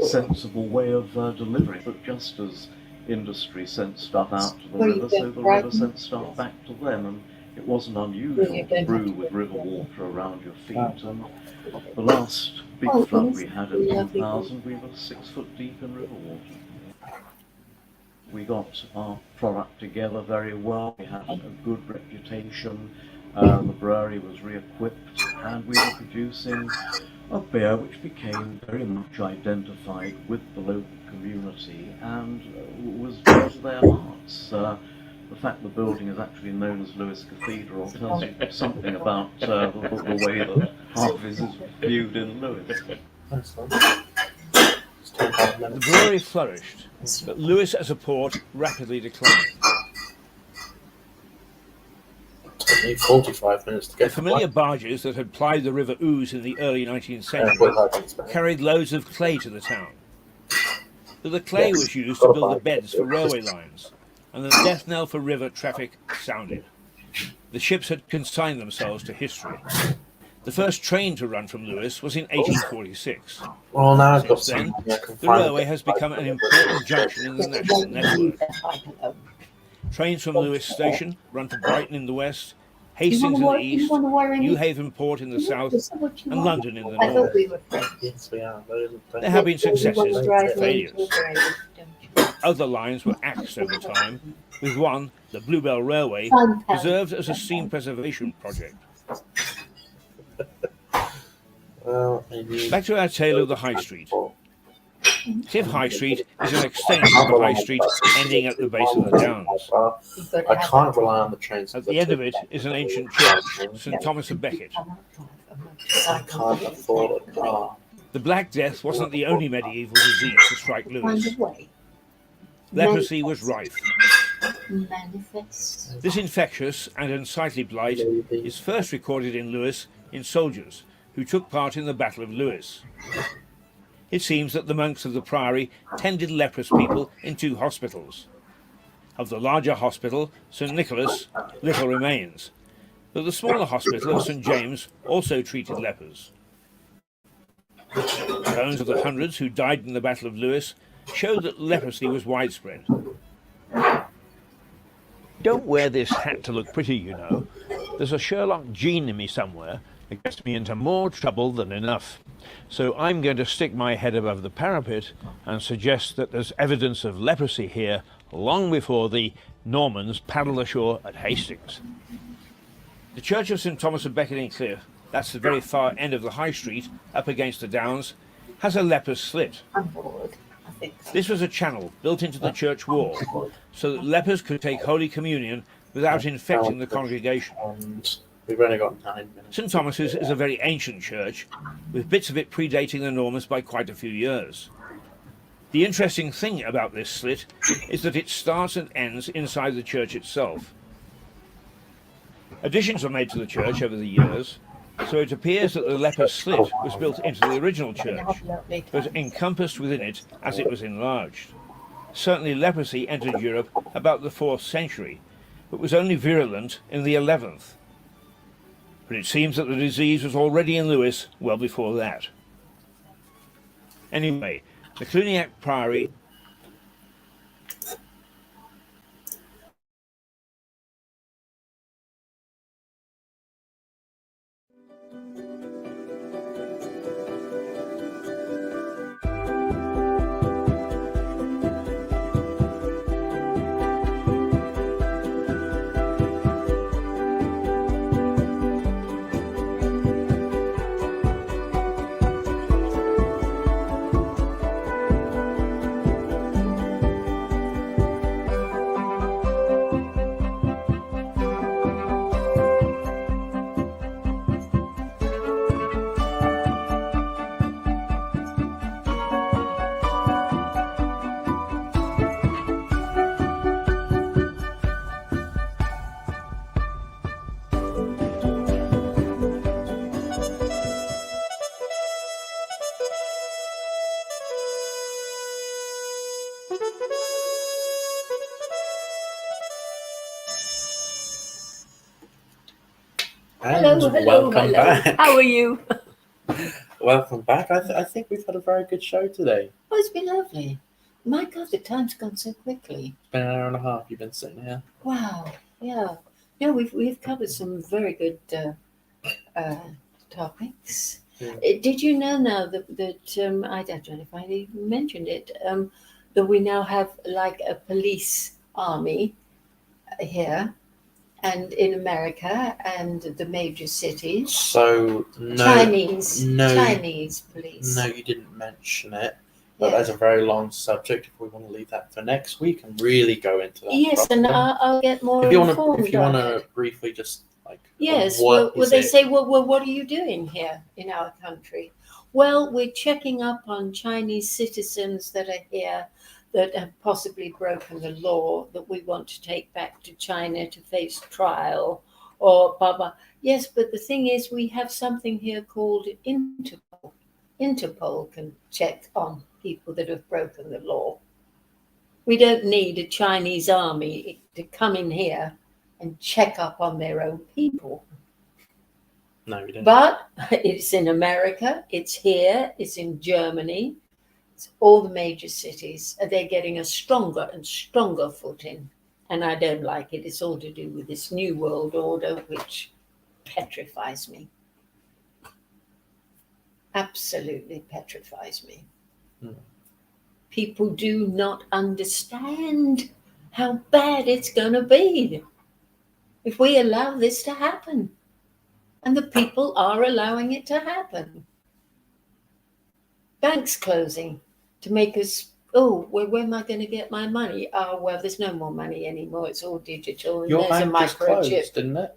sensible way of delivering. But just as industry sent stuff out to the river, so the river sent stuff back to them, and it wasn't unusual to brew with river water around your feet. And the last big flood we had in 2000, we were 6 foot deep in river water. We got our product together very well. We had a good reputation. The brewery was re-equipped, and we were producing a beer which became very much identified with the local community and was dear to their hearts. The fact the building is actually known as Lewis Cathedral tells you something about the way that Harvey's is viewed in Lewis. The brewery flourished, but Lewis as a port rapidly declined. It took me 45 minutes to get The familiar barges that had plied the River Ouse in the early 19th century carried loads of clay to the town. But the clay was used to build the beds for railway lines, and the death knell for river traffic sounded. The ships had consigned themselves to history. The first train to run from Lewis was in 1846. Well, now I've got Since then, some. the railway has become an important junction in the national network. Trains from Lewis Station run to Brighton in the west, Hastings in the east, New Haven Port in the south, and London in the north. Yes, we are. There have been successes and failures. Other lines were axed over time, with one, the Bluebell Railway, preserved as a steam preservation project. Back to our tale of the High Street. Cliff High Street is an extension of the High Street ending at the base of the Downs. I can't rely on the trains. At the end of it is an ancient church, St Thomas of Becket. I can't afford a car. The Black Death wasn't the only medieval disease to strike Lewis. Leprosy was rife. This infectious and unsightly blight is first recorded in Lewis in soldiers who took part in the Battle of Lewis. It seems that the monks of the priory tended leprous people in 2 hospitals. Of the larger hospital, St Nicholas, little remains, but the smaller hospital of St James also treated lepers. bones of the hundreds who died in the Battle of Lewes showed that leprosy was widespread. Don't wear this hat to look pretty, you know. There's a Sherlock gene in me somewhere that gets me into more trouble than enough. So I'm going to stick my head above the parapet and suggest that there's evidence of leprosy here long before the Normans paddled ashore at Hastings. The Church of St Thomas of Beckoning Cliff, that's the very far end of the High Street, up against the Downs, has a leper's slit. I'm bored. I think so. This was a channel built into the church wall so that lepers could take Holy Communion without infecting the congregation. And we've only got 9 minutes. St Thomas's is a very ancient church, with bits of it predating the Normans by quite a few years. The interesting thing about this slit is that it starts and ends inside the church itself. Additions were made to the church over the years, so it appears that the leper's slit was built into the original church, but encompassed within it as it was enlarged. Certainly leprosy entered Europe about the 4th century, but was only virulent in the 11th. But it seems that the disease was already in Lewes well before that. Anyway, the Cluniac Priory And welcome back. How are you? Welcome back. I think we've had a very good show today. Oh, it's been lovely. My God, the time's gone so quickly. It's been an hour and a half you've been sitting here. Wow. Yeah. No, we've covered some very good topics. Yeah. Did you know now that I don't know if I even mentioned it, that we now have like a police army here and in America and the major cities? So no, Chinese police. No, you didn't mention it. But Yeah. that's a very long subject. If we want to leave that for next week and really go into that. Yes, and properly. I'll get more if you informed. want on to it. briefly just like Yes, what well is they it? say, well, what are you doing here in our country? Well, we're checking up on Chinese citizens that are here that have possibly broken the law that we want to take back to China to face trial or blah, blah. Yes, but the thing is, we have something here called Interpol. Interpol can check on people that have broken the law. We don't need a Chinese army to come in here and check up on their own people. No, we don't. But it's in America, it's here, it's in Germany, it's all the major cities. They're getting a stronger and stronger footing. And I don't like it. It's all to do with this new world order, which petrifies me. Absolutely petrifies me. People do not understand how bad it's going to be if we allow this to happen. And the people are allowing it to happen. Banks closing to make us, where am I going to get my money? Oh, well, there's no more money anymore. It's all digital. And Your there's a bank just closed, microchip. didn't it?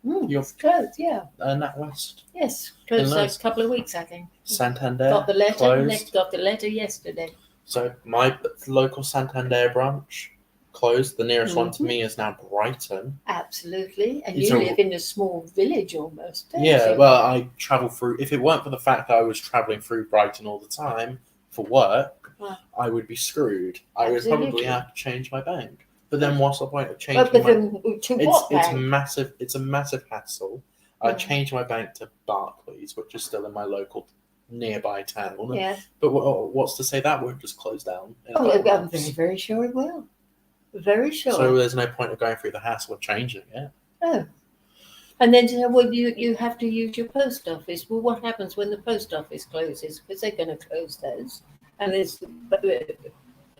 It's closed, yeah. NatWest. Yes, closed In like Lewes. a couple of weeks, I think. Santander Got the letter. closed. Got the letter yesterday. So my local Santander branch closed. The nearest one to me is now Brighton. Absolutely. And It's you a- live in a small village almost, don't Yeah, you? well, I travel through. If it weren't for the fact that I was traveling through Brighton all the time for work, Wow. I would be screwed. I would probably Absolutely. have to change my bank. But then, what's the point of changing But my? then to what It's bank? massive. It's a massive hassle. I Mm. changed my bank to Barclays, which is still in my local nearby town. Yeah. But what's to say that won't just close down? In a Oh, couple I'm months? very, very sure it will. Very sure. So there's no point of going through the hassle of changing it. Oh. And then well, you have to use your post office. Well, what happens when the post office closes? Because they're going to close those. And there's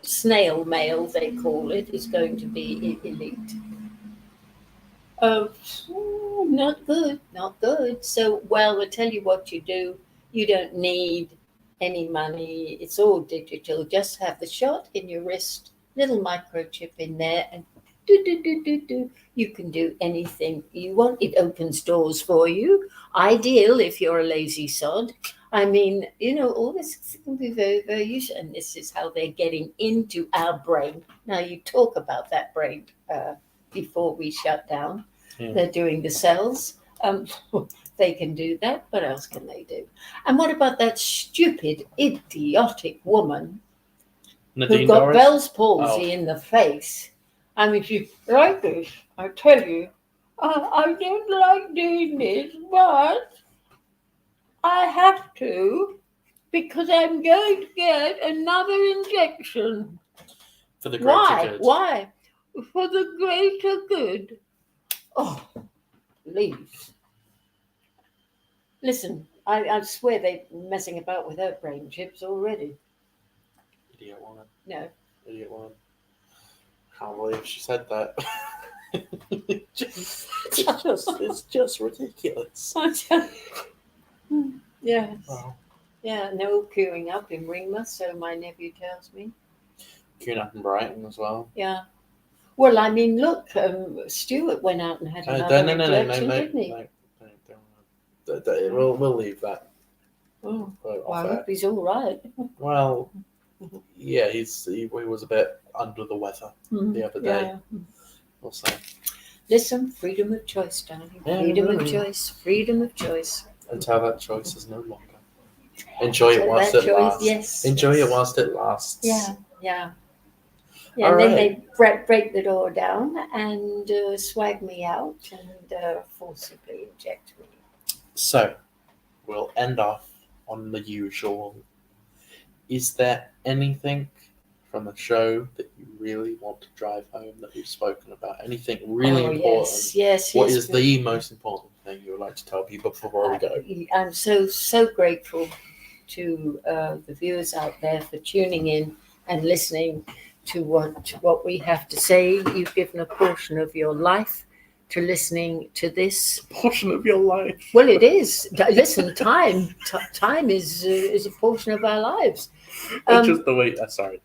snail mail, they call it, is going to be elite. Not good, not good. So, well, we'll tell you what you do. You don't need any money. It's all digital. Just have the shot in your wrist, little microchip in there, and do. You can do anything you want. It opens doors for you. Ideal if you're a lazy sod. I mean, all this can be very, very useful. And this is how they're getting into our brain. Now, you talk about that brain before we shut down. Yeah. They're doing the cells. They can do that. What else can they do? And what about that stupid, idiotic woman Nadine who got Dorries? Bell's palsy in the face? I mean, she's like this, I tell you. I don't like doing this, but I have to because I'm going to get another injection. For the greater good. Why? For the greater good. Oh, please. Listen, I swear they're messing about with her brain chips already. Idiot woman. No. Idiot woman. Can't believe she said that. It's just ridiculous. Yes. Wow. Yeah, no queuing up in Ringmouth, so my nephew tells me. Queuing up in Brighton as well. Yeah. Well, I mean, look, Stuart went out and had another injection, didn't he? No. We'll leave that. Oh, off well, I air. hope he's all right. Well, yeah, he was a bit under the weather the other day. Yeah. We'll say. Listen, freedom of choice, darling. Yeah, Freedom of really. choice. Freedom of choice. Until that choice is no longer. Enjoy it So whilst that it choice, lasts. yes, Enjoy yes. it whilst it lasts. Yeah. All And then right. they break the door down and swag me out and forcibly inject me. So, we'll end off on the usual. Is there anything from the show that you really want to drive home that we've spoken about? Anything really important? Yes. What is the most important thing you would like to tell people before we go? I'm so grateful to the viewers out there for tuning in and listening to what we have to say. You've given a portion of your life to listening to this. Portion of your life. Well, it is. Listen, time is a portion of our lives. Just the way. Sorry.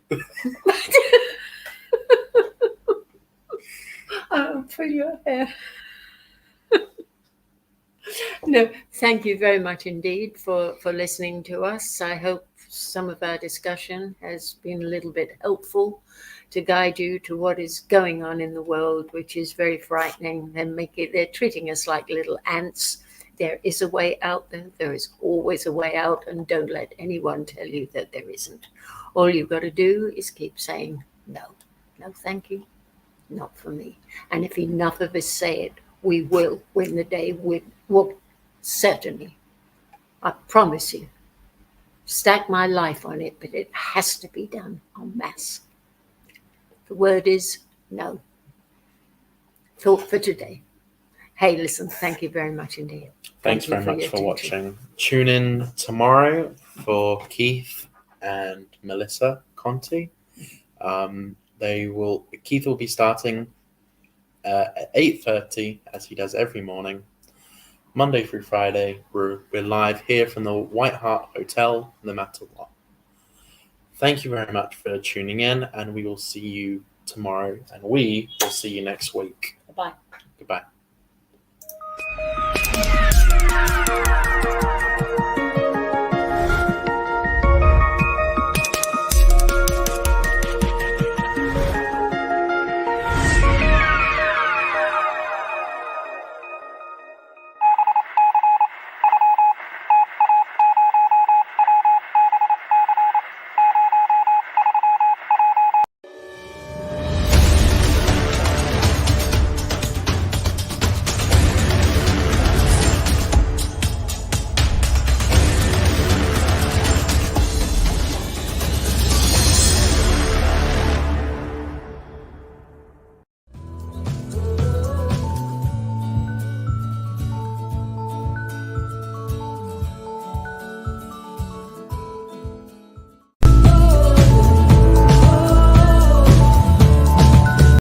For your hair. No, thank you very much indeed for listening to us. I hope some of our discussion has been a little bit helpful to guide you to what is going on in the world, which is very frightening. They're treating us like little ants. There is a way out there. There is always a way out, and don't let anyone tell you that there isn't. All you've got to do is keep saying no, thank you, not for me. And if enough of us say it, we will win the day. Well, certainly. I promise you. Stack my life on it, but it has to be done en masse. The word is no. Thought for today. Hey, listen, thank you very much indeed. Thanks Thank very you much for for your watching. Tune in tomorrow for Keith and Melissa Conti. Keith will be starting at 8:30 as he does every morning, Monday through Friday. We're live here from the White Hart Hotel, no matter what. Thank you very much for tuning in, and we will see you tomorrow, and we will see you next week. Bye-bye. Goodbye.